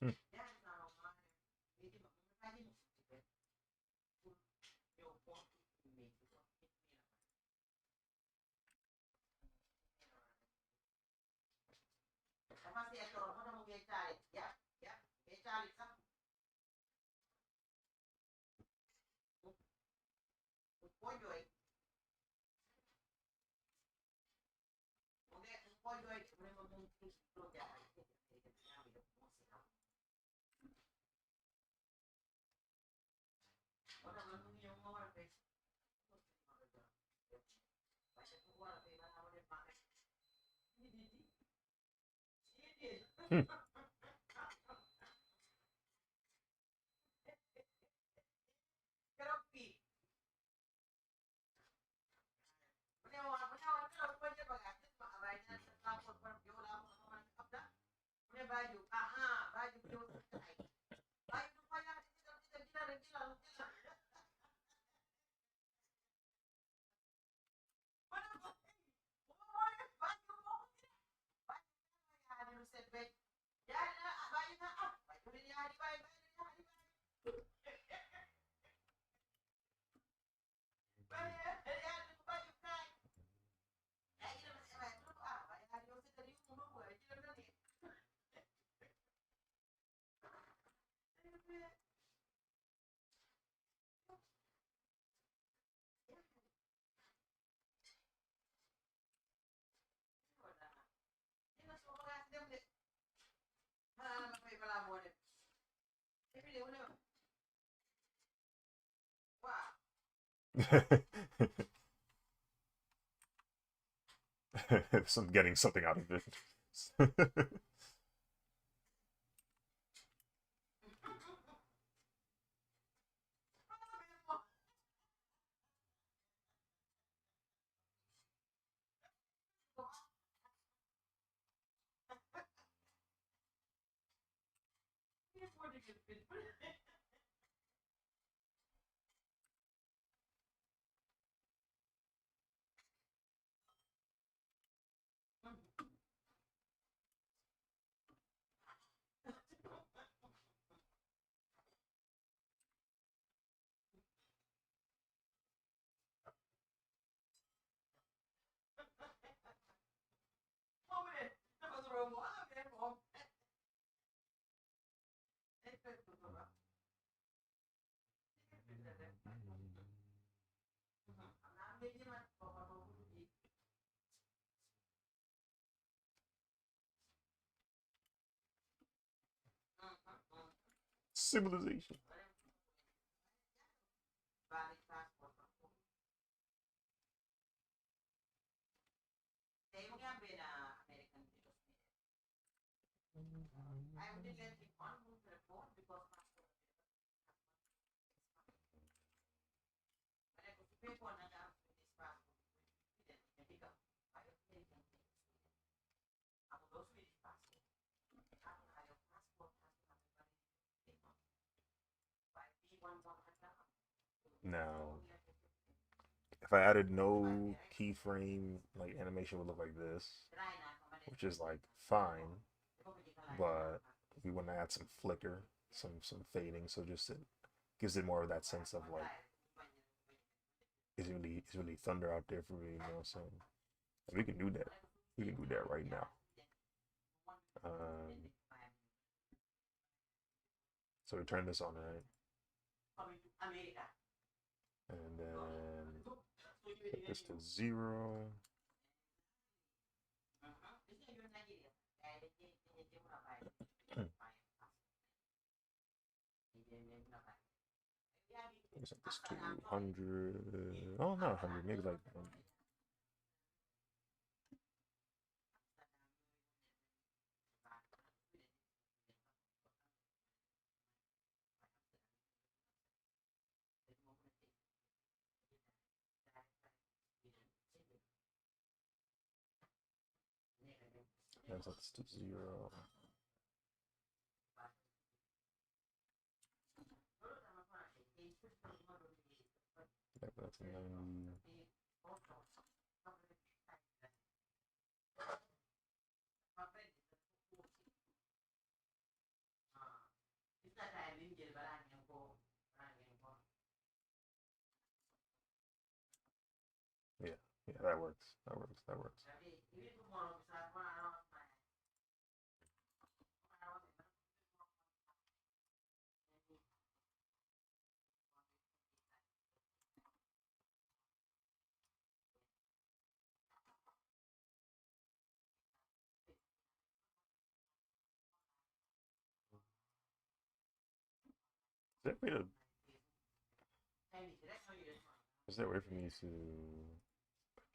Hmm. Hmm. Some getting something out of it. Civilization. Now, if I added no keyframe, like animation would look like this, which is like fine, but we want to add some flicker, some fading, so just it gives it more of that sense of like it's really thunder out there for me, you know what I'm saying? And we can do that. We can do that right now. Um, so we turn this on, right? And then set this to 0. Set this to 100. Oh, not 100, maybe like That sets to 0. Yep, that's a 90. Yeah, yeah, that works. That works. That works. Is there a way to? Is there a way for me to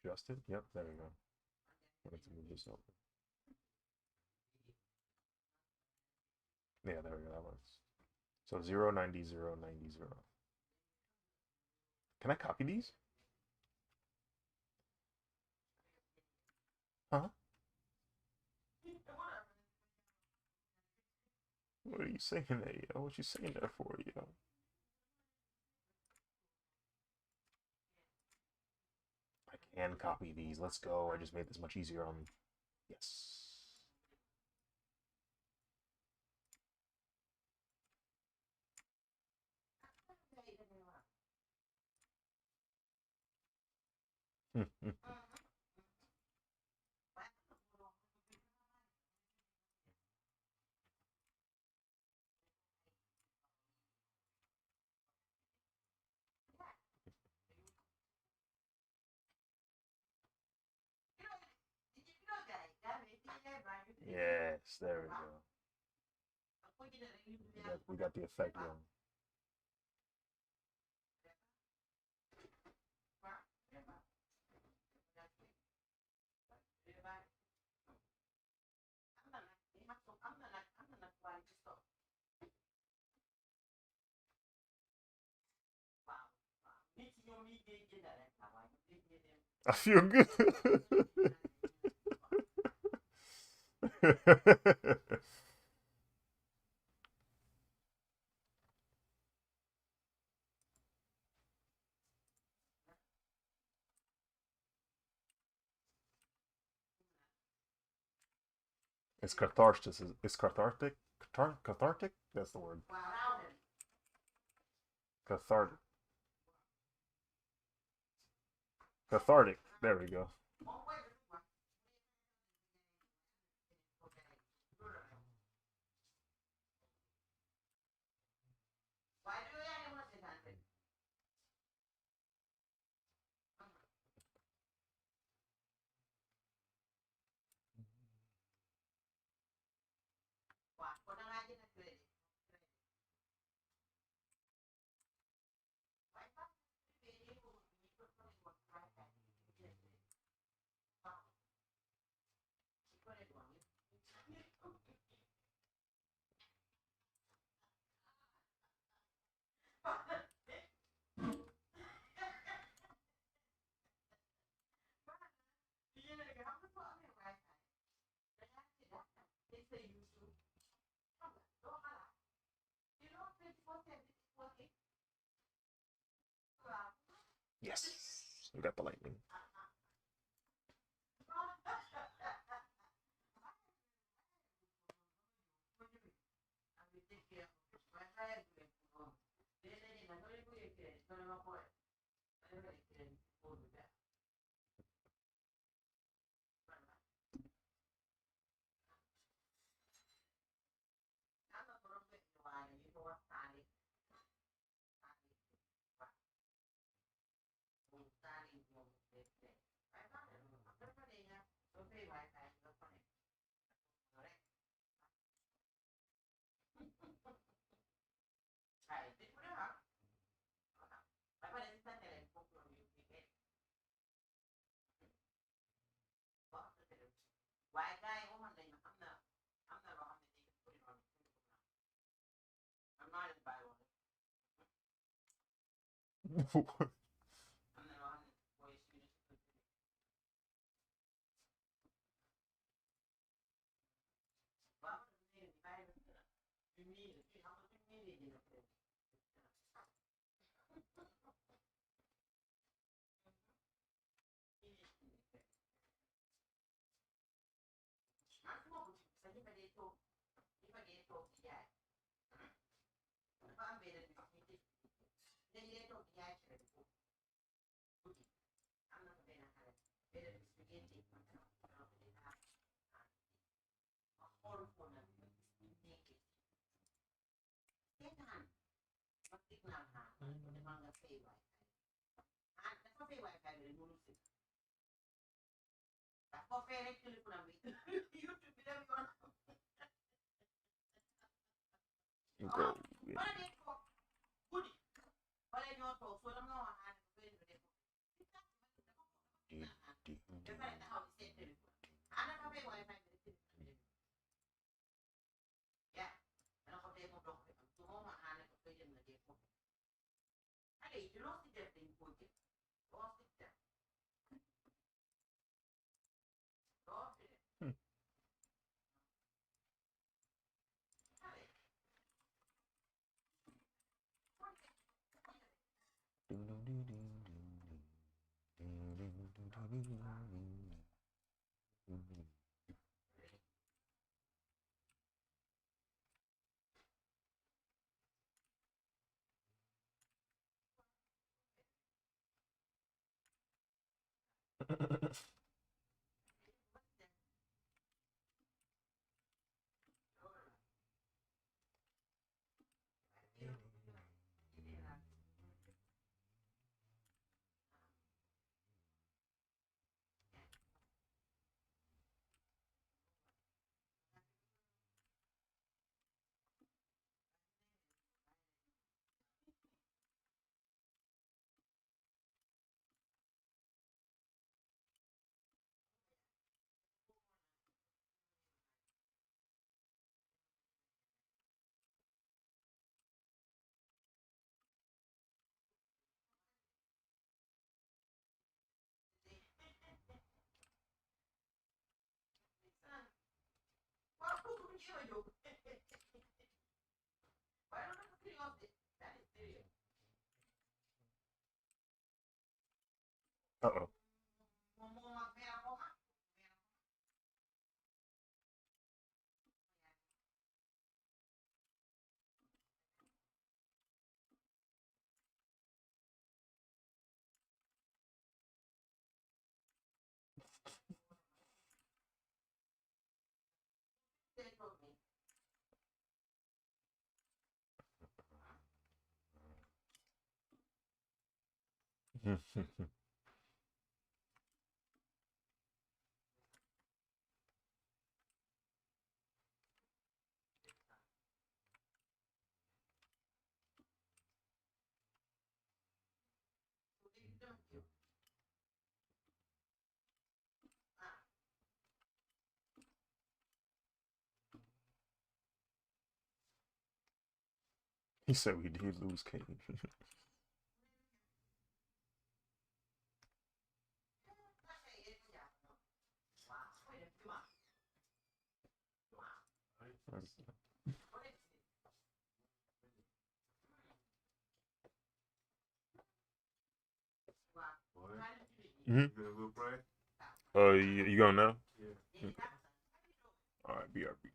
adjust it? Yep, there we go. I want to move this over. Yeah, there we go. That works. So 0, 90, 0, 90, 0. Can I copy these? Huh? What are you saying there, yo? What you saying there for, yo? I can copy these. Let's go. I just made this much easier on. Yes. Yes, there we go. We got the effect going. I feel good. It's cathartic. It's cathartic. Cathartic. That's the word. Cathartic. Cathartic. There we go. Yes, we got the lightning. Go. Uh-oh. He said we did lose Kane. Mm-hmm. You going now? Yeah. All right, BRB.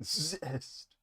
Zest.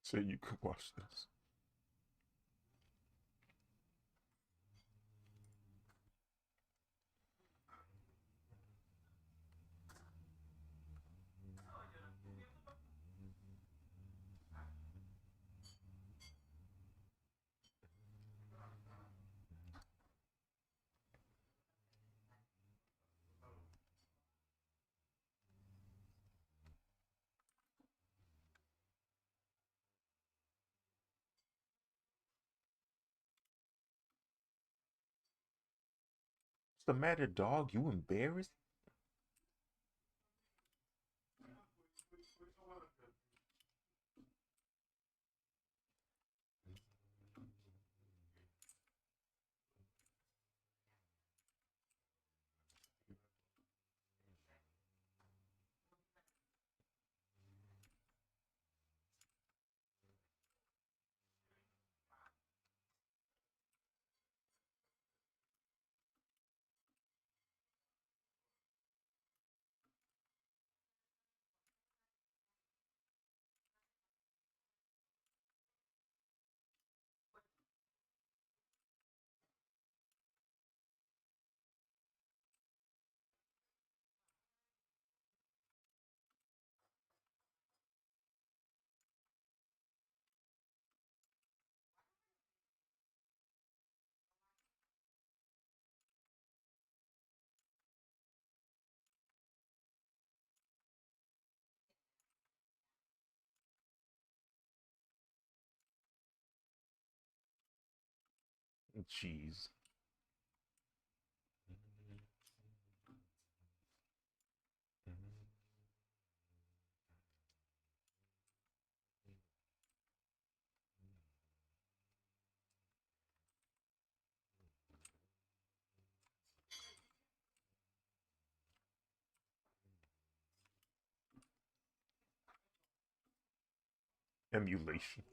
Say you could watch this. What's the matter, dog? You embarrassed? Cheese. Emulation.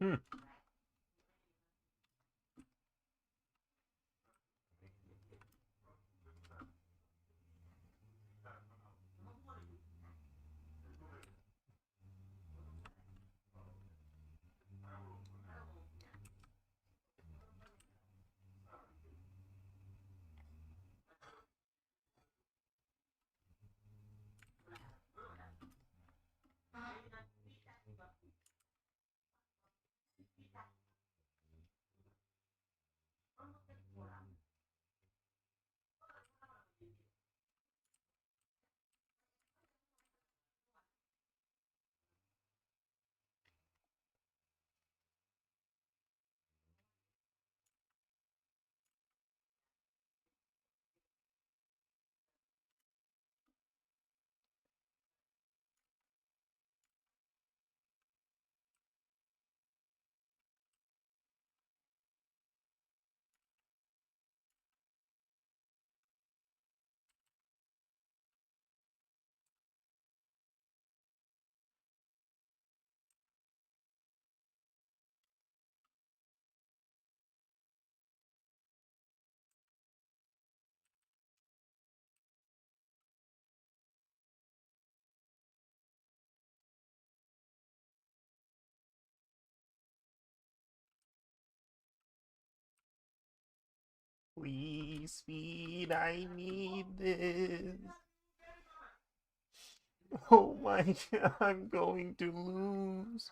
Hmm. Please, speed, I need this. Oh my god, I'm going to lose.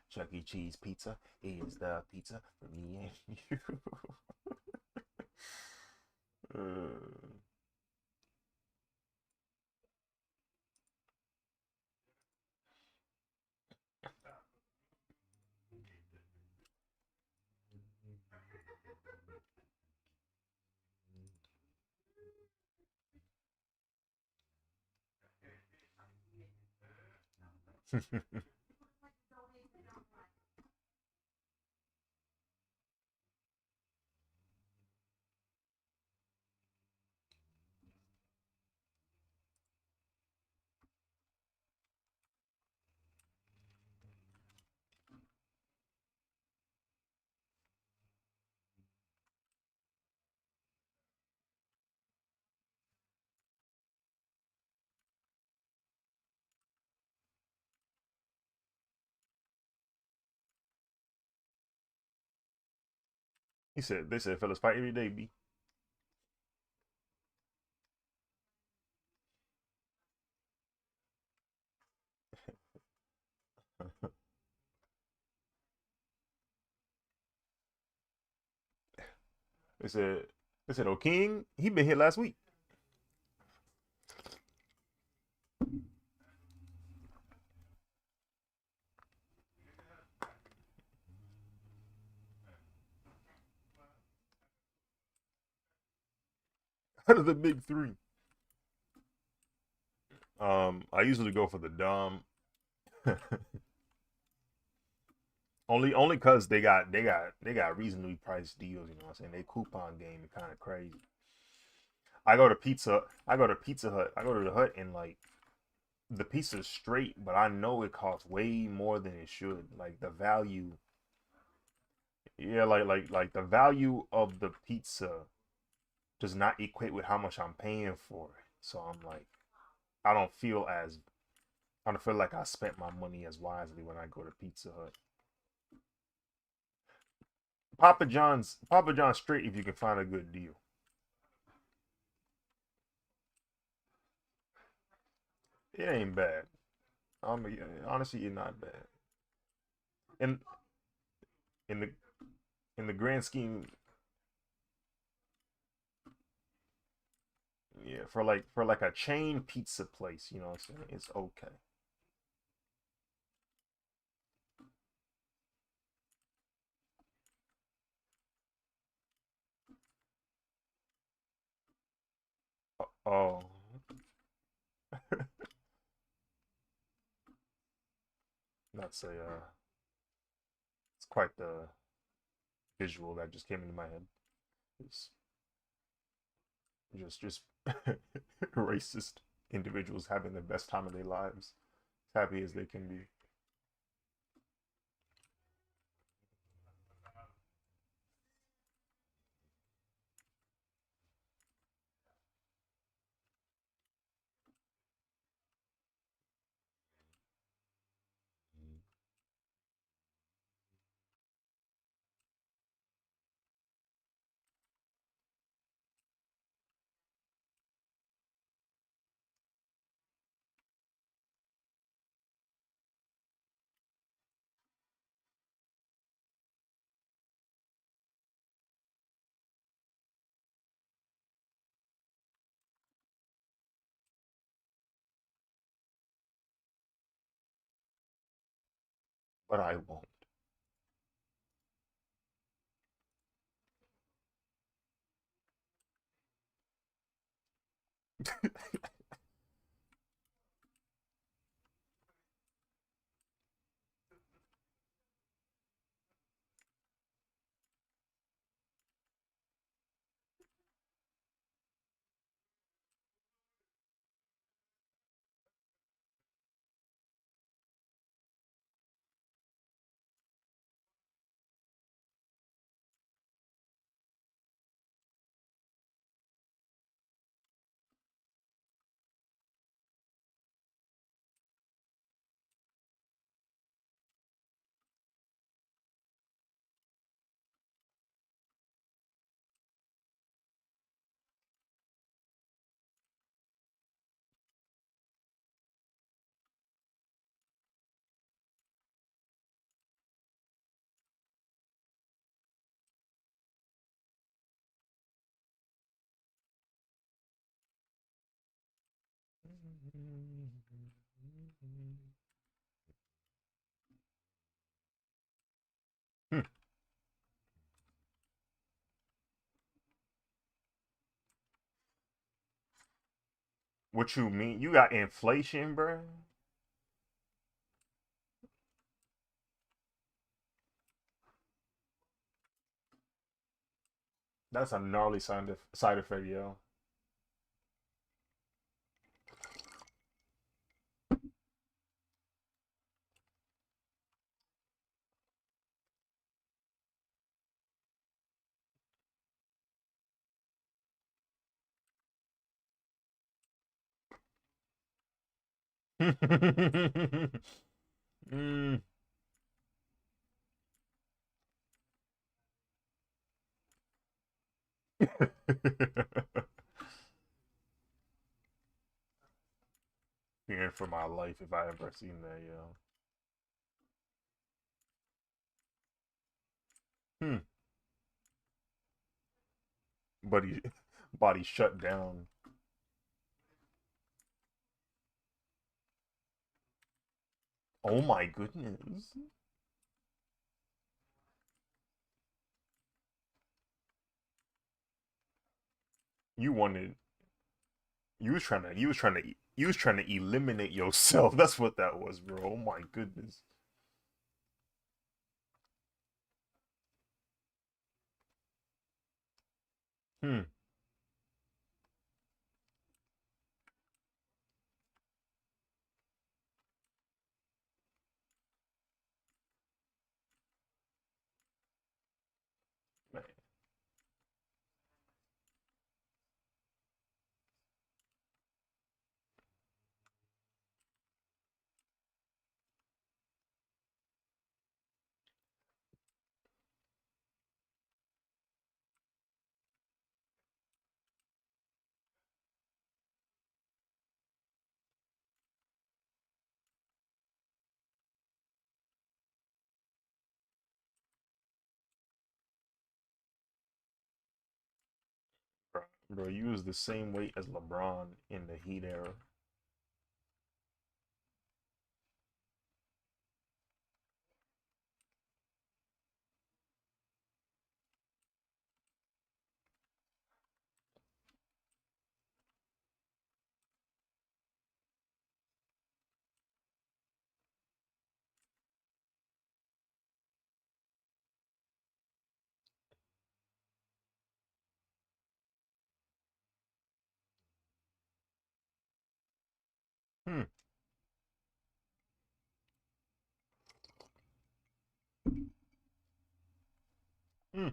Chuck E. Cheese pizza is the pizza for me and you. They said fellas fight every day, B. They said, oh, King, he been here last week. Out of the big three. I usually go for the Dom. Only cause they got reasonably priced deals, you know what I'm saying? They coupon game is kind of crazy. I go to Pizza Hut. I go to the hut and like the pizza's straight, but I know it costs way more than it should. Like the value, yeah, like the value of the pizza does not equate with how much I'm paying for it. So I'm like, I don't feel as I don't feel like I spent my money as wisely when I go to Pizza Hut. Papa John's straight if you can find a good deal. It ain't bad. Honestly, it's not bad. In in the in the grand scheme, yeah, for like a chain pizza place, you know what I'm saying? It's okay. Oh, that's a it's quite the visual that just came into my head. It's just racist individuals having the best time of their lives, as happy as they can be. But I won't. Hmm. What you mean? You got inflation, bro? That's a gnarly side effect, yo. Mm. Fearing for my life if I ever seen that, yo. Hmm. Buddy, body shut down. Oh my goodness. You wanted. You was trying to eliminate yourself. That's what that was, bro. Oh my goodness. Hmm. Bro, you was the same weight as LeBron in the Heat era. Hmm. Hmm.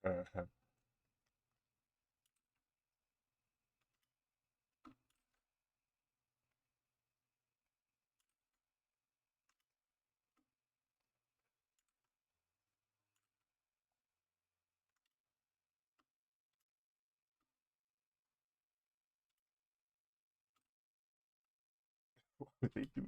Uh-huh. They do.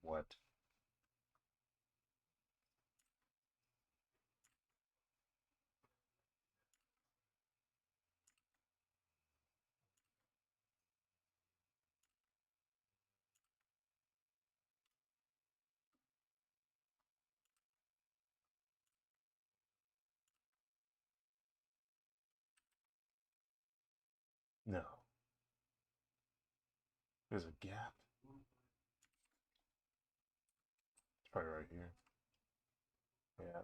What? No. There's a gap. It's probably right here. Yeah.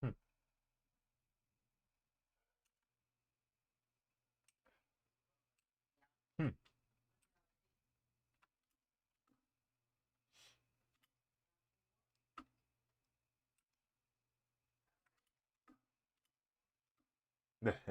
Hmm. Hmm.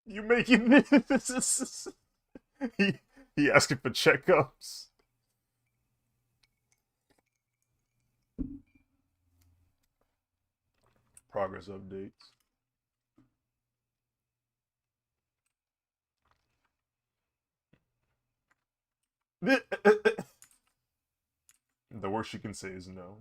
You making this? he he asking for checkups. Progress updates. The worst you can say is no.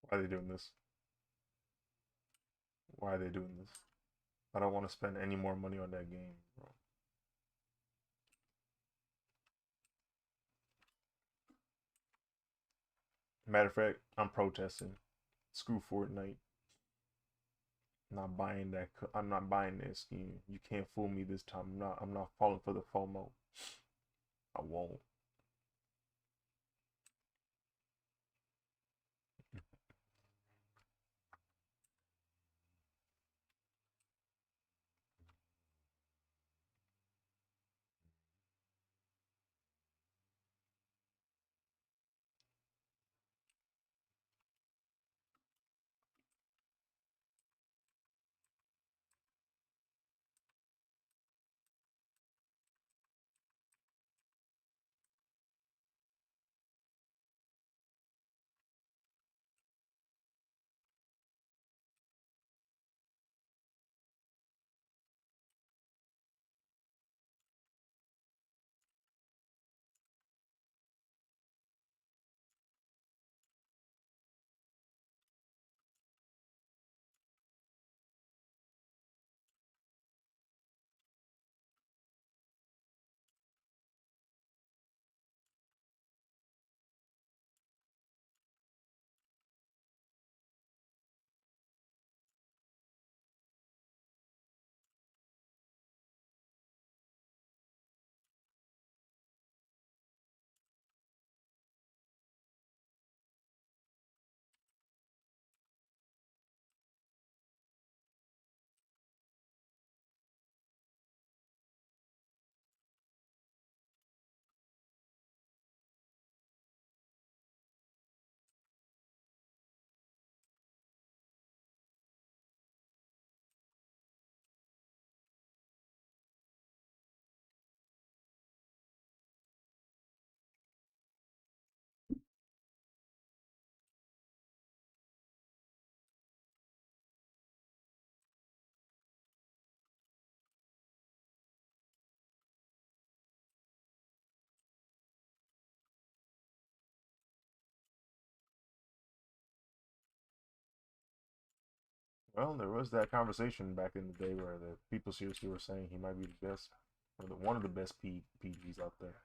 Why are they doing this? Why are they doing this? I don't want to spend any more money on that game, bro. Matter of fact, I'm protesting. Screw Fortnite. Not buying that. I'm not buying that skin. You can't fool me this time. I'm not. I'm not falling for the FOMO. I won't. Well, there was that conversation back in the day where the people seriously were saying he might be the best, or one of the best PGs out there.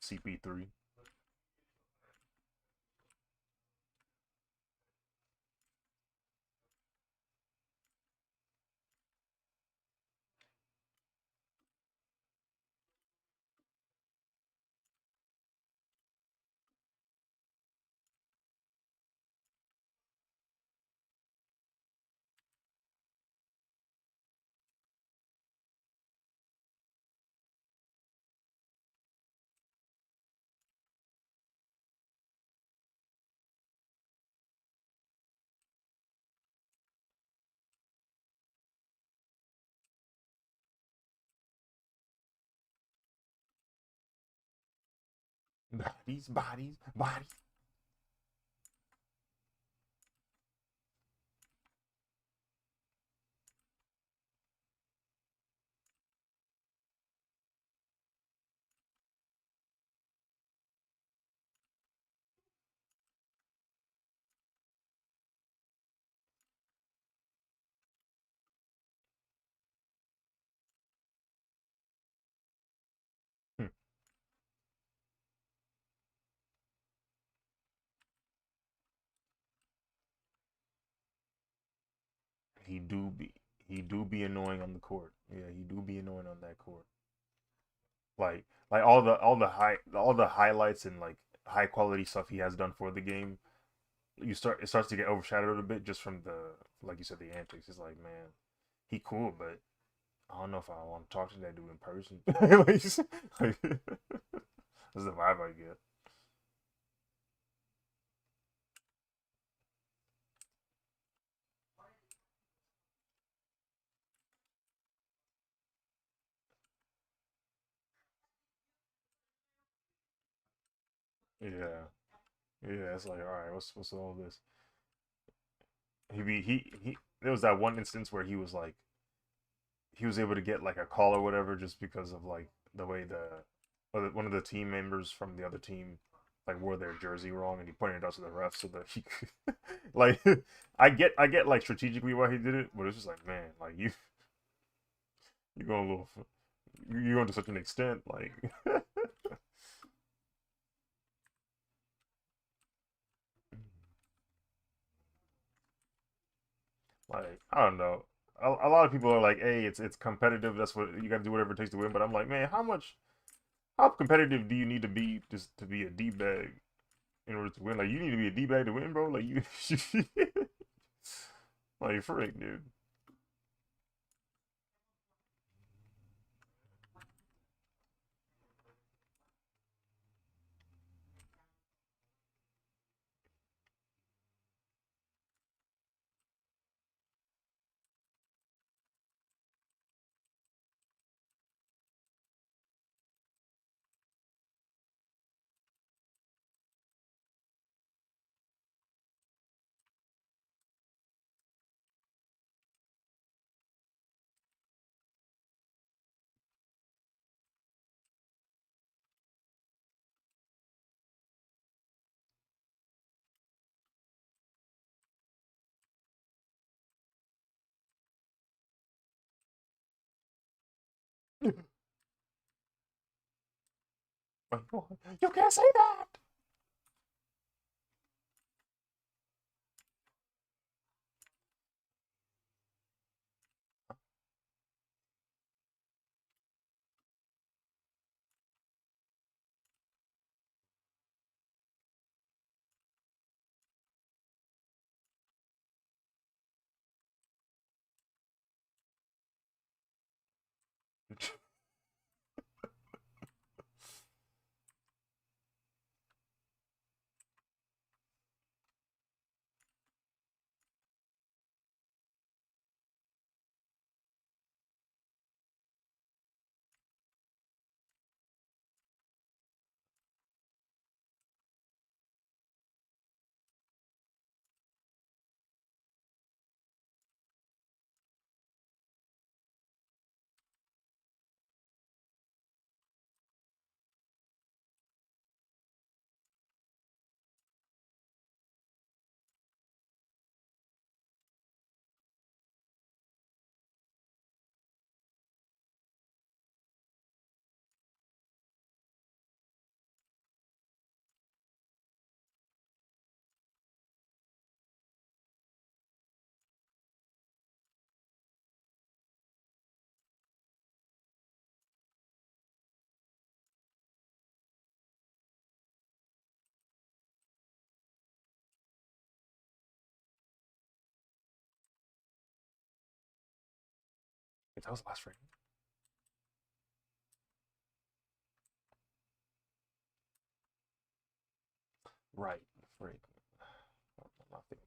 CP3. Bodies, bodies, bodies. Hmm. He do be annoying on the court. Yeah, he do be annoying on that court. Like all the highlights and like high quality stuff he has done for the game. It starts to get overshadowed a bit just from the, like you said, the antics. It's like, man, he cool, but I don't know if I want to talk to that dude in person. Like, that's the vibe I get. Yeah, yeah. It's like, all right, what's all this? He. There was that one instance where he was able to get like a call or whatever just because of like the way one of the team members from the other team like wore their jersey wrong, and he pointed it out to the ref so that he could, like, I get like strategically why he did it, but it's just like, man, like you going a little, you going to such an extent, like. Like, I don't know. A lot of people are like, "Hey, it's competitive. That's what you got to do. Whatever it takes to win." But I'm like, man, how competitive do you need to be just to be a d bag in order to win? Like, you need to be a d bag to win, bro. Like you, like frick, dude. Like, you can't say that. Wait, that was the last frame. Right. Right. Nothing.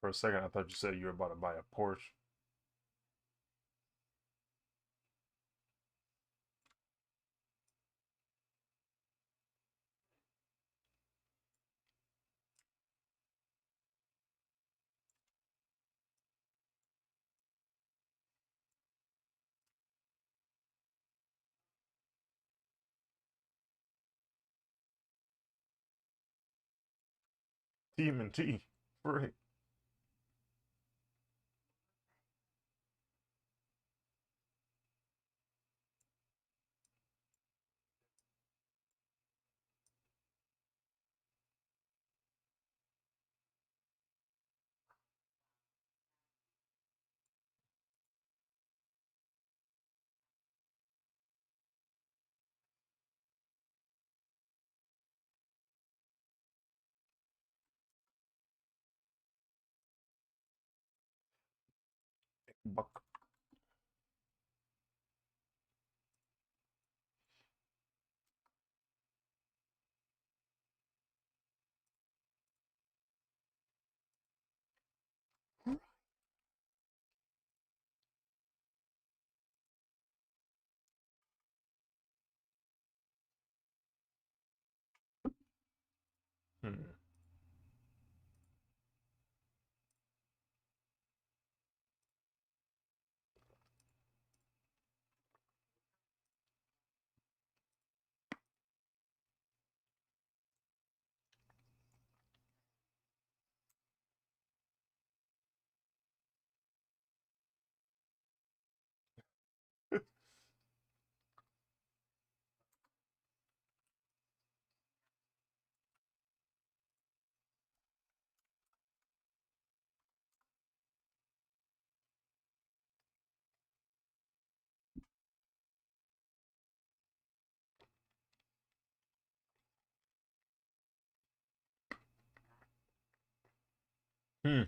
For a second, I thought you said you were about to buy a Porsche. TMNT. Right. Buck. Hmm. Hmm.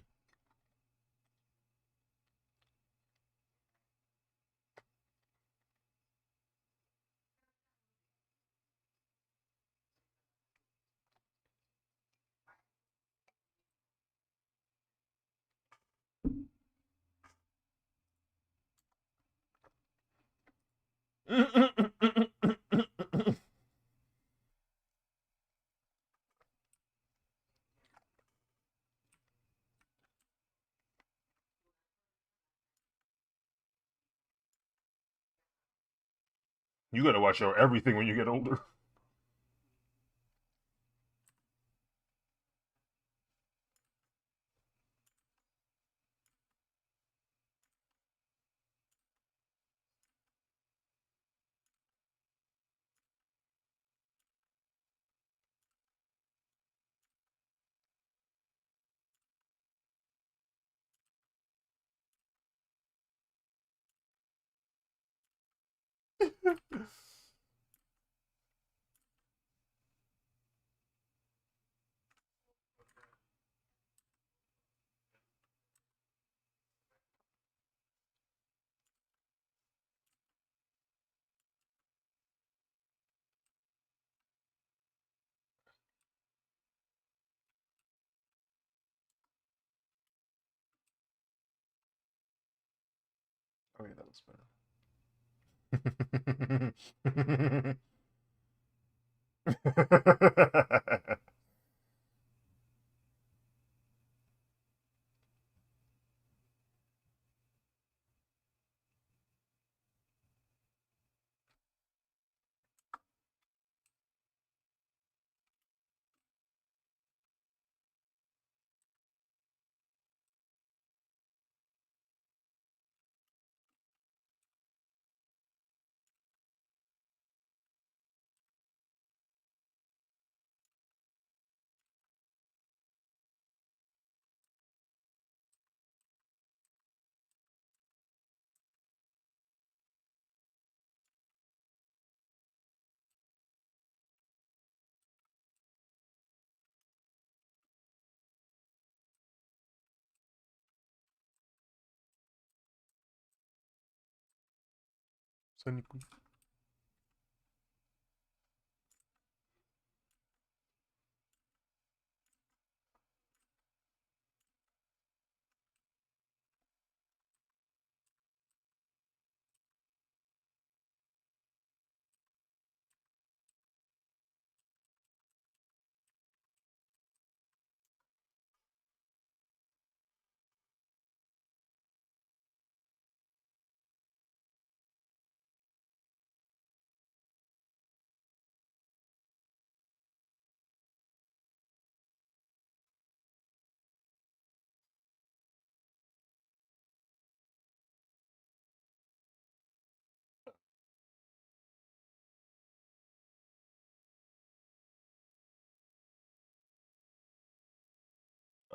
You gotta watch out everything when you get older. Oh yeah, that looks better. Sonny Boy.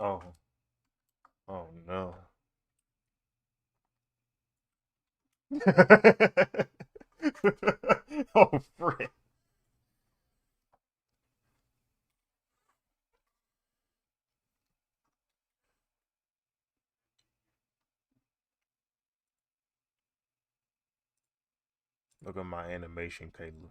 Oh, oh no. Oh, frick. Look at my animation, Caleb.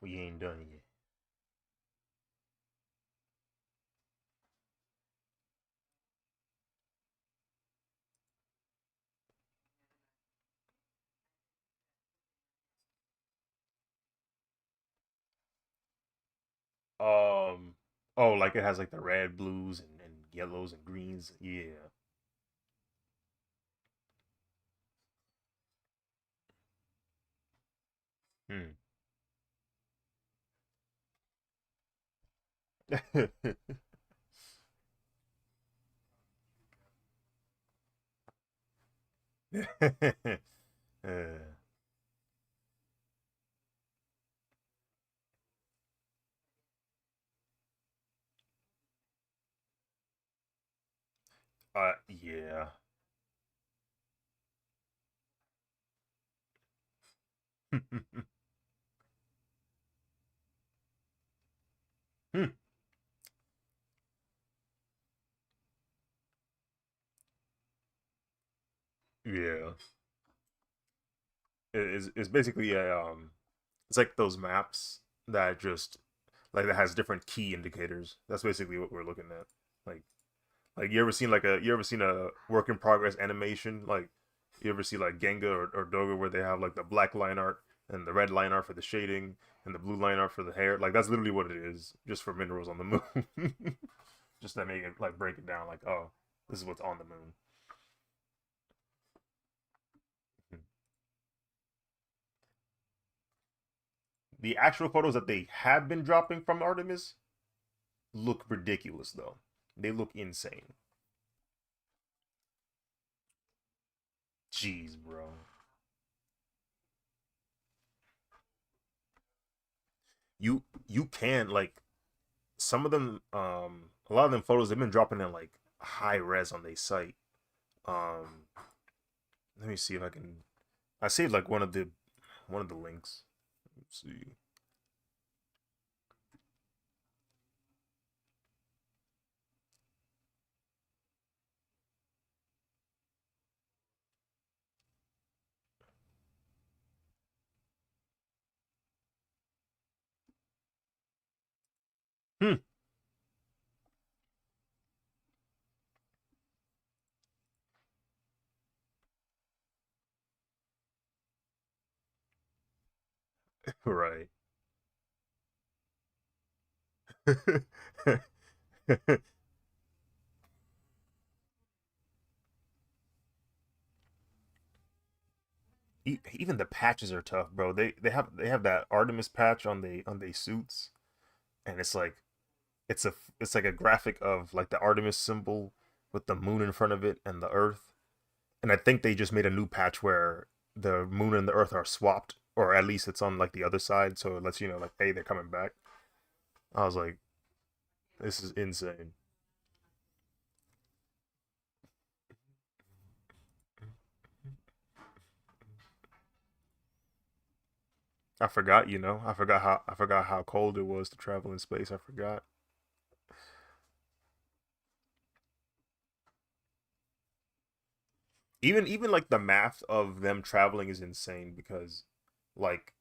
We ain't done yet. Oh, like it has like the red, blues, and yellows and greens. Yeah. Hmm. uh, yeah. Hmm. Yeah. It's basically a it's like those maps that just like that has different key indicators. That's basically what we're looking at. Like you ever seen a work in progress animation? Like you ever see like Genga or Doga where they have like the black line art and the red line art for the shading and the blue line art for the hair? Like that's literally what it is, just for minerals on the moon. Just to make it like break it down like, oh, this is what's on the moon. The actual photos that they have been dropping from Artemis look ridiculous though. They look insane. Jeez, bro. You can like some of them a lot of them photos they've been dropping in like high res on their site. Um let me see if I can I saved like one of the links. Let's see. Hmm. Right. Even the patches are tough, bro. They have that Artemis patch on the suits, and it's like it's a it's like a graphic of like the Artemis symbol with the moon in front of it and the Earth. And I think they just made a new patch where the moon and the Earth are swapped, or at least it's on like the other side, so it lets you know like, hey, they're coming back. I was like, this is insane. I forgot, you know, I forgot how cold it was to travel in space. I forgot. Even like the math of them traveling is insane because like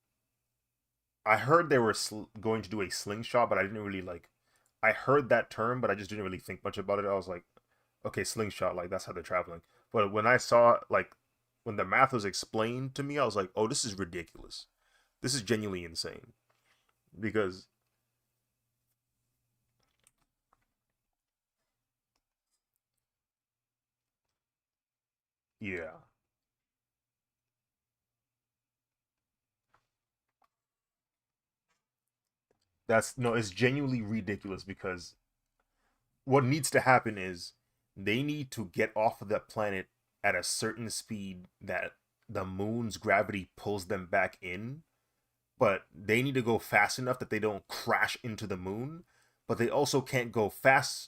I heard they were going to do a slingshot, but I didn't really like. I heard that term, but I just didn't really think much about it. I was like, okay, slingshot, like that's how they're traveling. But when I saw like when the math was explained to me, I was like, oh, this is ridiculous. This is genuinely insane because yeah, that's no, it's genuinely ridiculous because what needs to happen is they need to get off of that planet at a certain speed that the moon's gravity pulls them back in, but they need to go fast enough that they don't crash into the moon, but they also can't go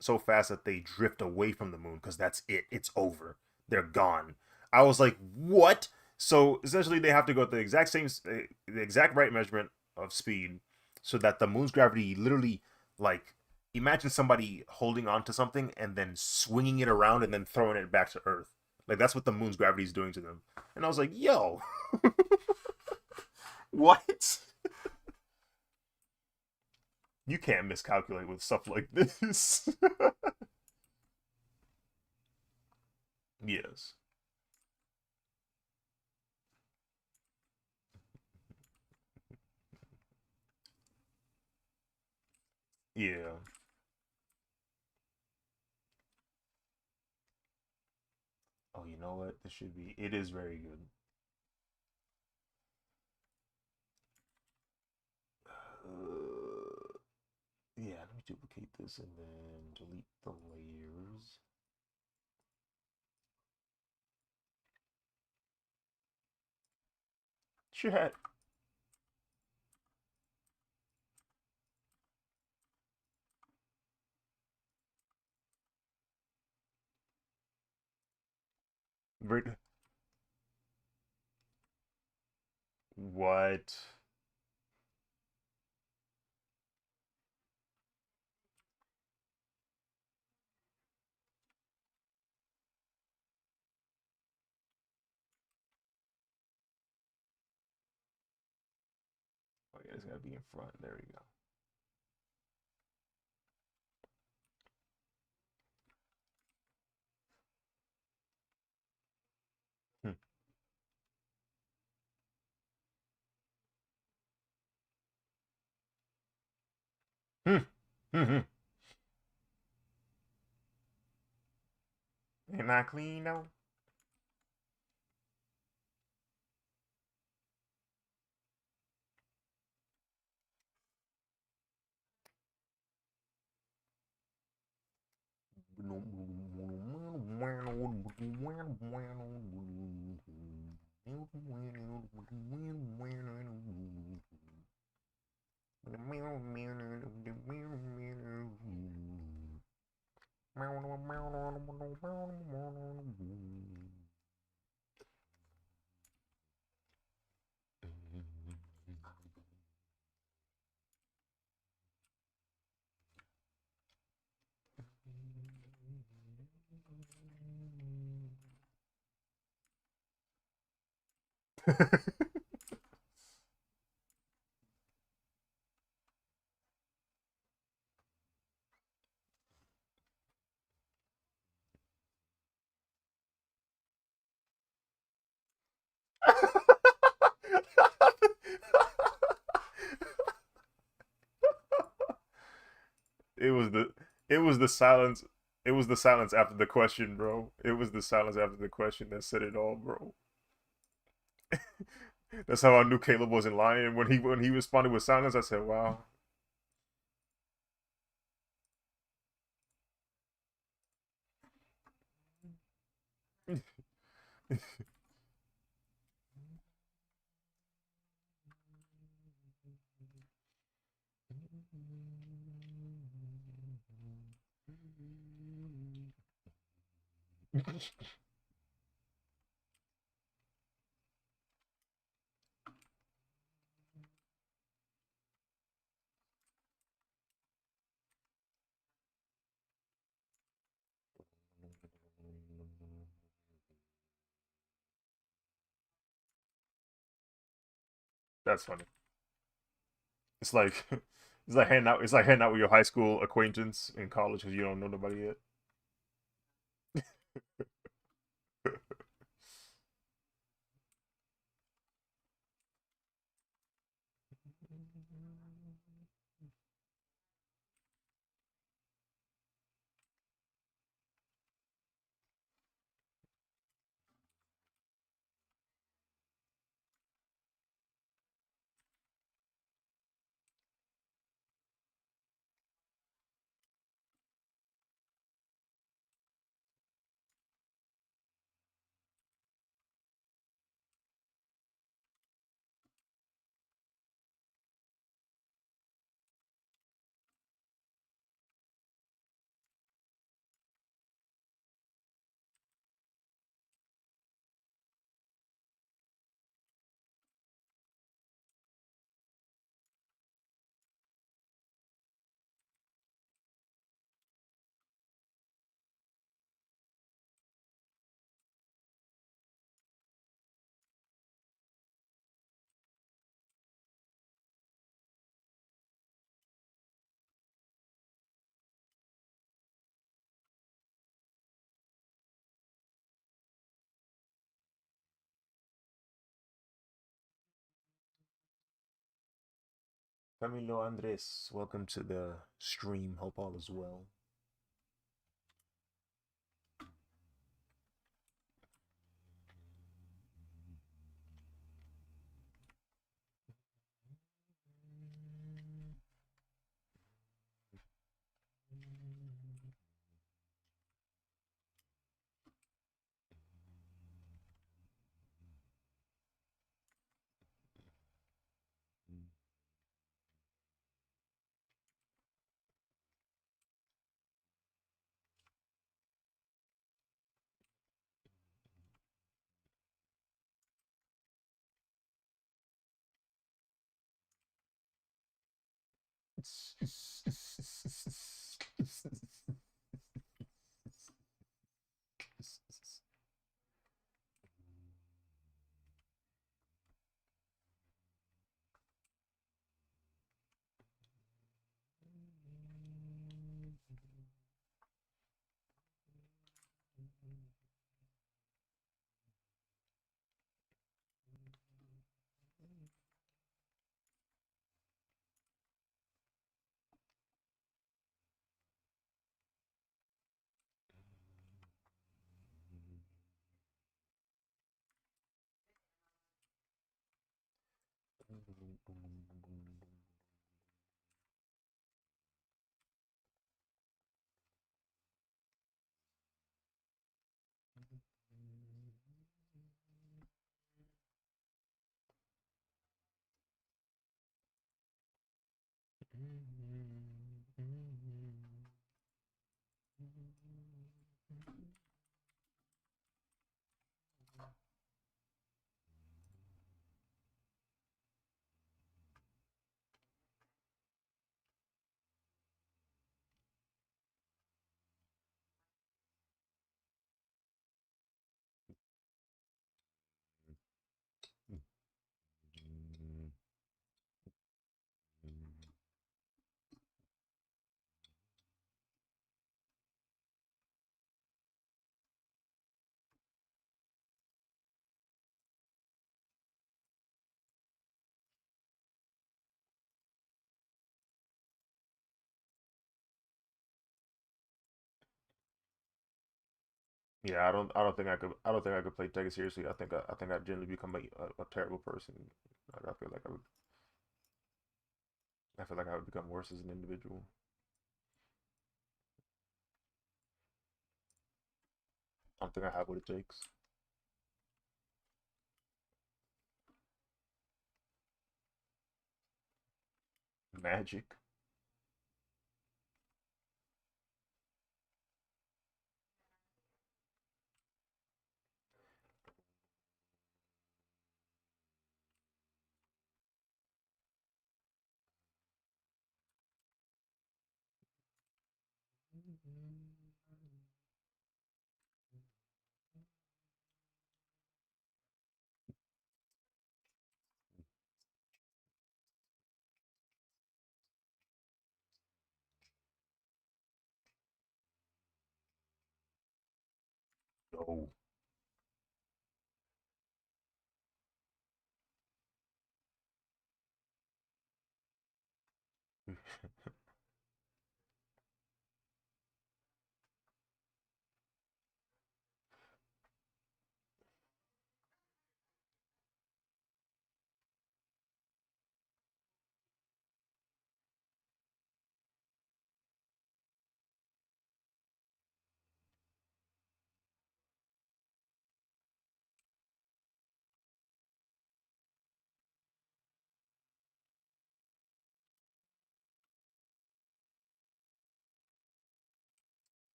so fast that they drift away from the moon because that's it. It's over. They're gone. I was like, what? So essentially, they have to go at the exact same, the exact right measurement of speed, so that the moon's gravity literally, like, imagine somebody holding on to something and then swinging it around and then throwing it back to Earth. Like that's what the moon's gravity is doing to them. And I was like, yo, what? You can't miscalculate with stuff like this. Yes. Yeah. Oh, you know what? This should be. It is very good. Yeah, let me duplicate this and then delete the layers. Chat. What? Oh, yeah, it's gotta be in front. There we go. Hmm. Hmm. Hmm. Hmm. Ain't I clean though? It was the it was the silence. It was the silence after the question, bro. It was the silence after the question that said it all, bro. That's how I knew Caleb wasn't lying. When he responded with silence, I said, "Wow." That's funny. It's like it's like hanging out. It's like hanging out with your high school acquaintance in college because you don't know nobody yet. Camilo Andres, welcome to the stream. Hope all is well. Yeah, I don't think I could play Tekken seriously. I think I'd generally become a terrible person. I feel like I feel like I would become worse as an individual. I don't think I have what it takes. Magic. No.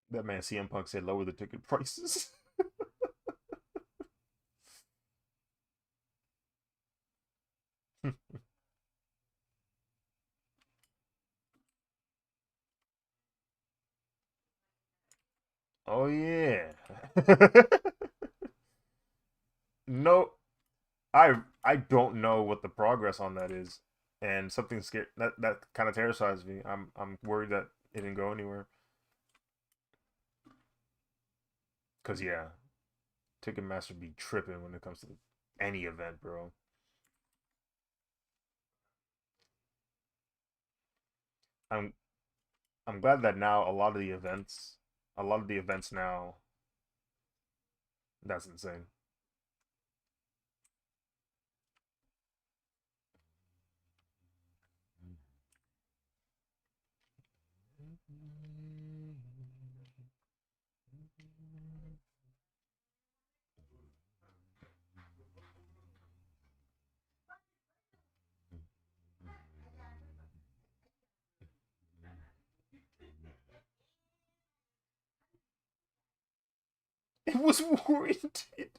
That man CM Punk said lower the ticket prices. Oh yeah. No, I don't know what the progress on that is, and something scared that kind of terrifies me. I'm worried that it didn't go anywhere. Cause yeah, Ticketmaster be tripping when it comes to any event, bro. I'm I'm glad that now a lot of the events now, that's insane. It was warranted.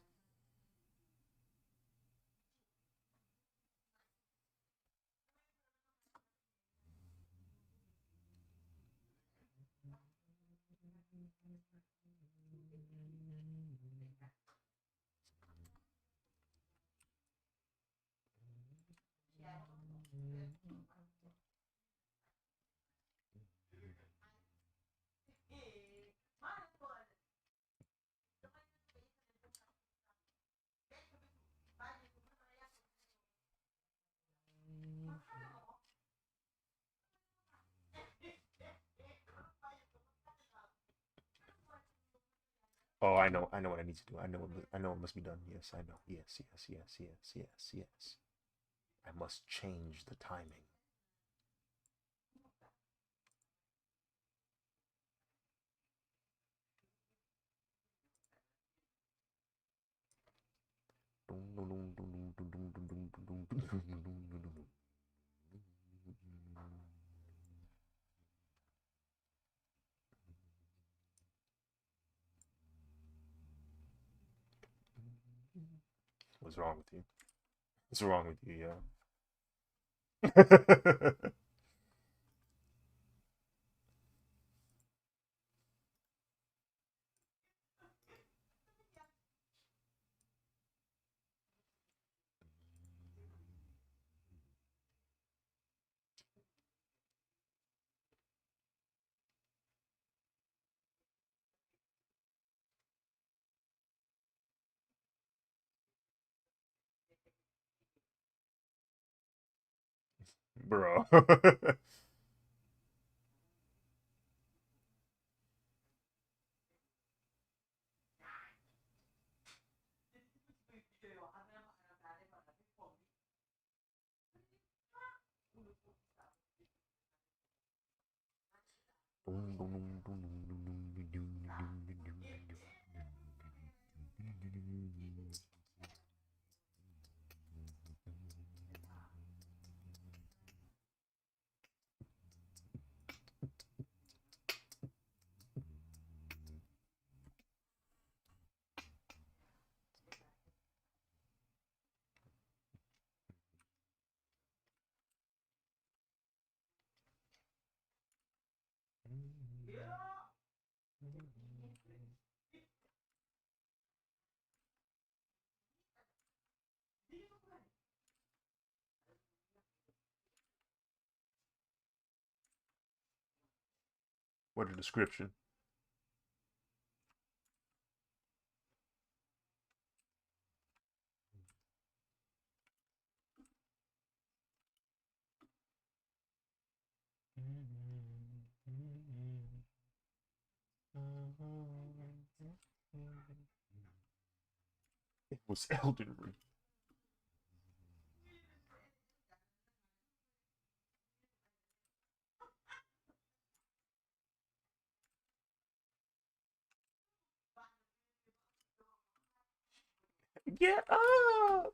Oh, I know what I need to do. I know what must be done. Yes, I know. Yes, yes, yes, yes, yes, yes. I must change the timing. What's wrong with you? What's wrong with you, yeah? Bro. What a description. It was Elden Ring. Get up!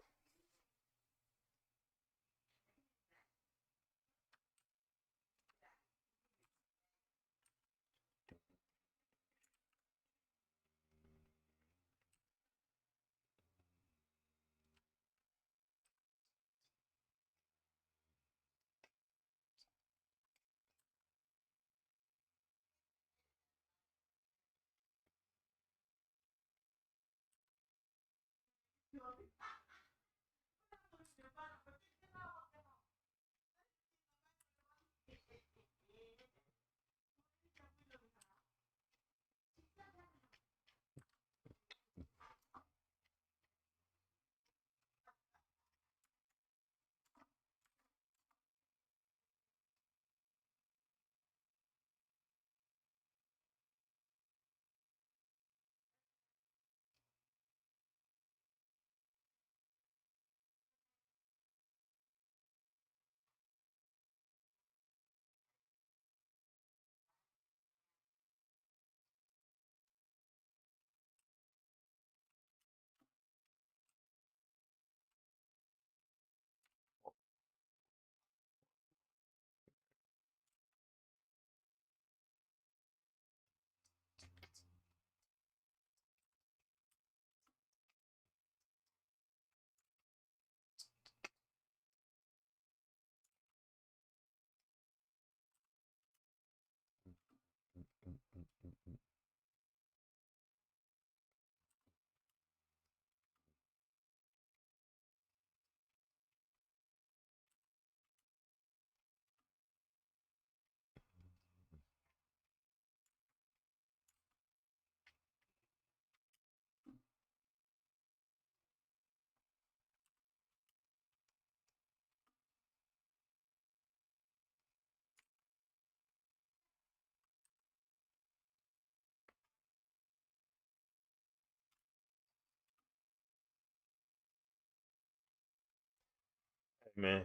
Man,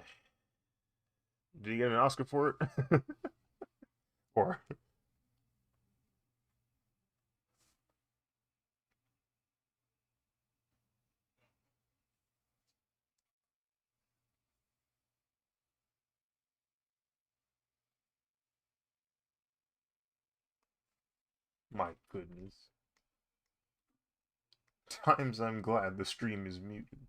did he get an Oscar for it? Or my goodness. Times I'm glad the stream is muted.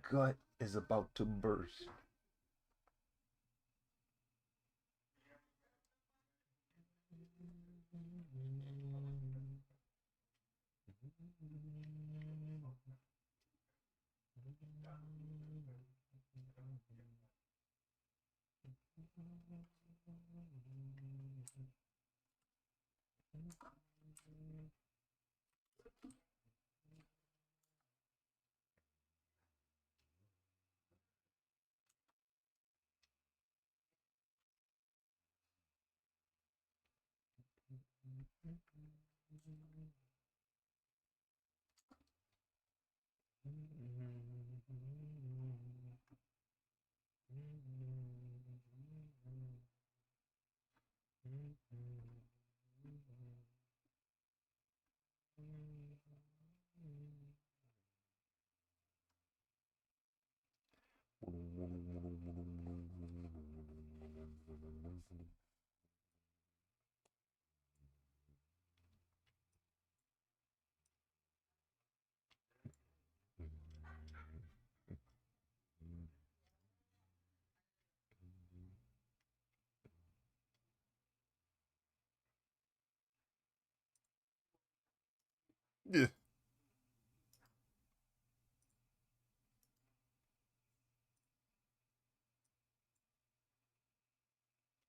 Gut is about to burst. Yeah.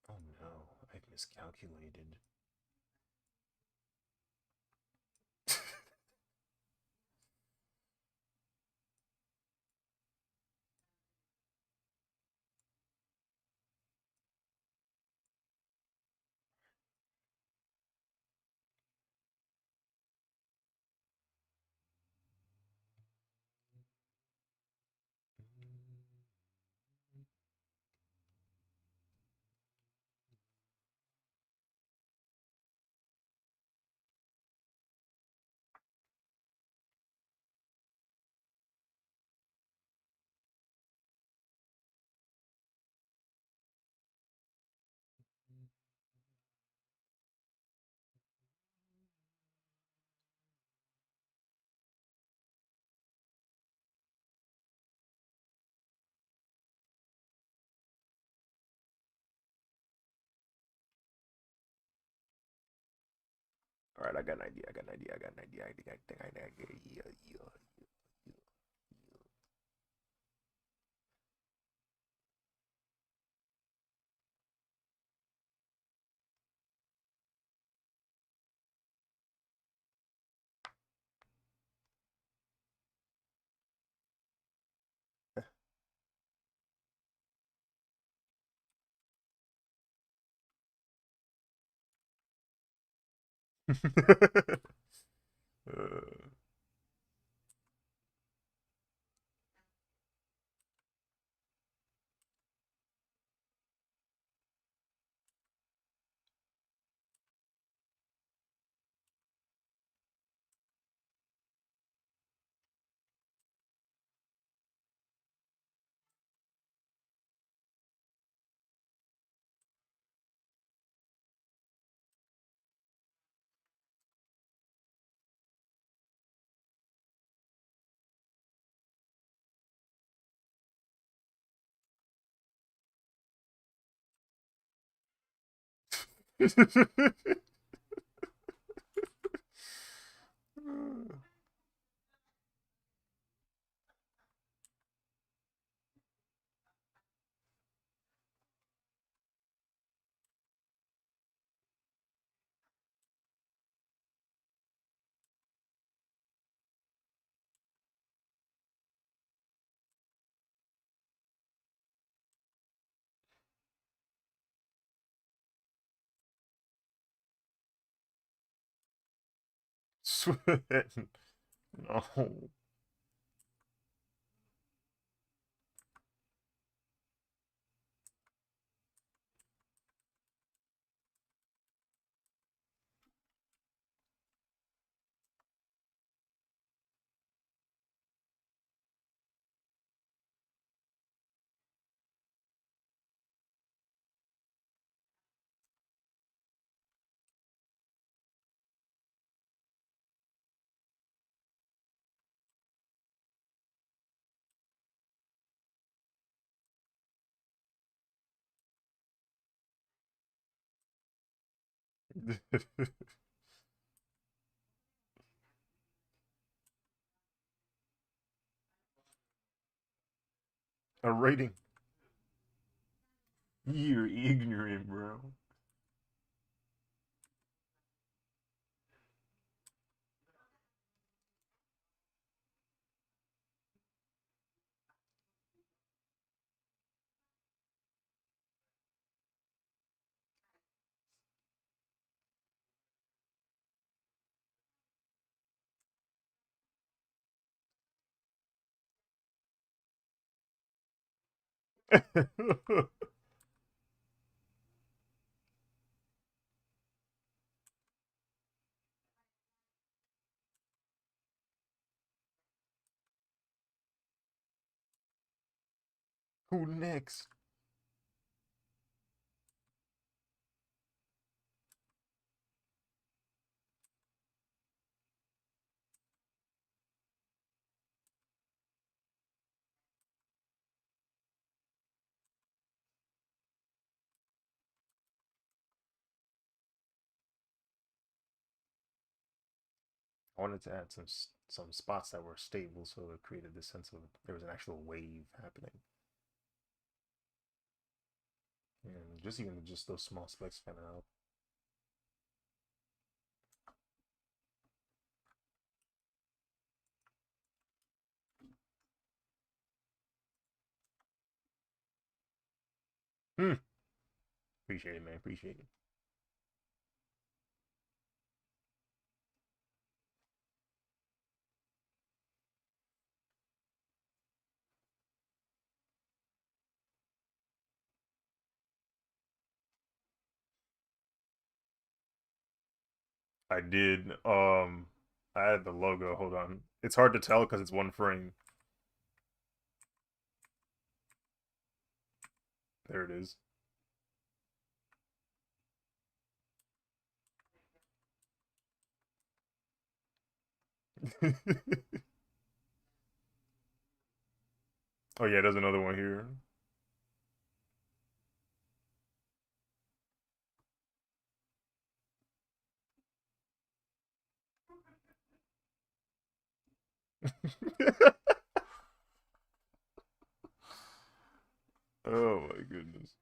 Oh no, I've miscalculated. All right, I got an idea. I got an idea. I got an idea. I think I think I yeah, yeah. Sweat. No. A rating. You're ignorant, bro. Who next? I wanted to add some spots that were stable, so it created this sense of there was an actual wave happening, and just even just those small specks kind of help. Hmm. Appreciate it, man. Appreciate it. I did. I had the logo. Hold on. It's hard to tell because it's one frame. There it is. Oh yeah, there's another one here. Oh my goodness.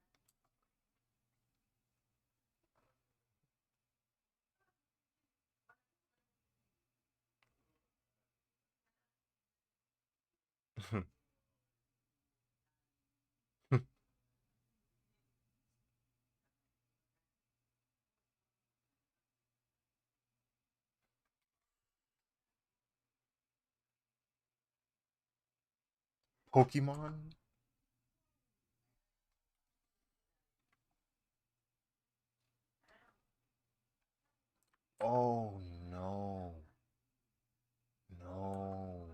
Pokemon? Oh no. No.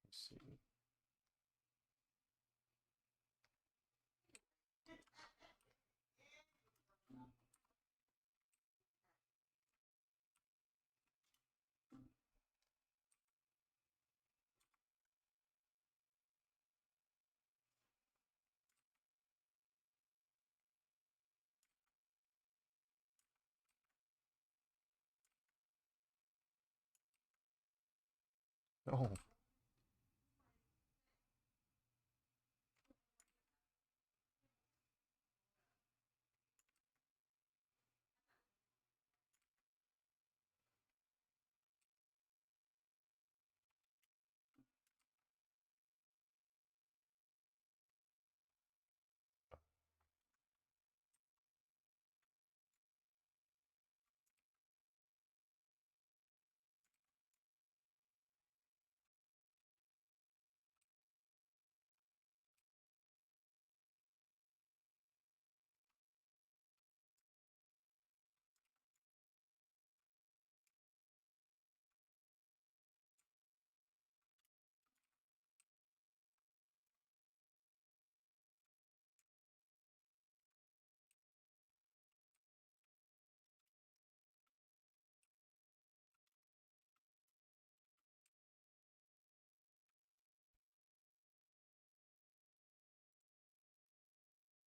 Let's see. Oh.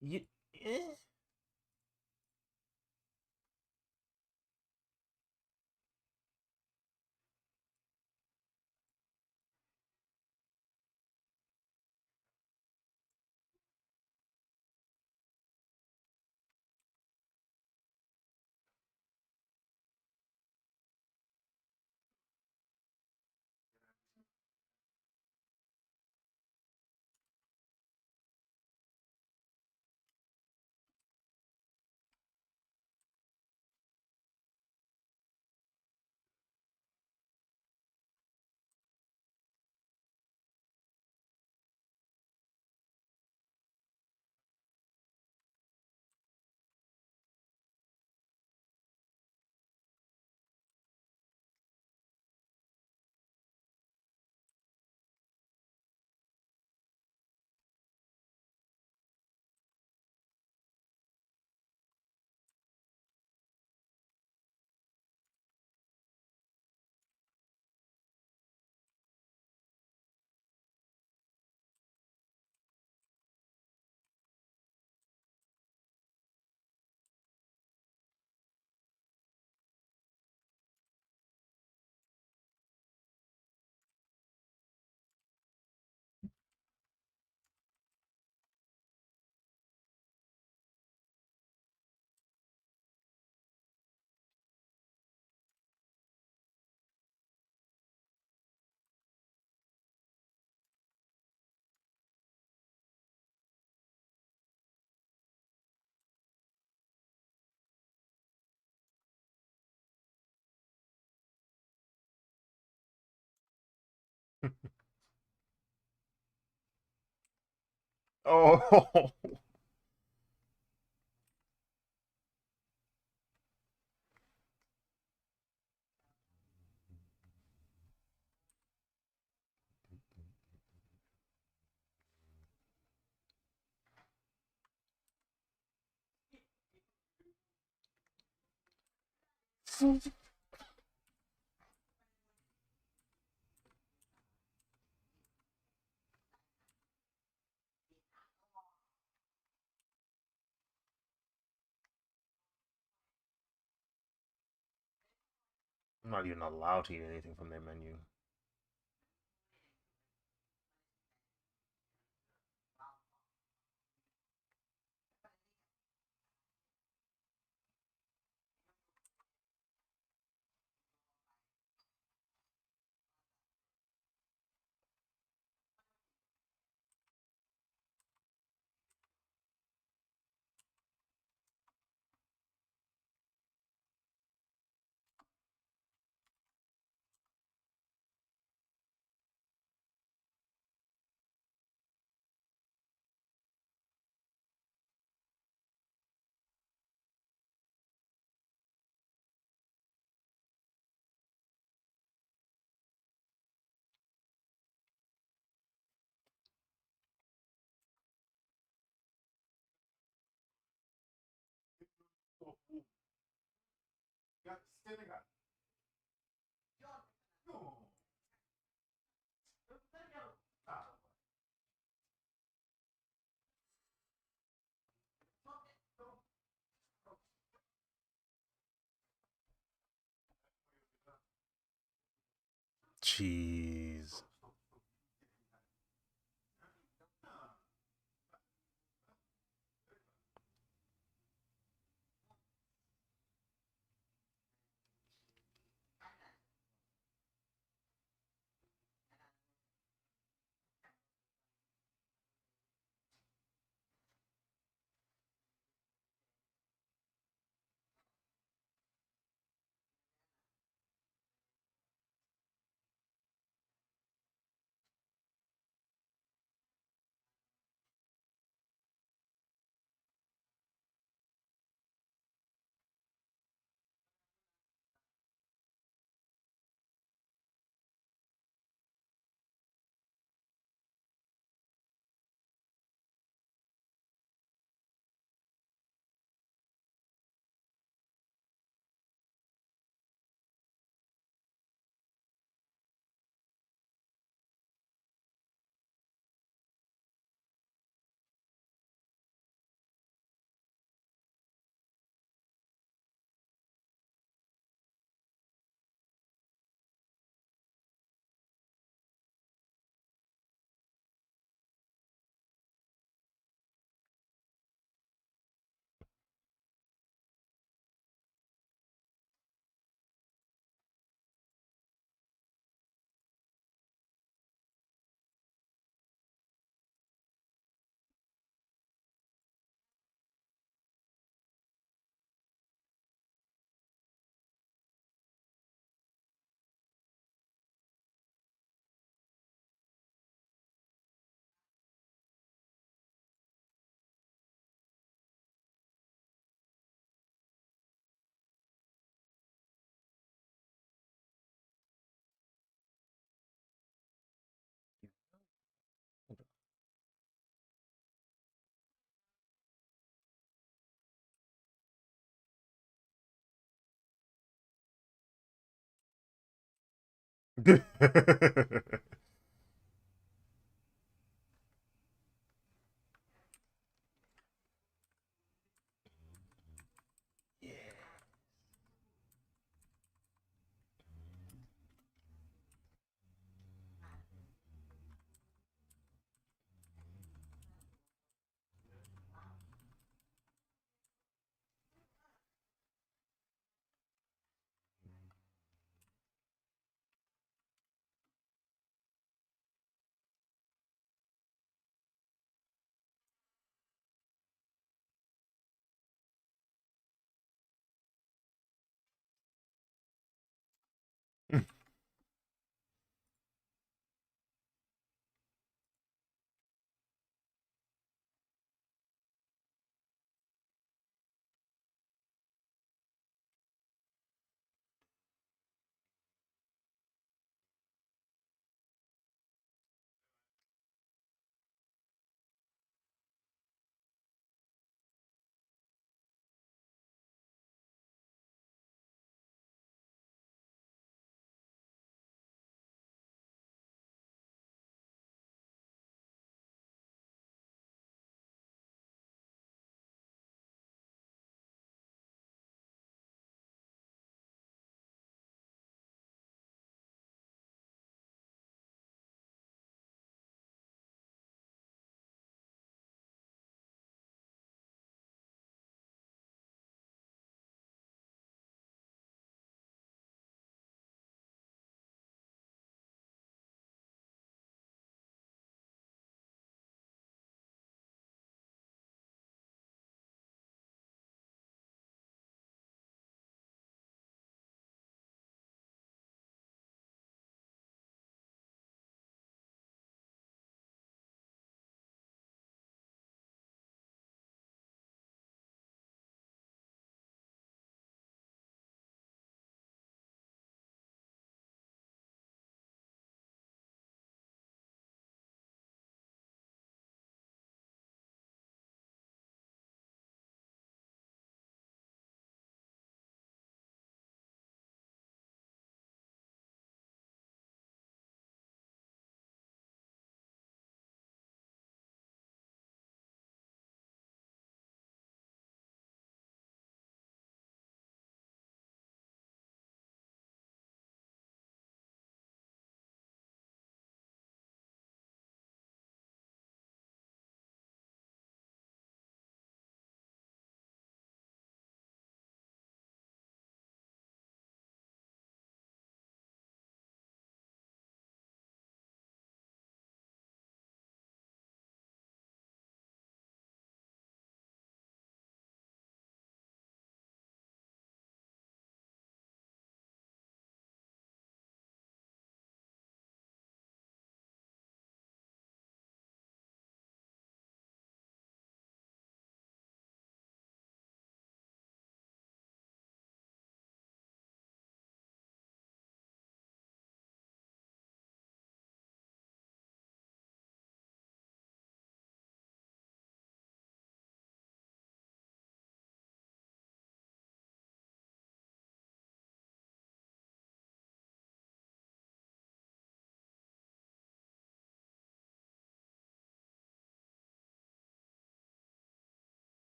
You, eh. Oh. I'm not even allowed to eat anything from their menu. Jeez.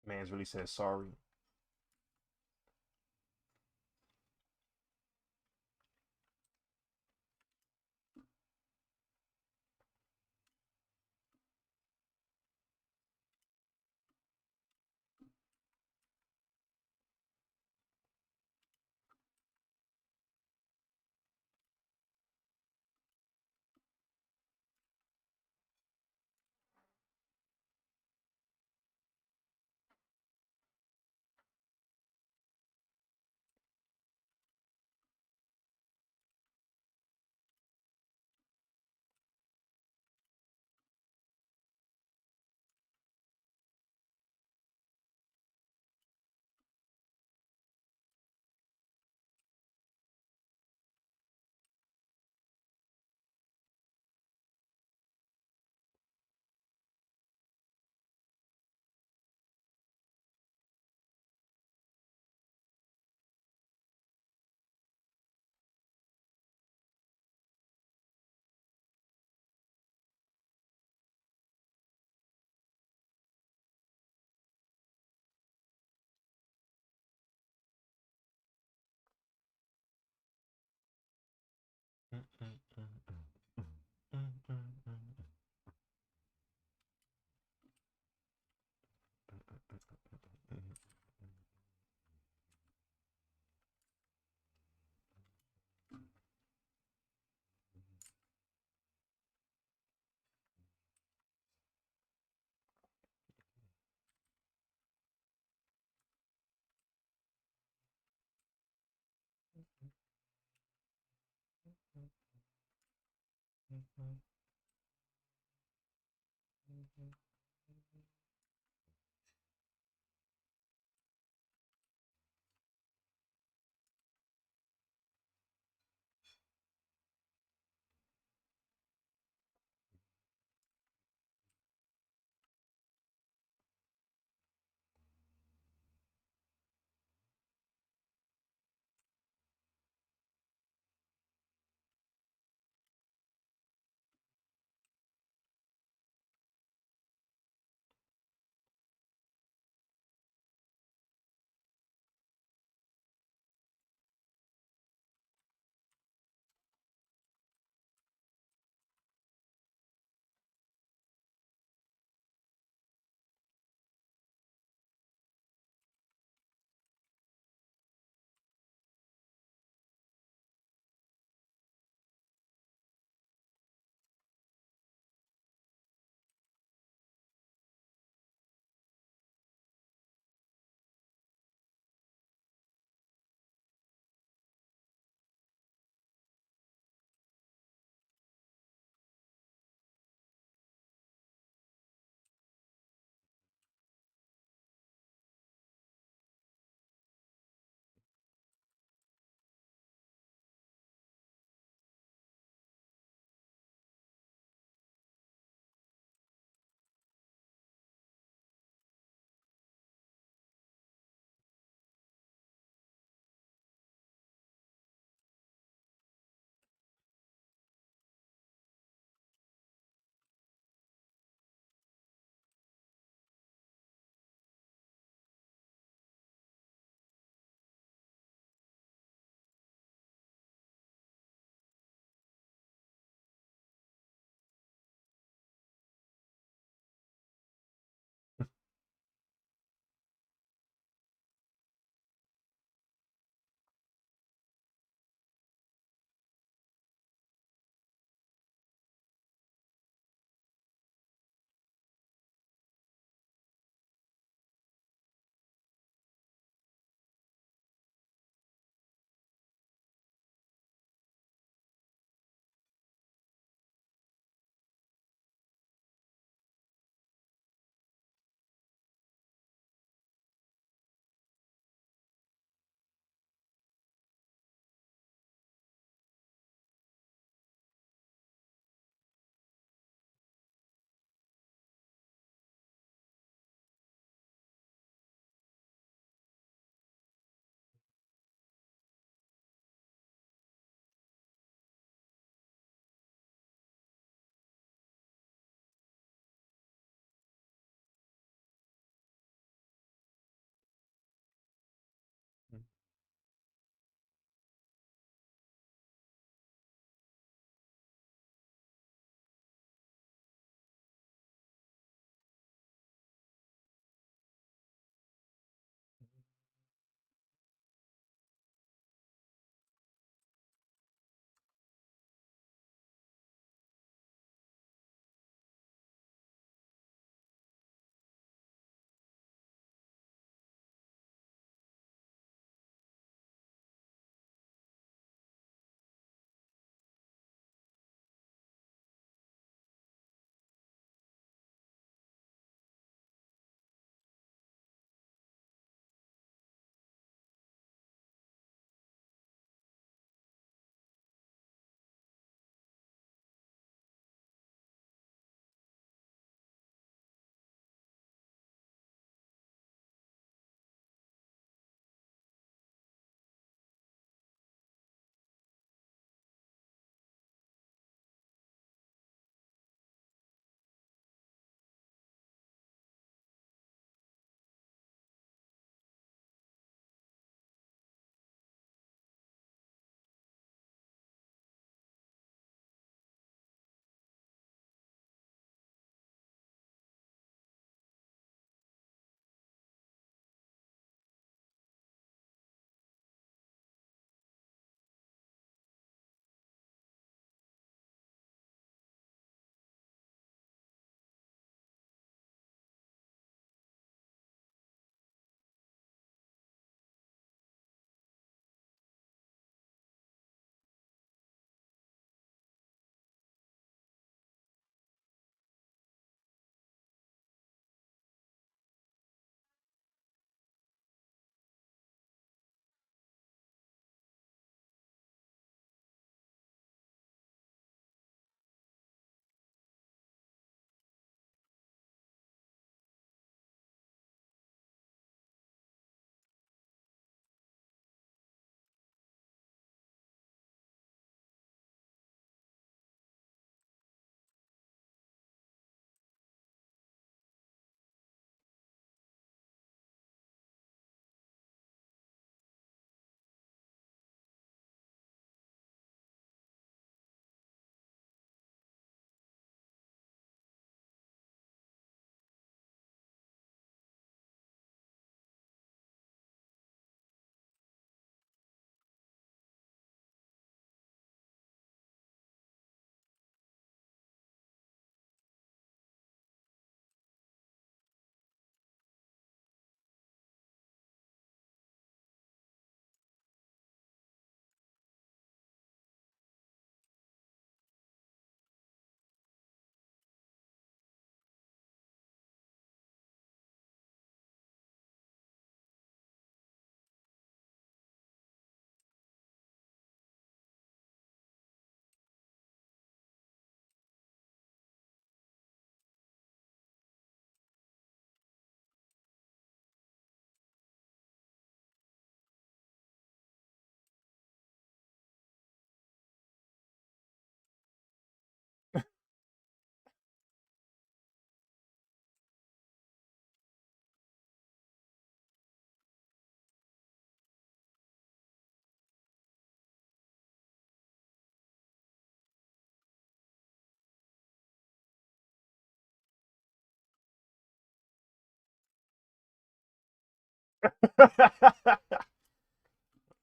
Man's really said sorry.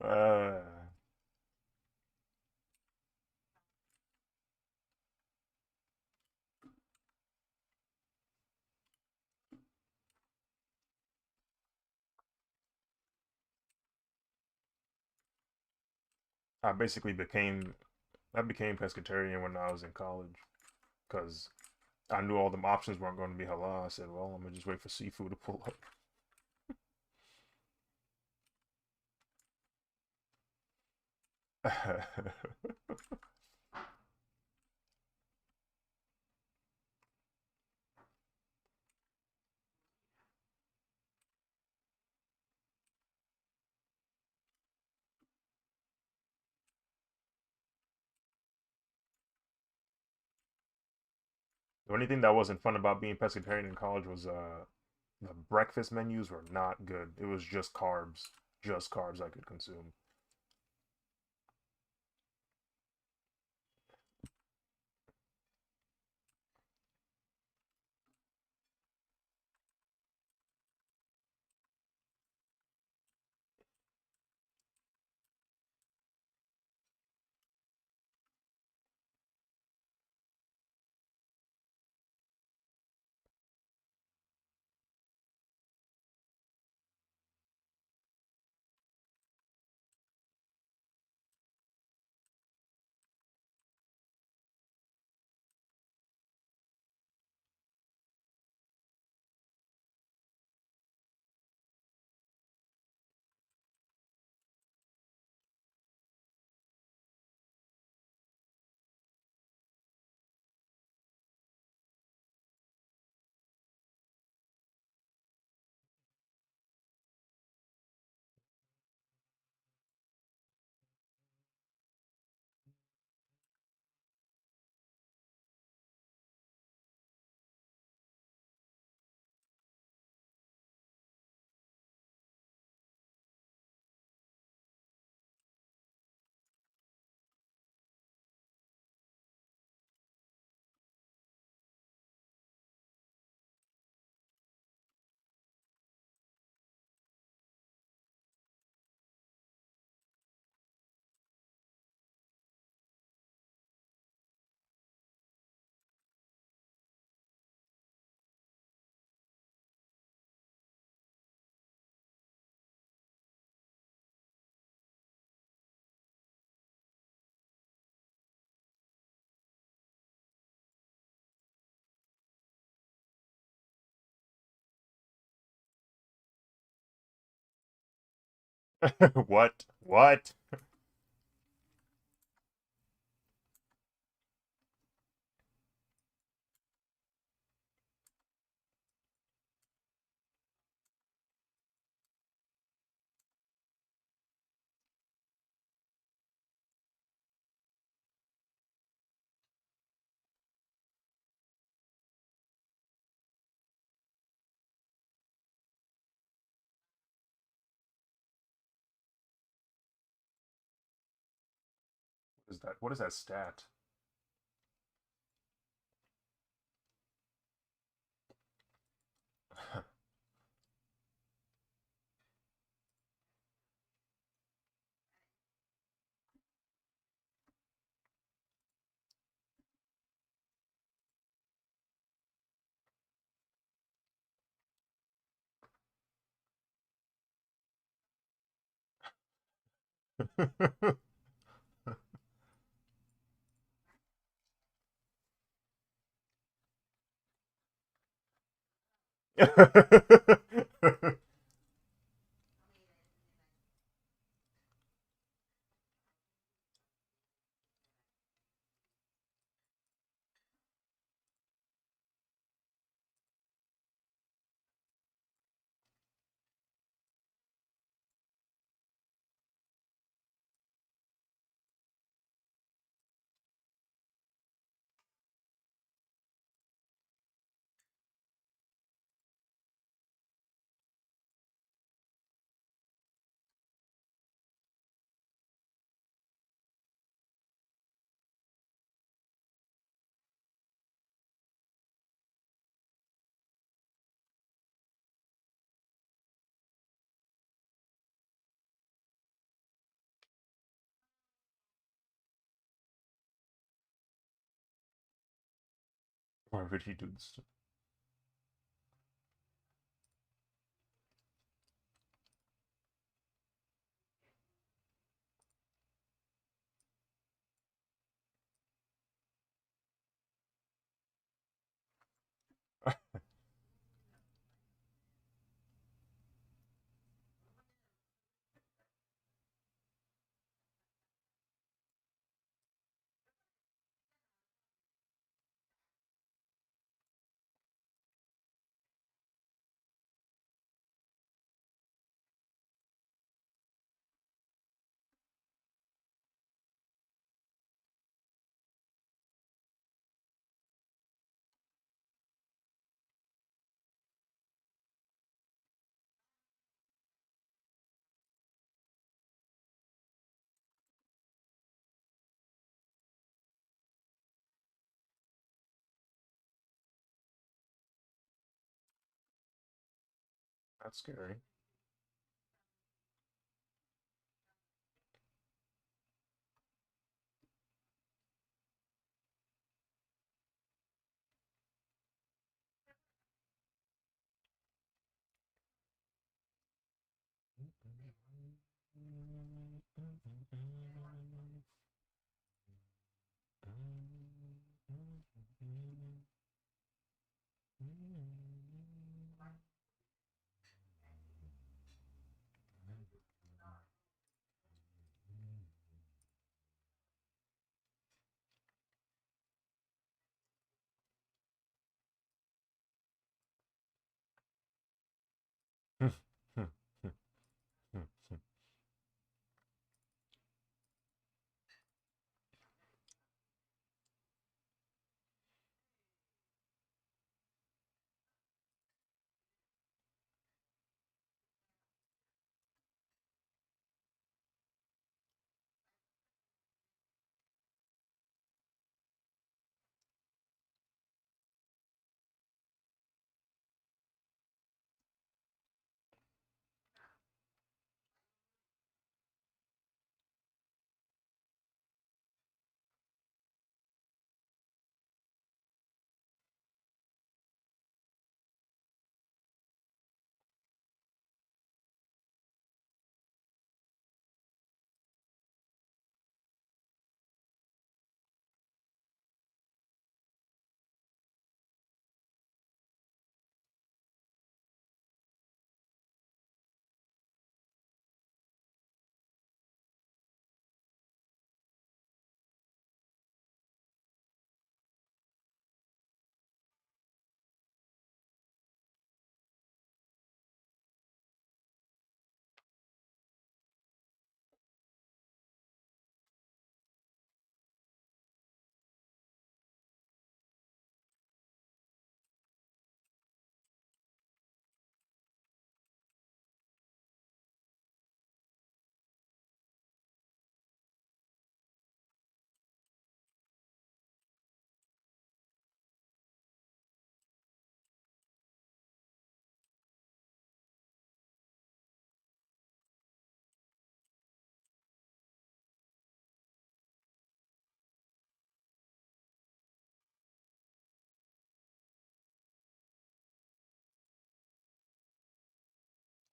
uh, I basically became I became pescatarian when I was in college because I knew all them options weren't going to be halal. I said, well, I'm gonna just wait for seafood to pull up. The only thing that wasn't fun about being pescatarian in college was the breakfast menus were not good. It was just carbs I could consume. What? What? Is that what is that stat? Why would he do this? That's scary.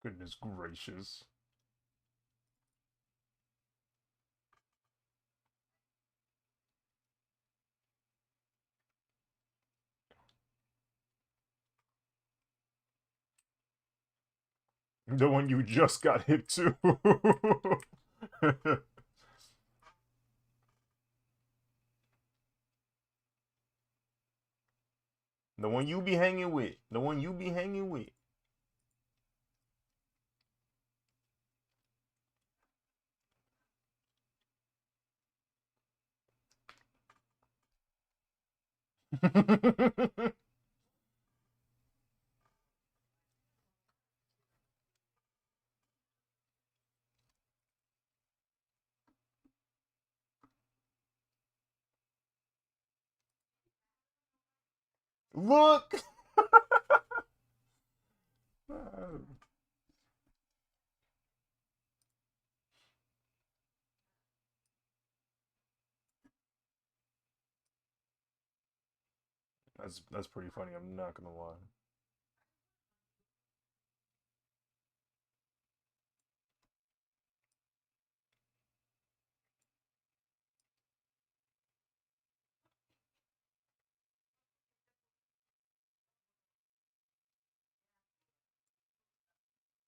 Goodness gracious. The one you just got hit to. The one you be hanging with. The one you be hanging with. Look. That's pretty funny. I'm not gonna lie.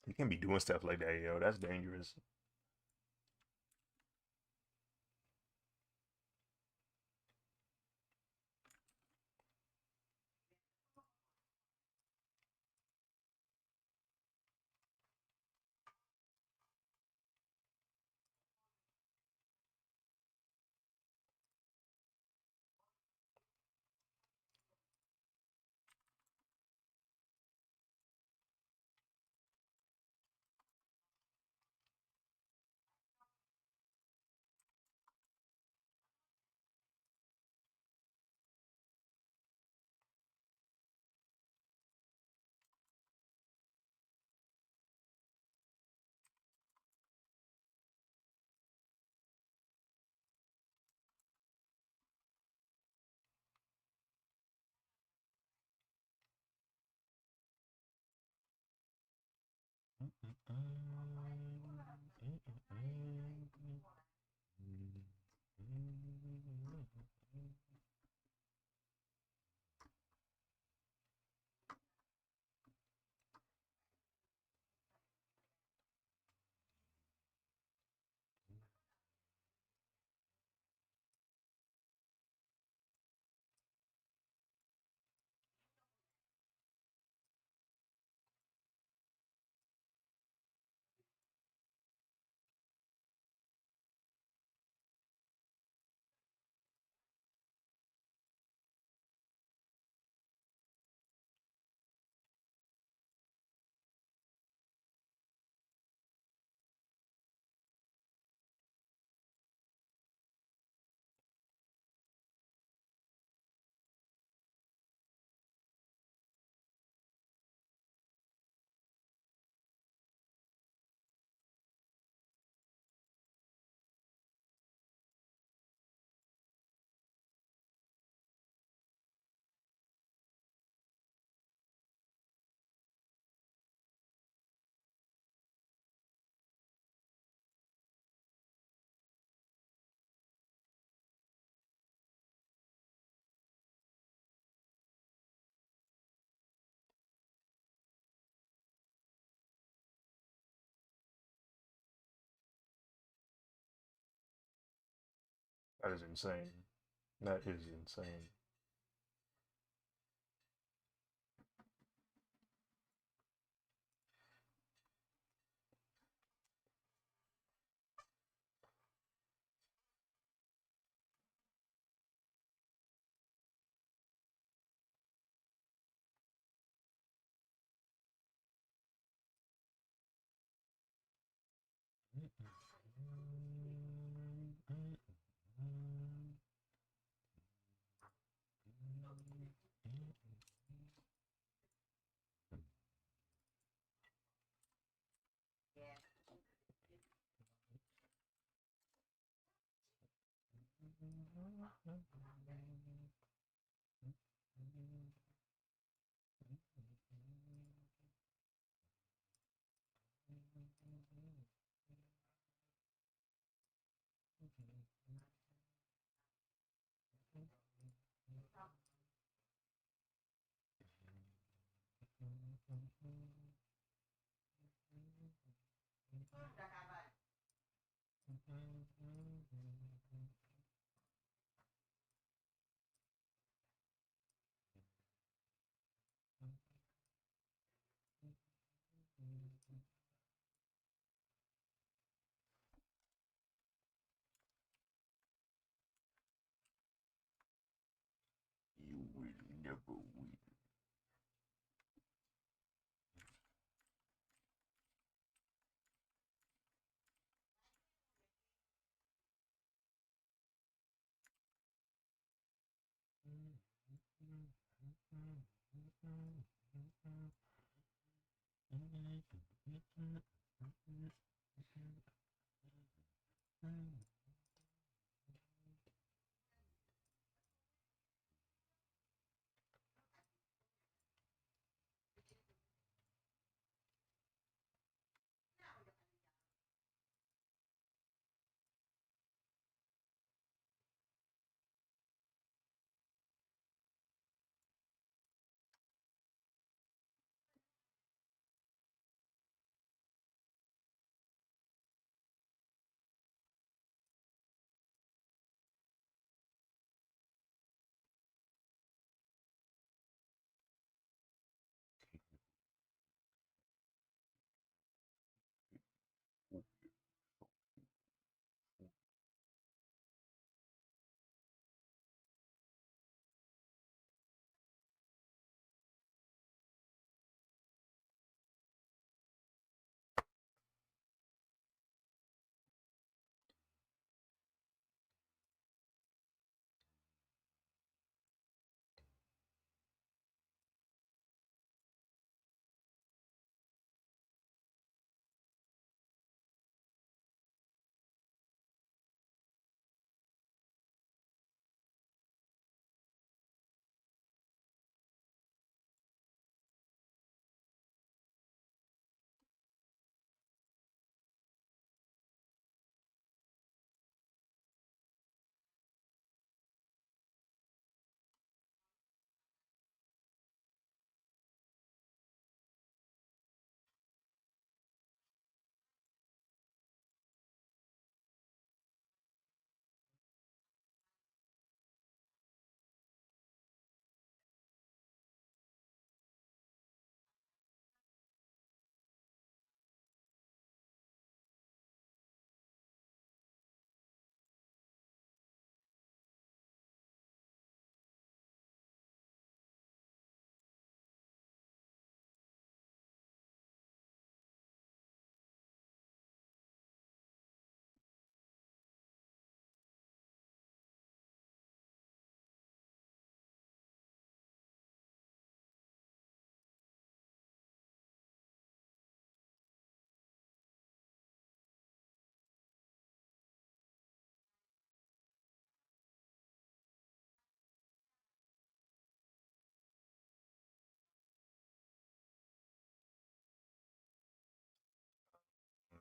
You can't be doing stuff like that, yo. That's dangerous. That is insane. That is insane. You will never win.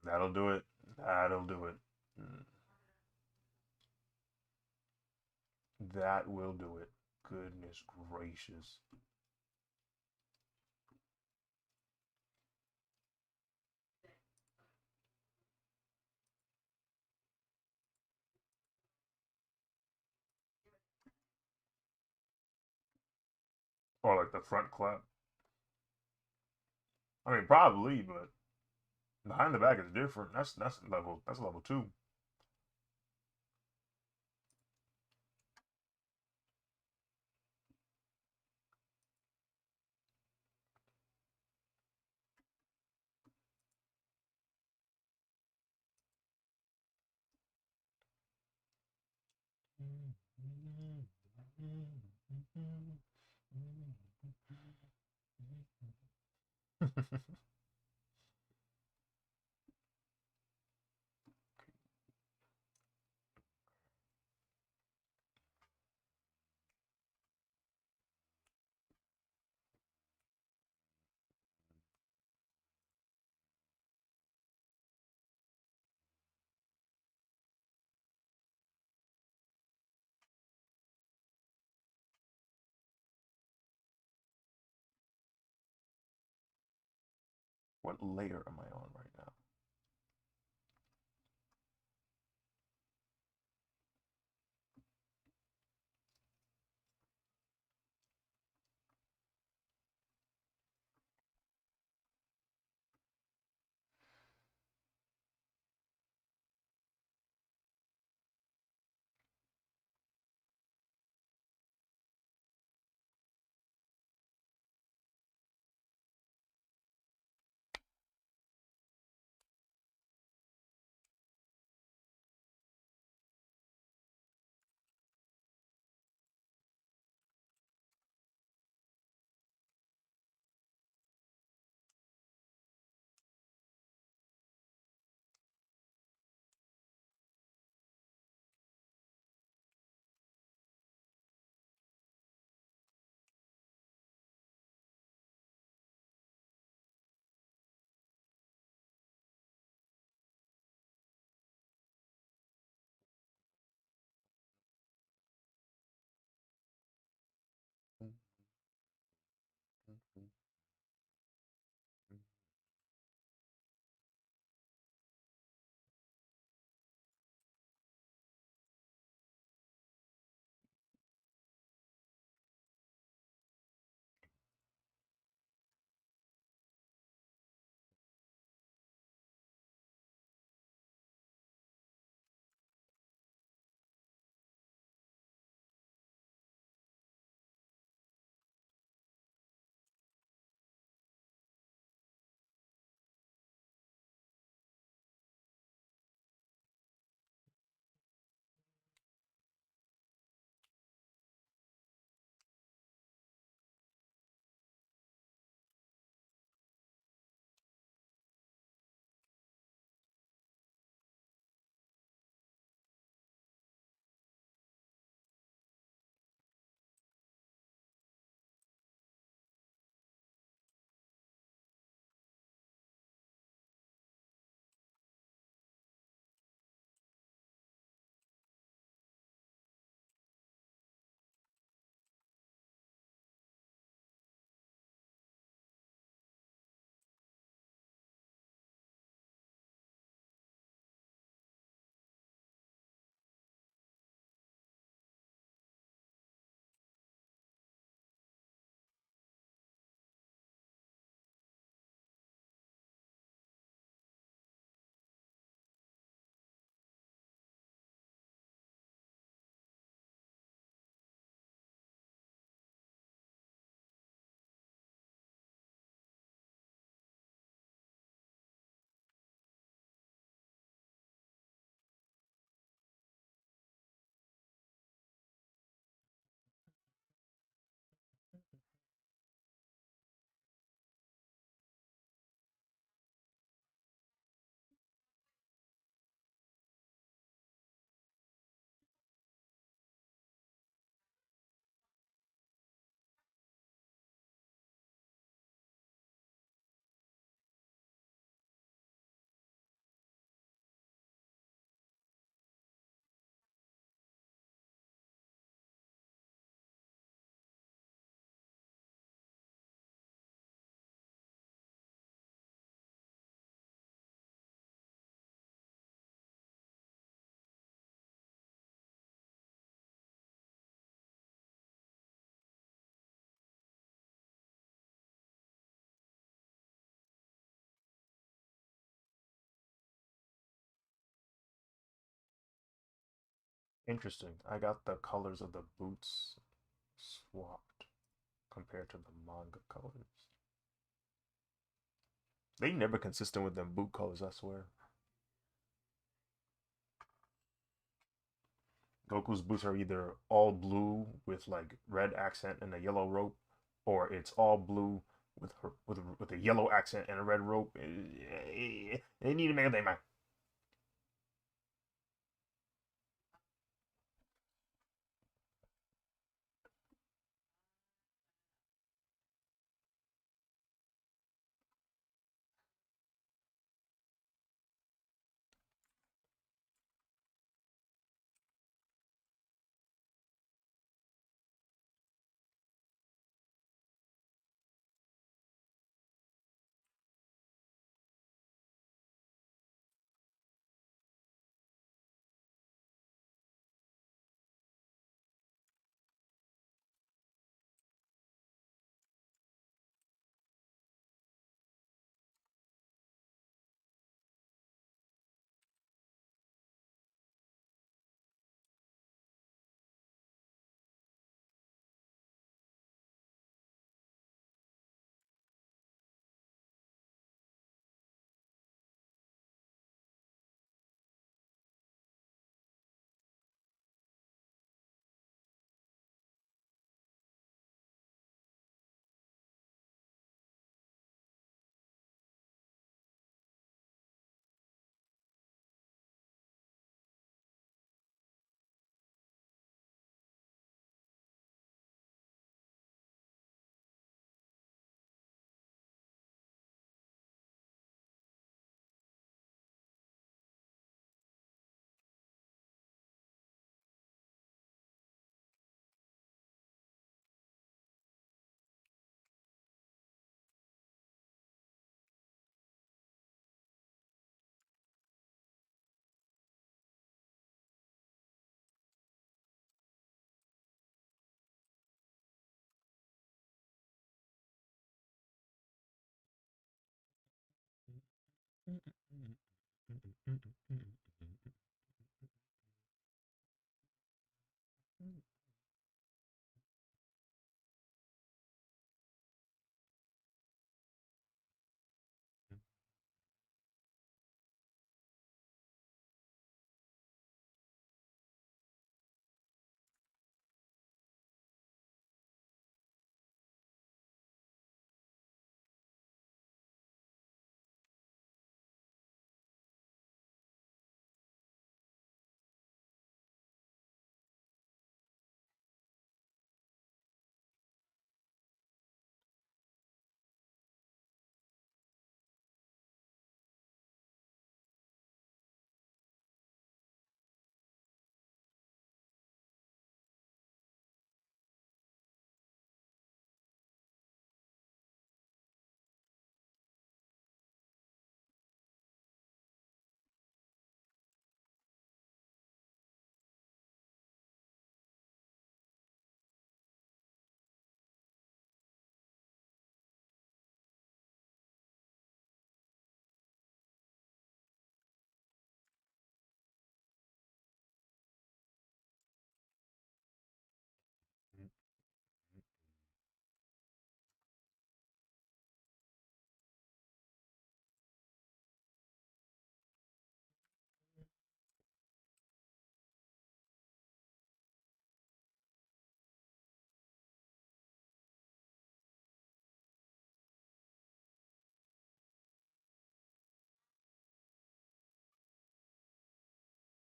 That'll do it. That'll do it. That will do it. Goodness gracious. Or like the front clap. I mean, probably, but behind the back is different. That's level two. What layer am I on right now? Interesting. I got the colors of the boots swapped compared to the manga colors. They never consistent with them boot colors, I swear. Goku's boots are either all blue with like red accent and a yellow rope, or it's all blue with a yellow accent and a red rope. They need to make a thing, man.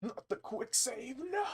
Not the quick save, no.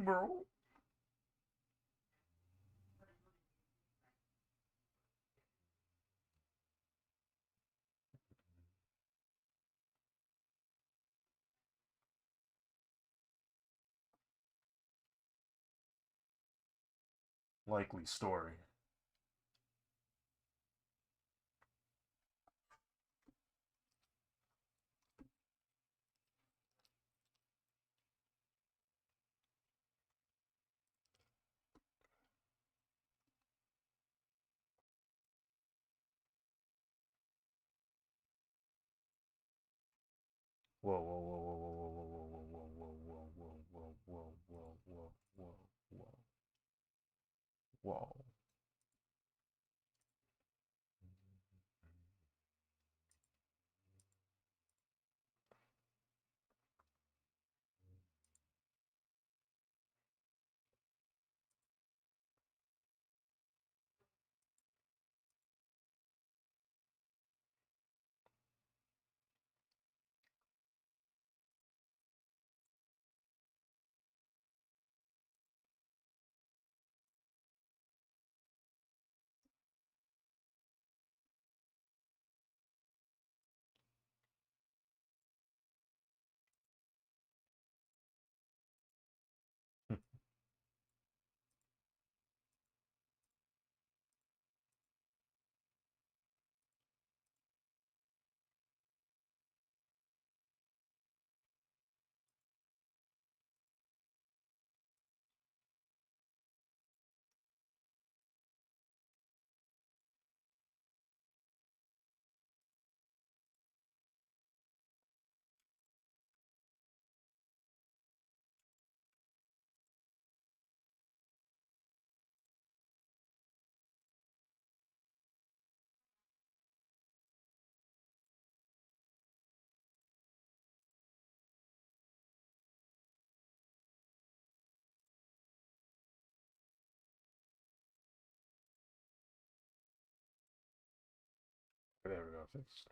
bro. Likely story. Whoa, whoa, whoa, whoa, whoa, whoa, whoa, whoa, whoa, whoa, whoa, whoa, whoa, whoa, whoa, whoa, whoa, whoa. There we go, fixed.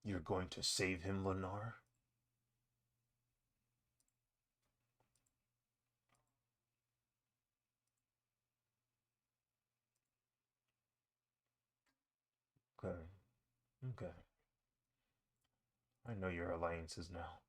You're going to save him, Lennar? Okay, okay. I know your alliances now.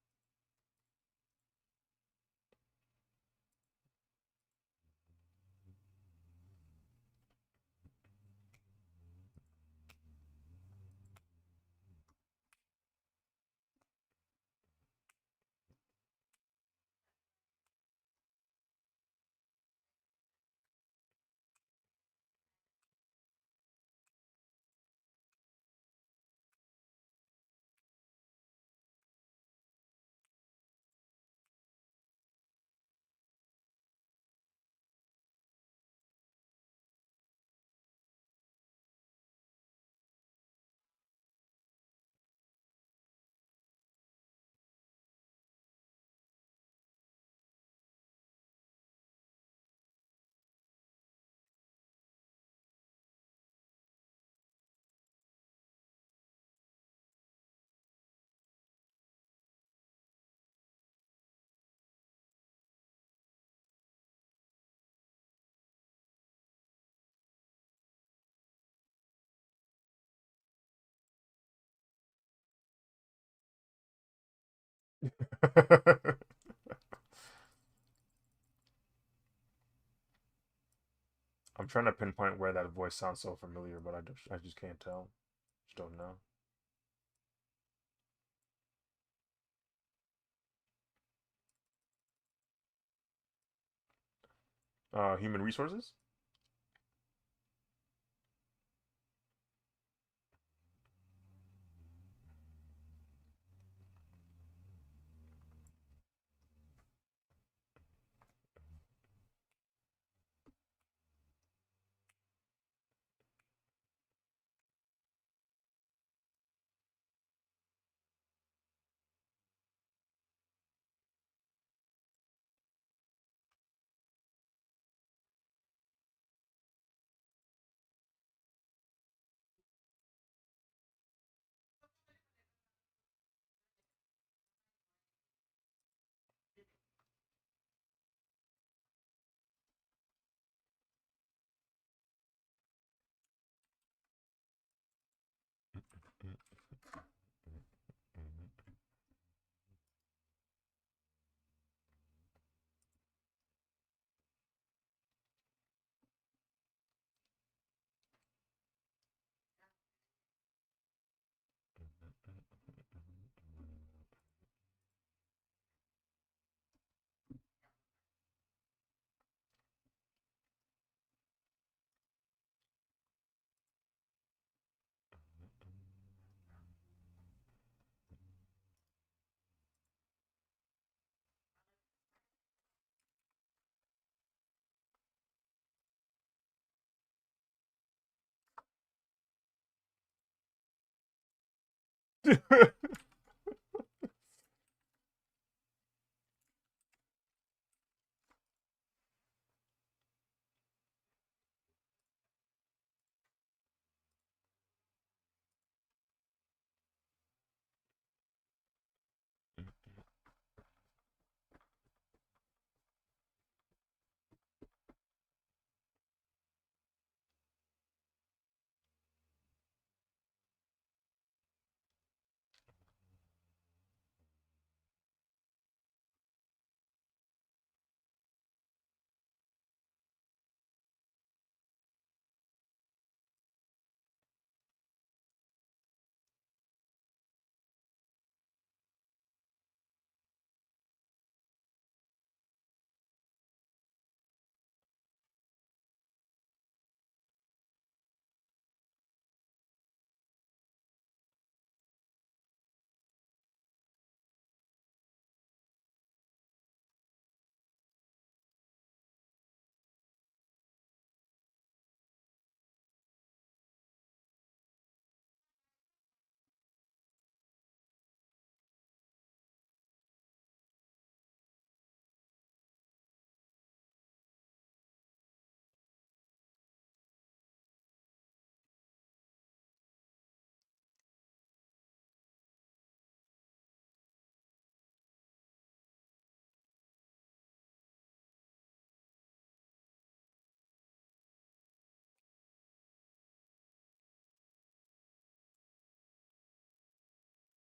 I'm trying to pinpoint where that voice sounds so familiar, but I just can't tell. Just don't know. Human resources?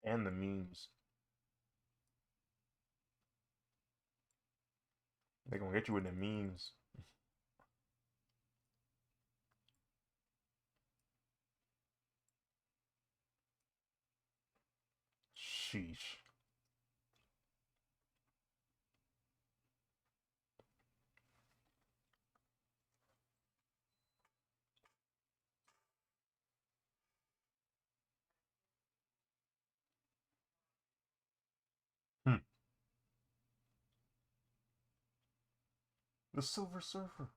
And the memes. They gonna get you with the memes. Sheesh. Hmm. The Silver Surfer.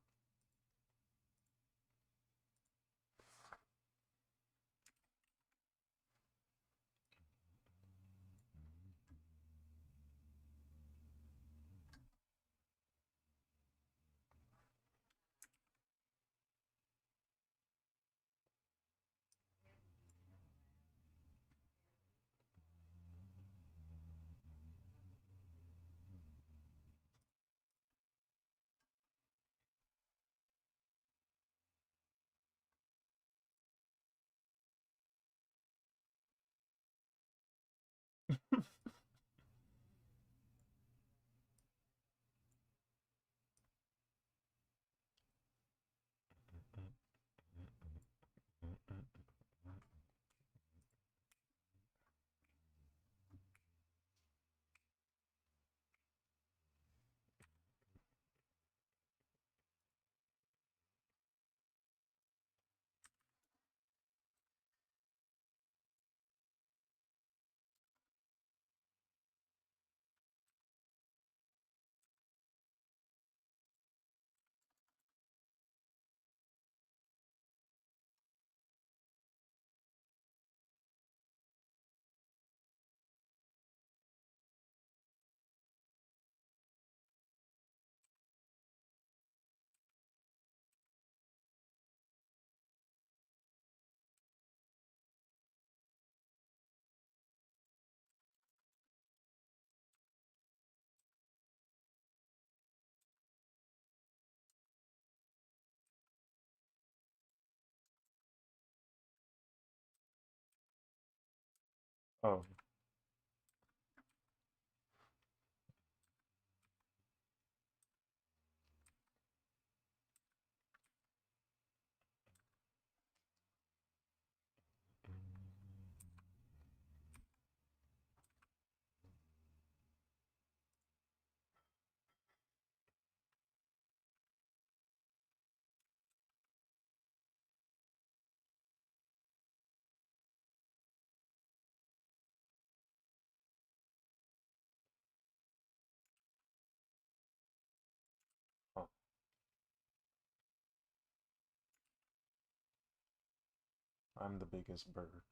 Oh. Oh. I'm the biggest bird.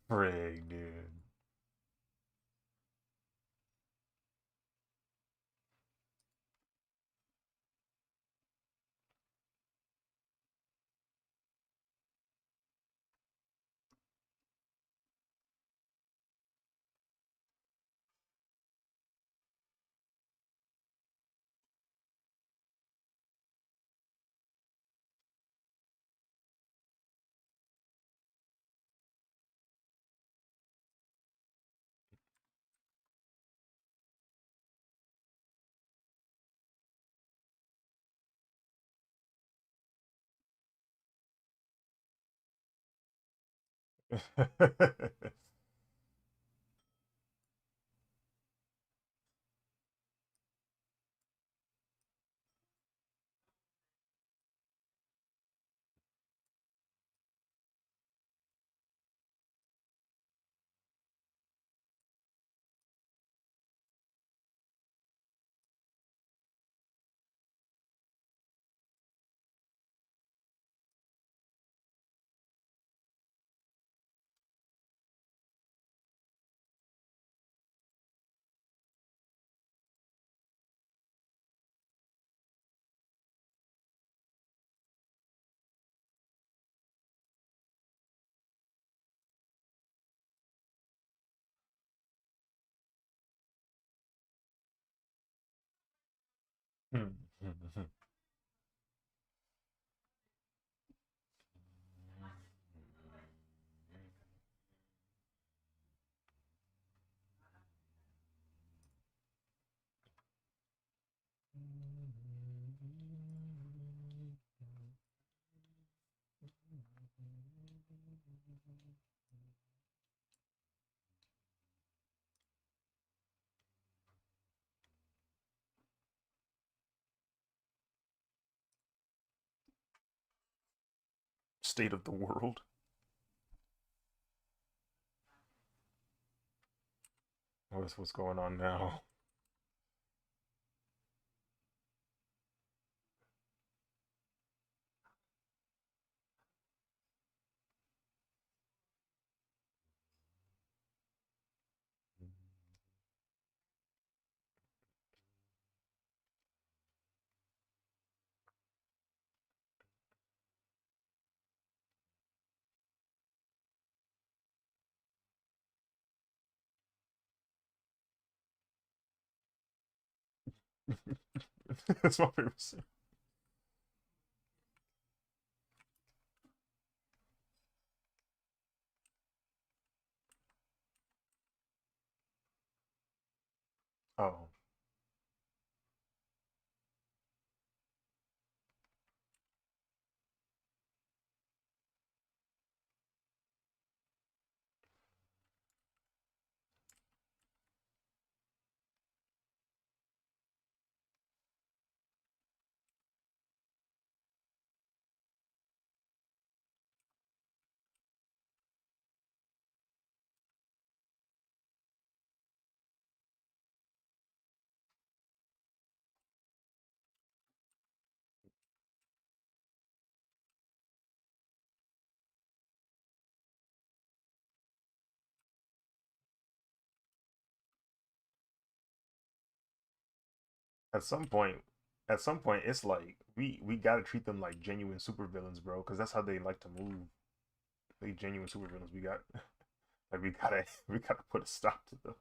Frig, dude. State of the world. What's going on now? That's my favorite scene. Oh. At some point, at some point, it's like we gotta treat them like genuine supervillains, bro, because that's how they like to move. They genuine supervillains. We got like we gotta we gotta put a stop to them.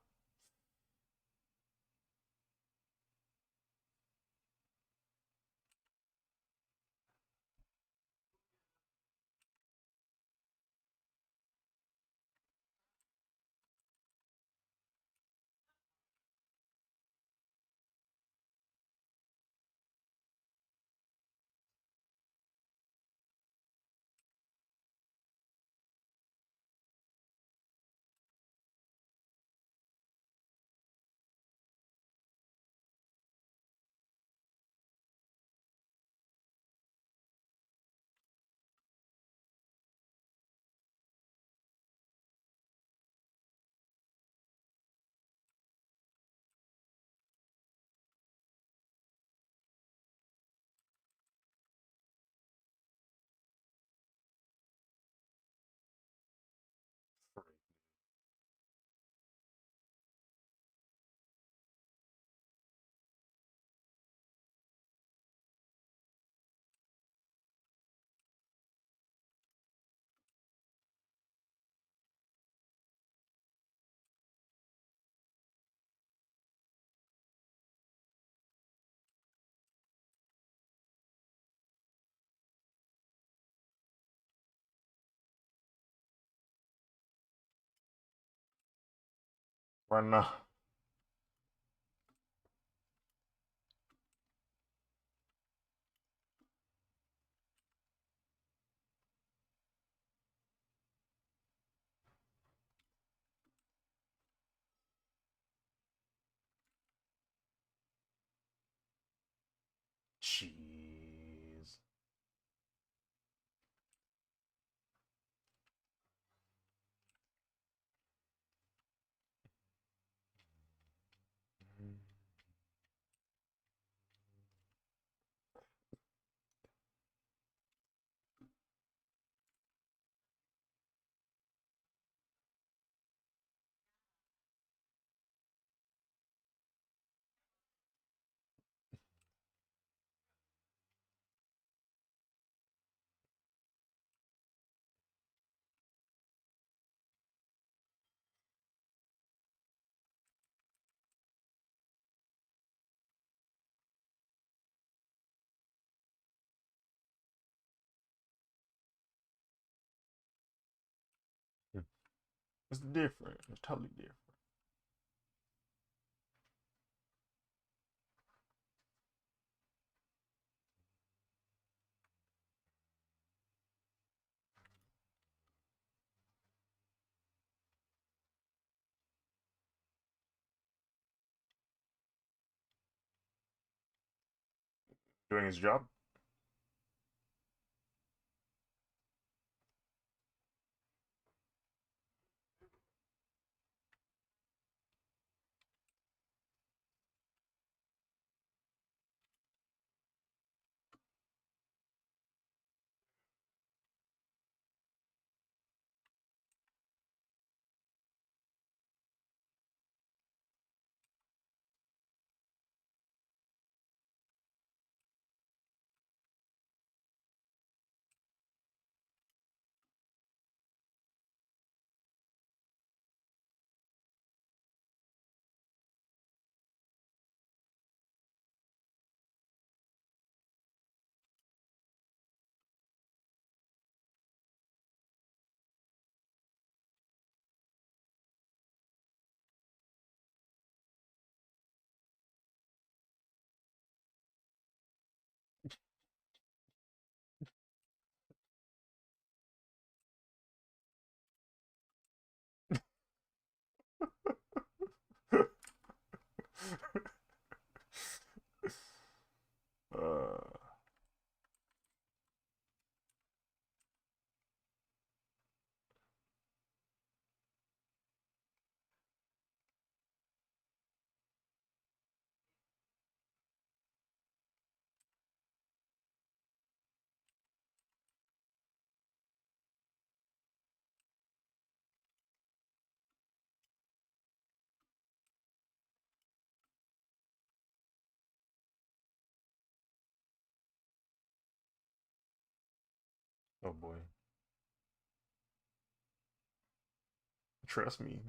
Why not? Jeez. It's different. It's totally different. Doing his job. uh, oh boy. Trust me.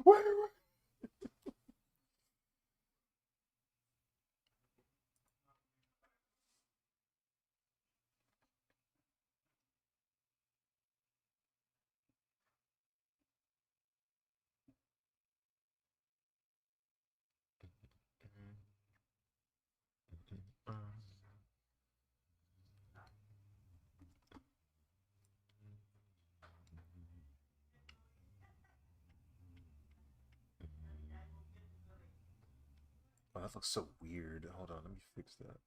Wait. Oh, that looks so weird. Hold on, let me fix that.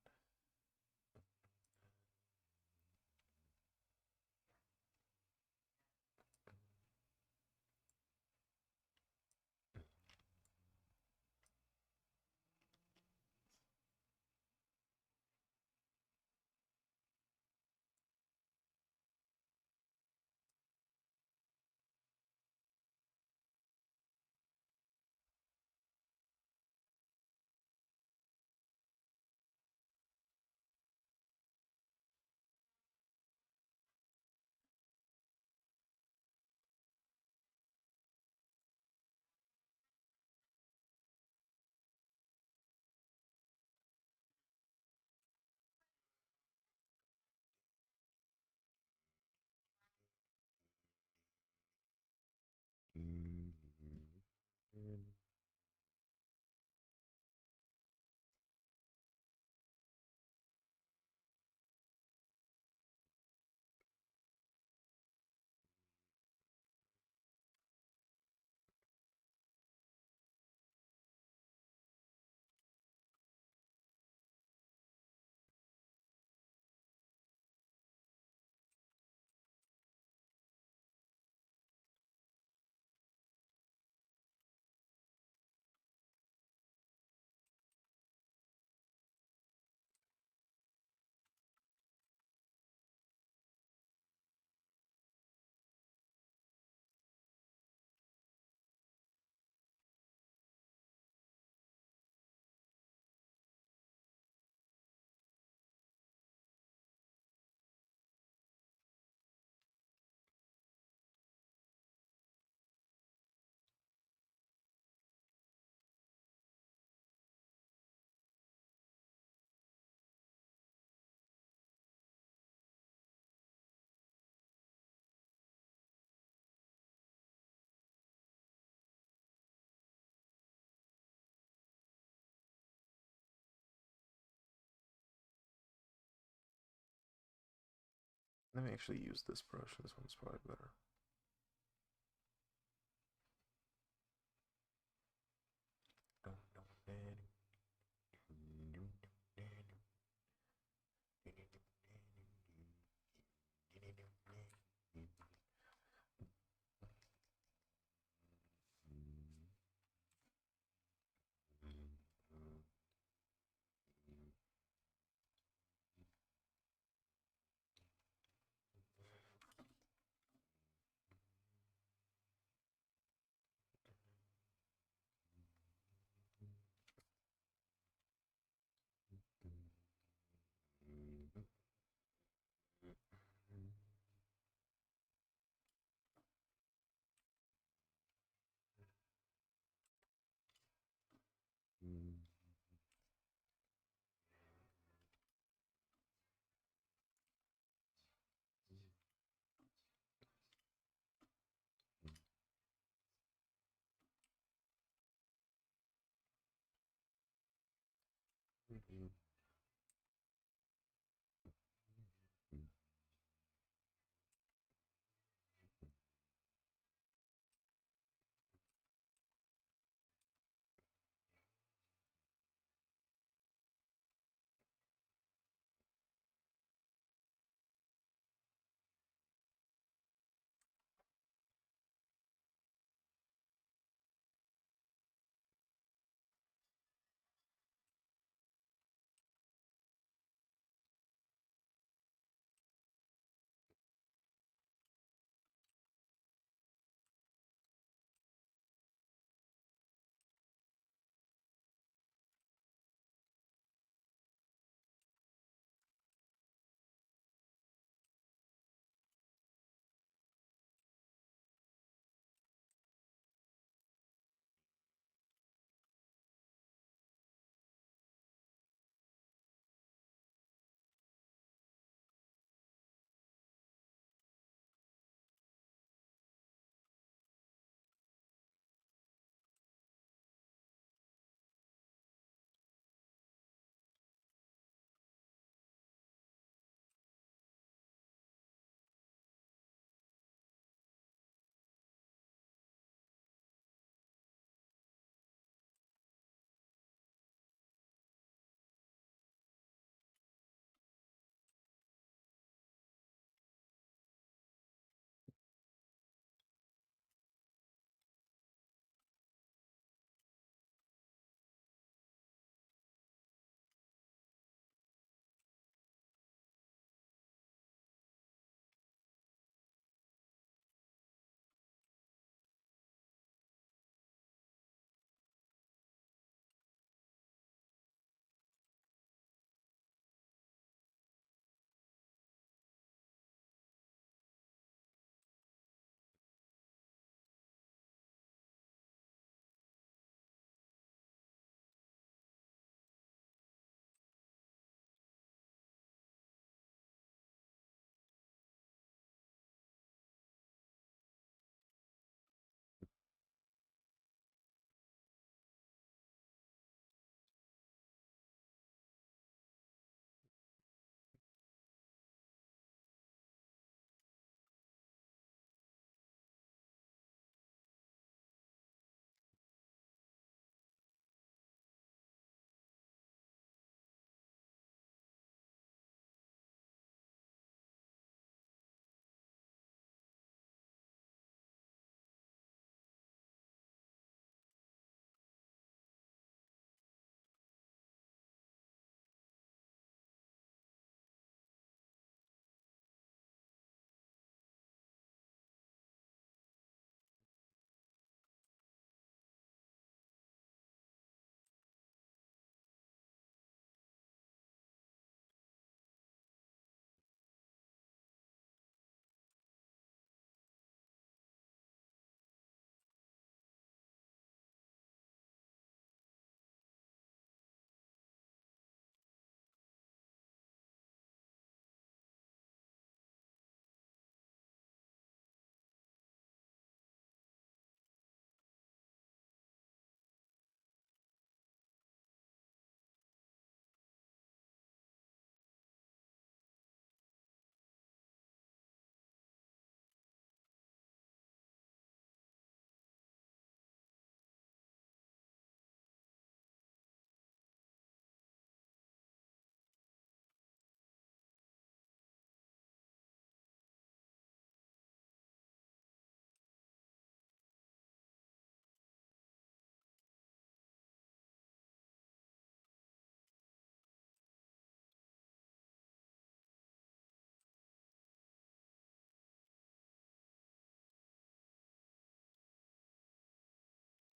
Let me actually use this brush. This one's probably better.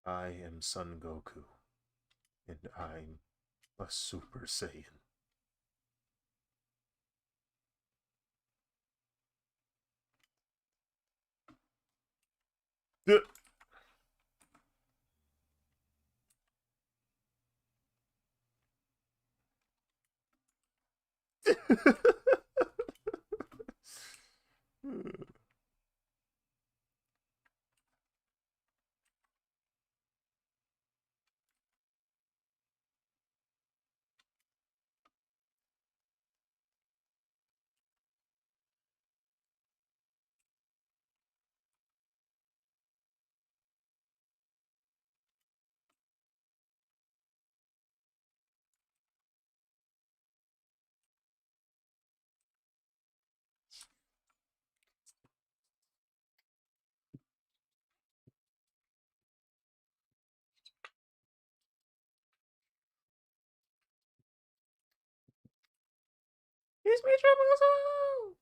I am Son Goku, and I'm a Super Saiyan. It's me, trouble.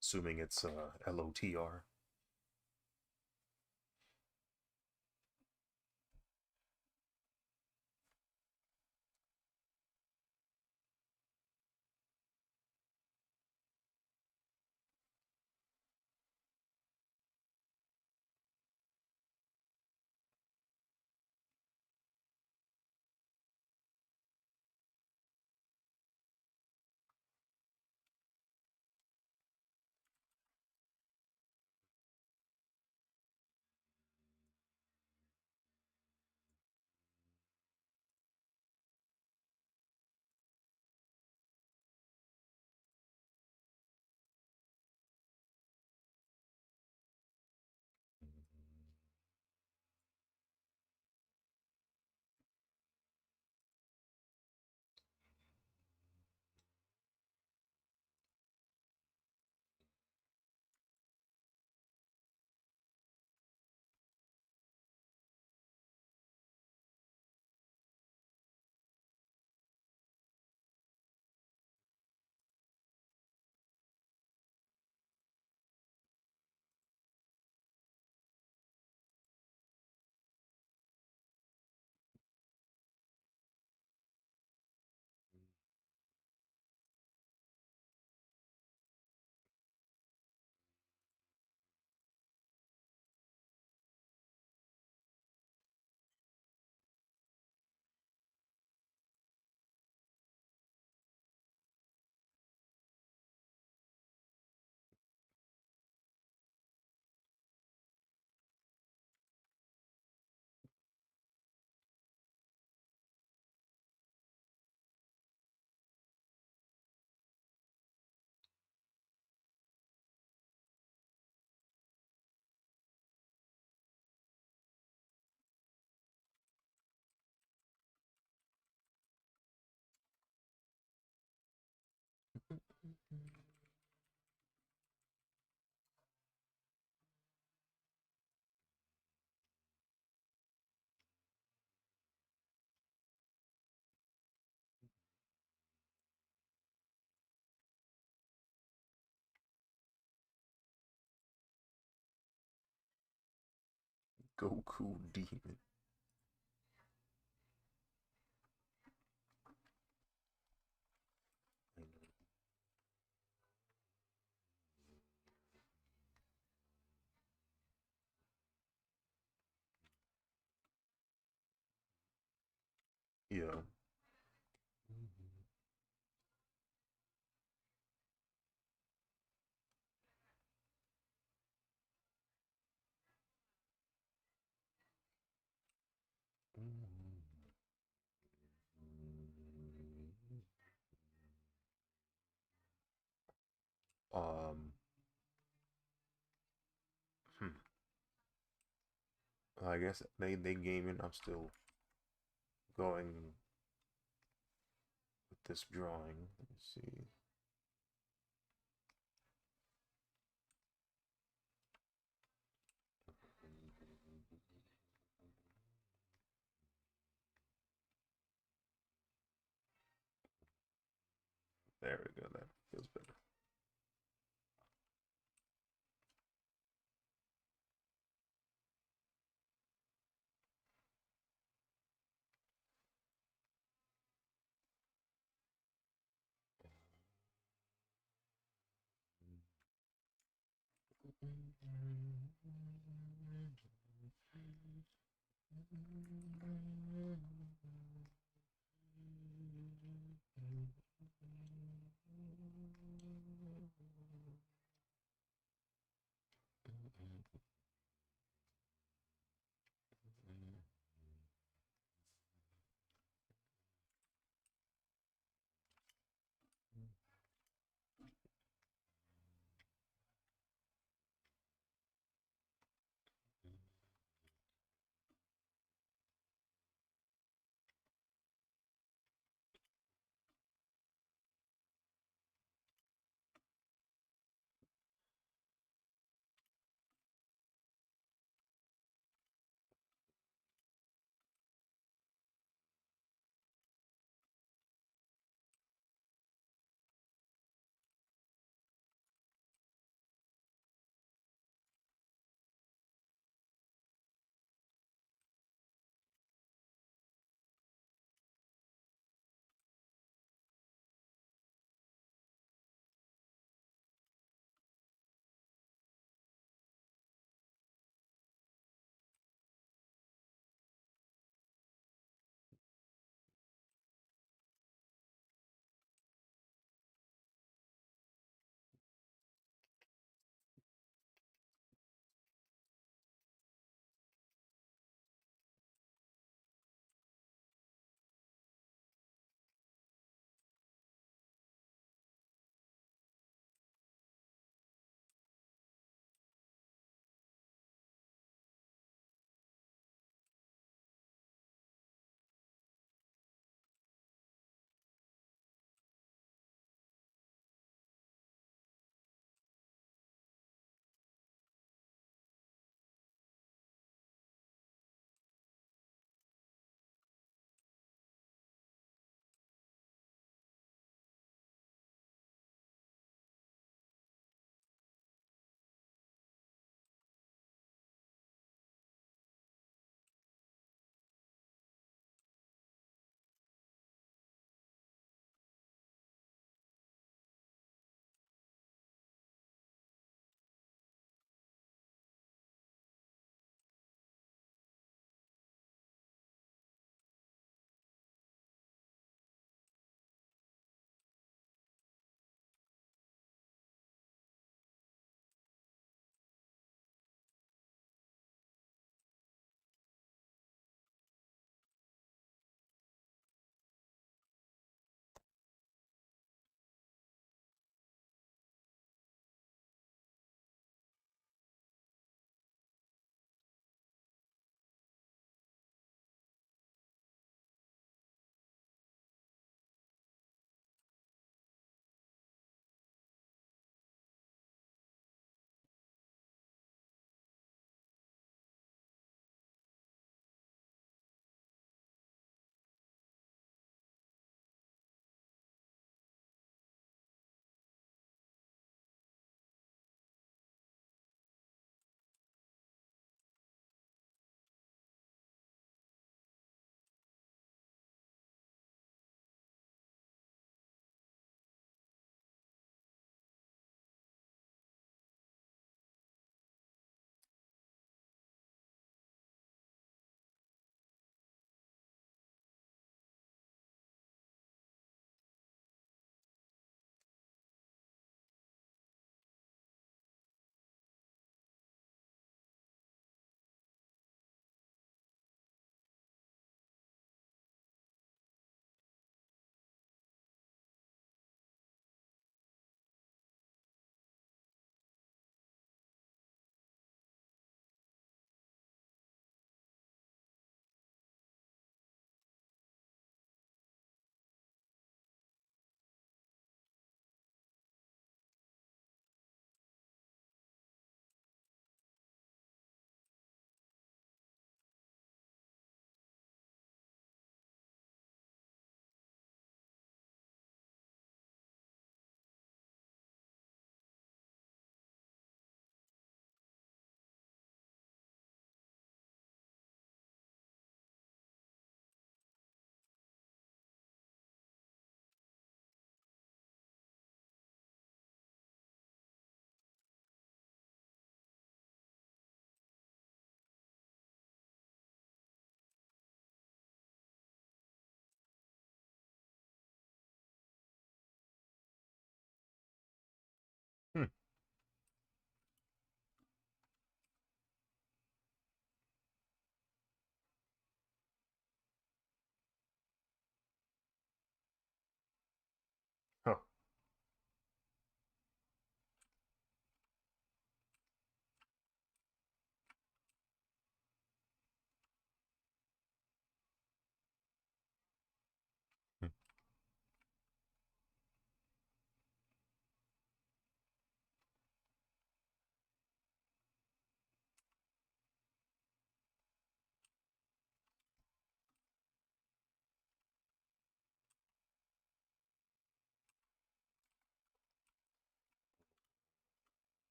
Assuming it's LOTR. Goku Demon. Yeah. I guess they gaming. I'm still going with this drawing. Let's see. There we go. That feels better.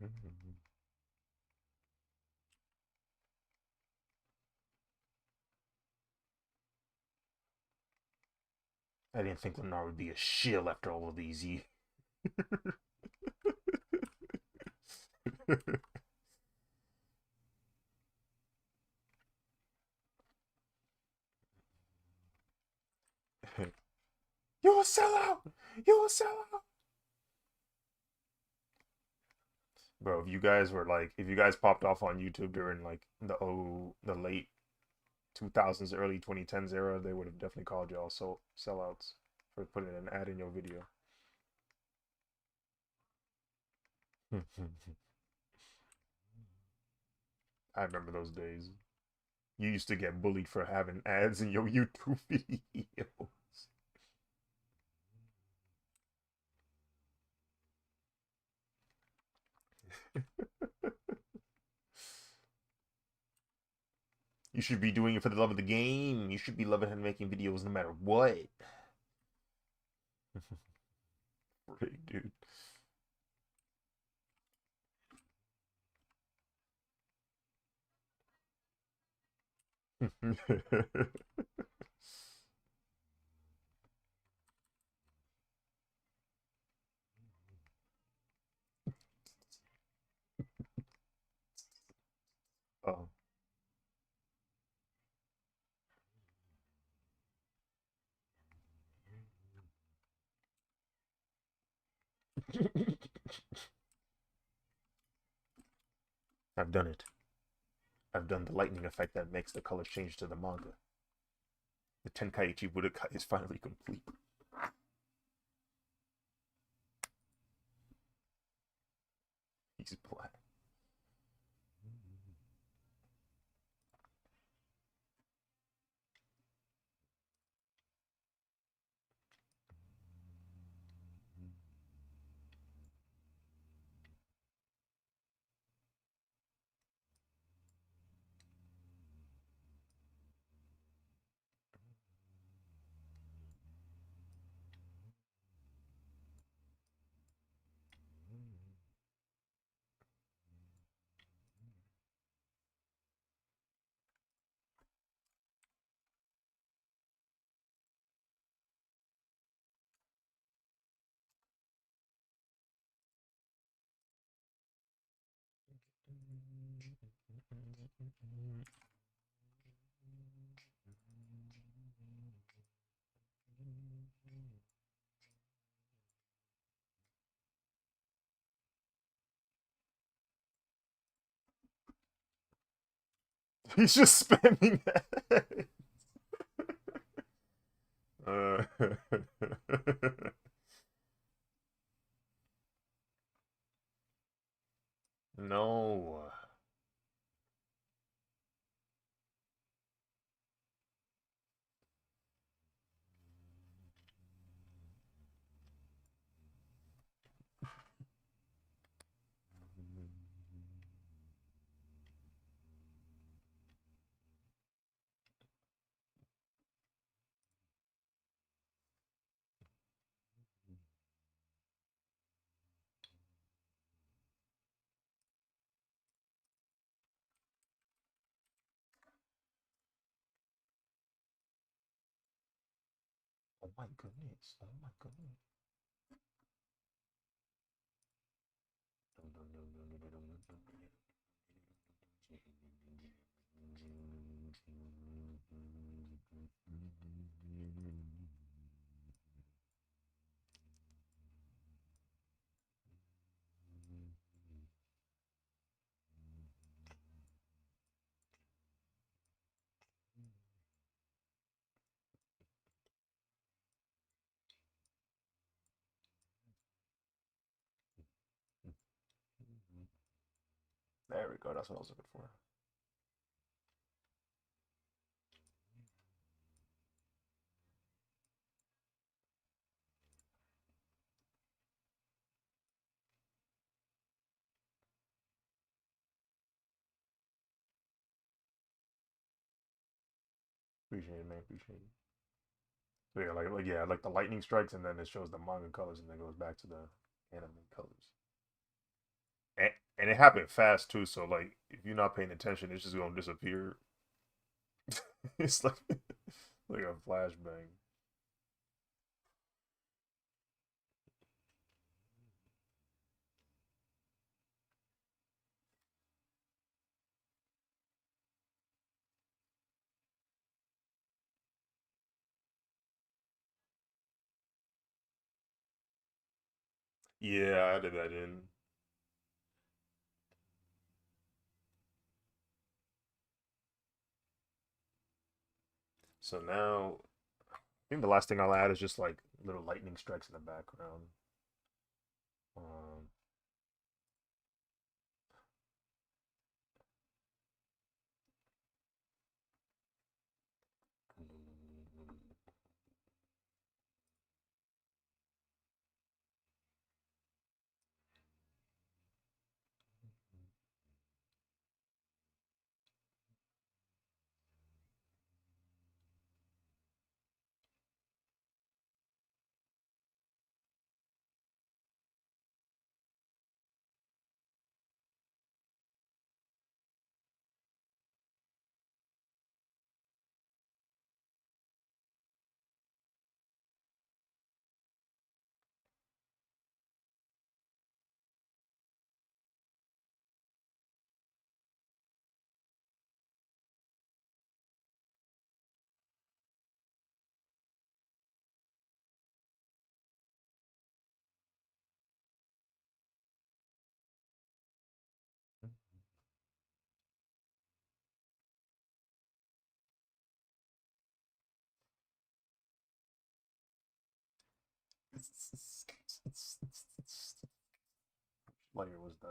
I didn't think Lennar would be a shill after all of these years. You a sellout! You a sellout! Bro, if you guys were like, if you guys popped off on YouTube during like the late 2000s, early 2010s era, they would have definitely called y'all sellouts for putting an ad in your video. I remember those days. You used to get bullied for having ads in your YouTube videos. You should be doing it for the love of the game. You should be loving and making videos no matter what. Right, dude. Oh. I've done it. I've done the lightning effect that makes the color change to the manga. The Tenkaichi Budokai is finally complete. He's black. He's just spamming that. Uh, no. Oh my goodness. Oh my goodness. There we go. That's what I was looking for. Appreciate it, man. Appreciate it. So yeah, yeah, like the lightning strikes, and then it shows the manga colors, and then goes back to the anime colors. Eh. and it happened fast too. So like, if you're not paying attention, it's just gonna disappear. It's like a flashbang. Yeah, I added that in. So now, I think the last thing I'll add is just like little lightning strikes in the background. Um, layer was the.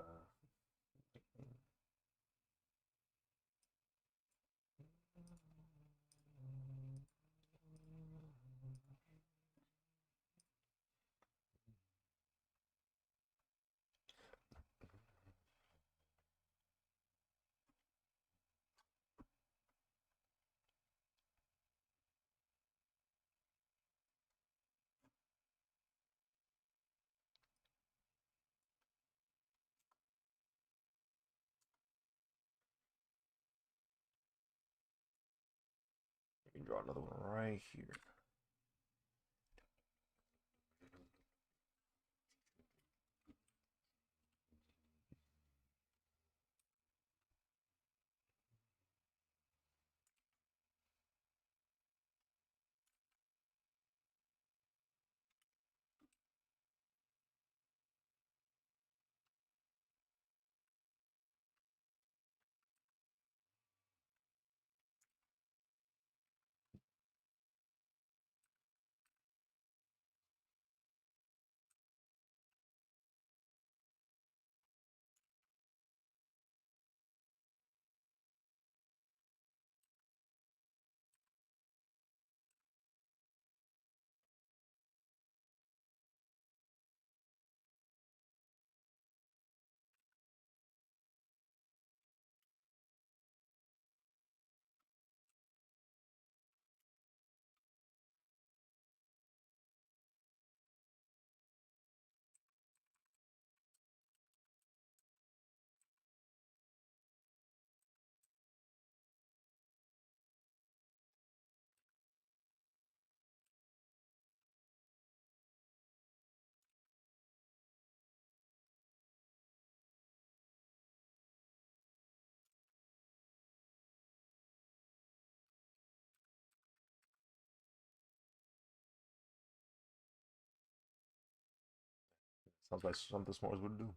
You can draw another one right here. Sounds like something S'mores would do.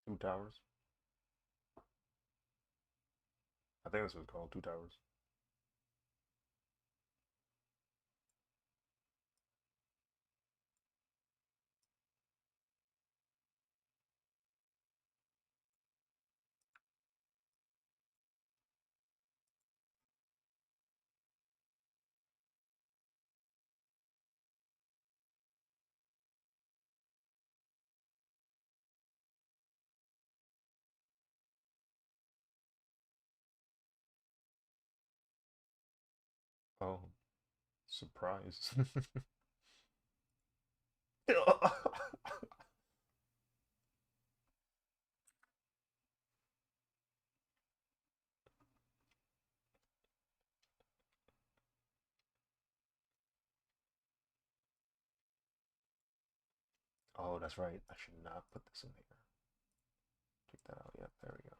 Two towers. I think this was called Two Towers. Oh, surprise. Oh, that's right. I should not put this in here. Take that out. Yep, there we go.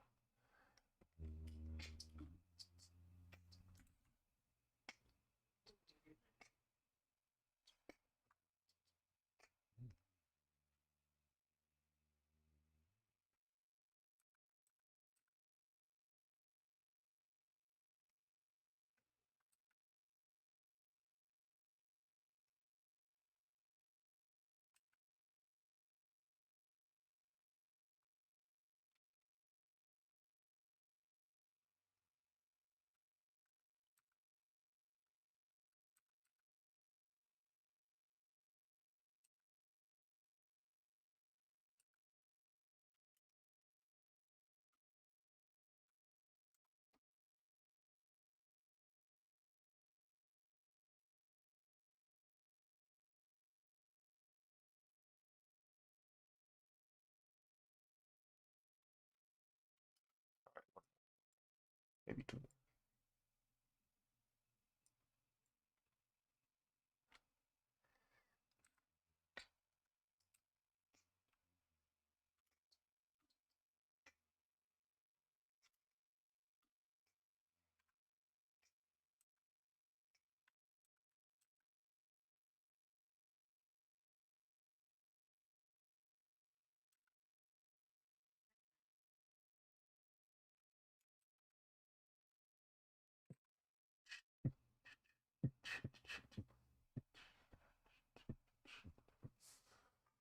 Maybe two.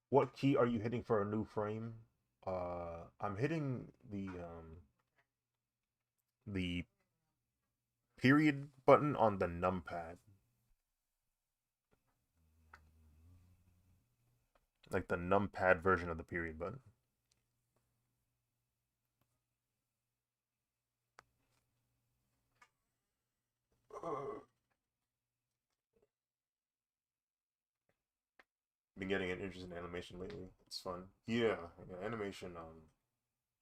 What key are you hitting for a new frame? I'm hitting the period button on the numpad, like the numpad version of the period button. Been getting an interest in animation lately. It's fun. Yeah, yeah, animation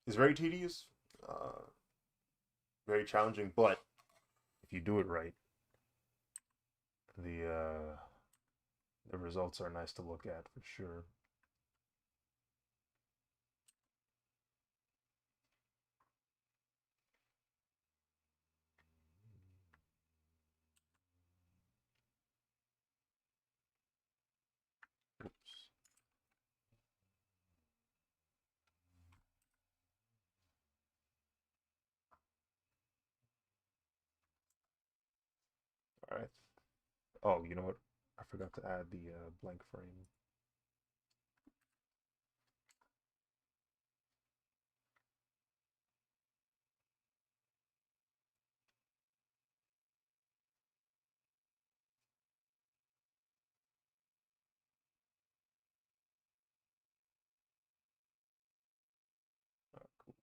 is very tedious, uh, very challenging, but if you do it right, the uh, the results are nice to look at for sure. Oops. All right. Oh, you know what? I forgot to add the blank frame. Cool.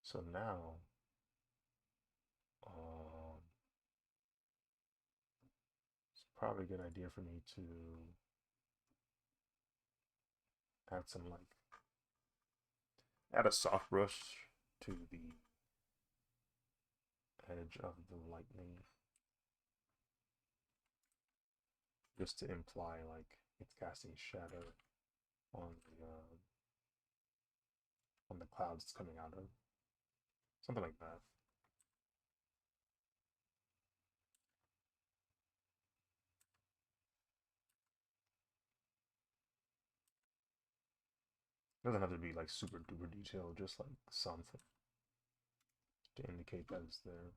So now, um, it's probably a good idea for me to add some like add a soft brush to the edge of the lightning, just to imply like it's casting shadow on the clouds it's coming out of, something like that. Doesn't have to be like super duper detailed, just like something to indicate that it's there.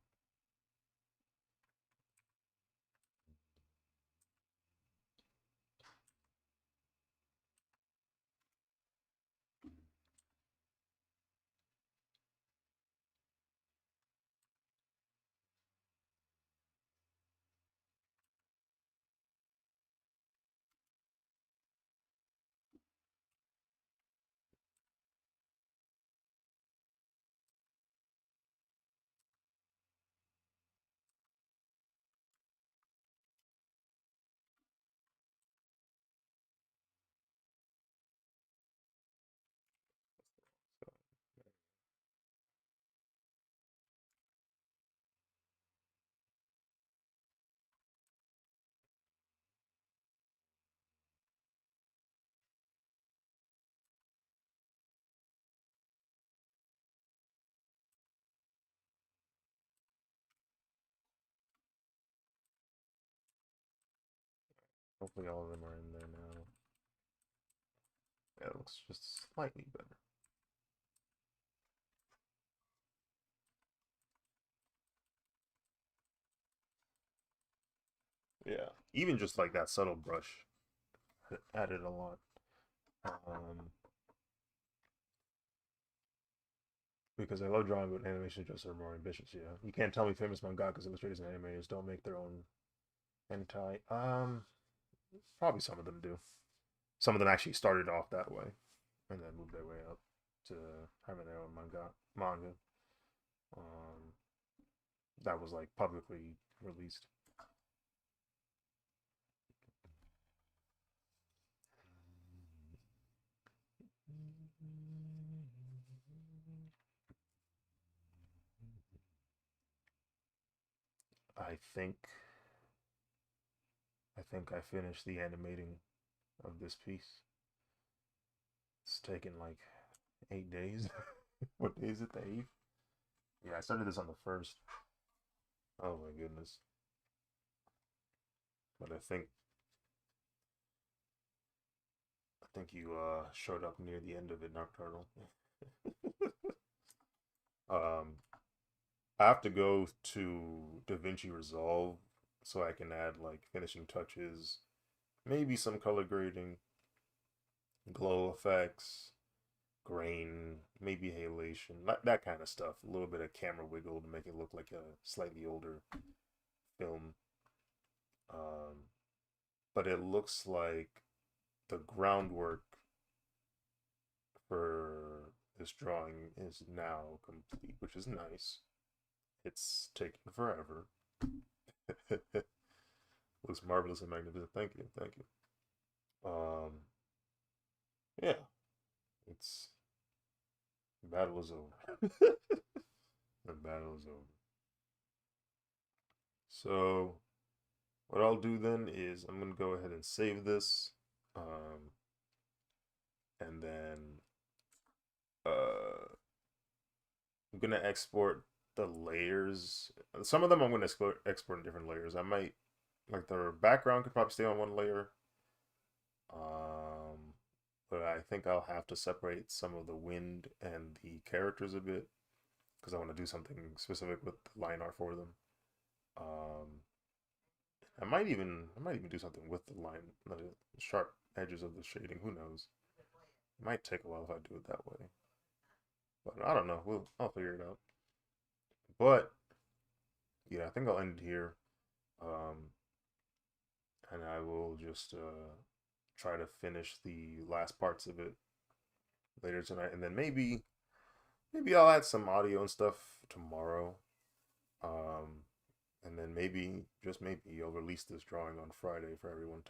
Hopefully all of them are in there now. Yeah, it looks just slightly better. Yeah, even just like that subtle brush added a lot. Um, because I love drawing, but animation just are more ambitious. Yeah, you can't tell me famous mangakas, illustrators, and animators don't make their own hentai. Probably some of them do. Some of them actually started off that way, and then moved their way up to having their own manga. Um, that was like publicly released. I think I finished the animating of this piece. It's taken like 8 days. What day is it? The 8th? Yeah, I started this on the 1st. Oh my goodness. But I think you showed up near the end of it, Nocturnal. um I have to go to DaVinci Resolve so I can add like finishing touches, maybe some color grading, glow effects, grain, maybe halation, that kind of stuff. A little bit of camera wiggle to make it look like a slightly older film. Um, but it looks like the groundwork for this drawing is now complete, which is nice. It's taken forever. Looks marvelous and magnificent. Thank you, thank you. Yeah, it's the battle is over. The battle is over. So what I'll do then is I'm gonna go ahead and save this, and then I'm gonna export the layers. Some of them I'm gonna export in different layers. I might like the background could probably stay on one layer. Um, but I think I'll have to separate some of the wind and the characters a bit because I want to do something specific with the line art for them. Um, I might even do something with the sharp edges of the shading. Who knows? It might take a while if I do it that way, but I don't know. I'll figure it out. But yeah, I think I'll end it here. Um, and I will just try to finish the last parts of it later tonight, and then maybe I'll add some audio and stuff tomorrow. Um, and then maybe just maybe I'll release this drawing on Friday for everyone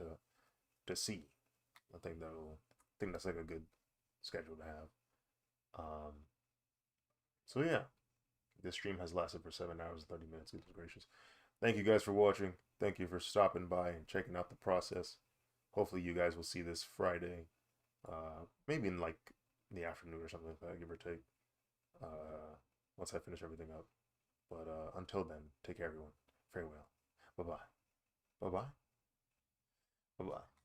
to see. I think that's like a good schedule to have. Um, so yeah, this stream has lasted for 7 hours and 30 minutes. Goodness gracious! Thank you guys for watching. Thank you for stopping by and checking out the process. Hopefully you guys will see this Friday, maybe in like the afternoon or something like that, give or take. Once I finish everything up. But until then, take care, everyone. Farewell. Bye bye. Bye bye. Bye bye.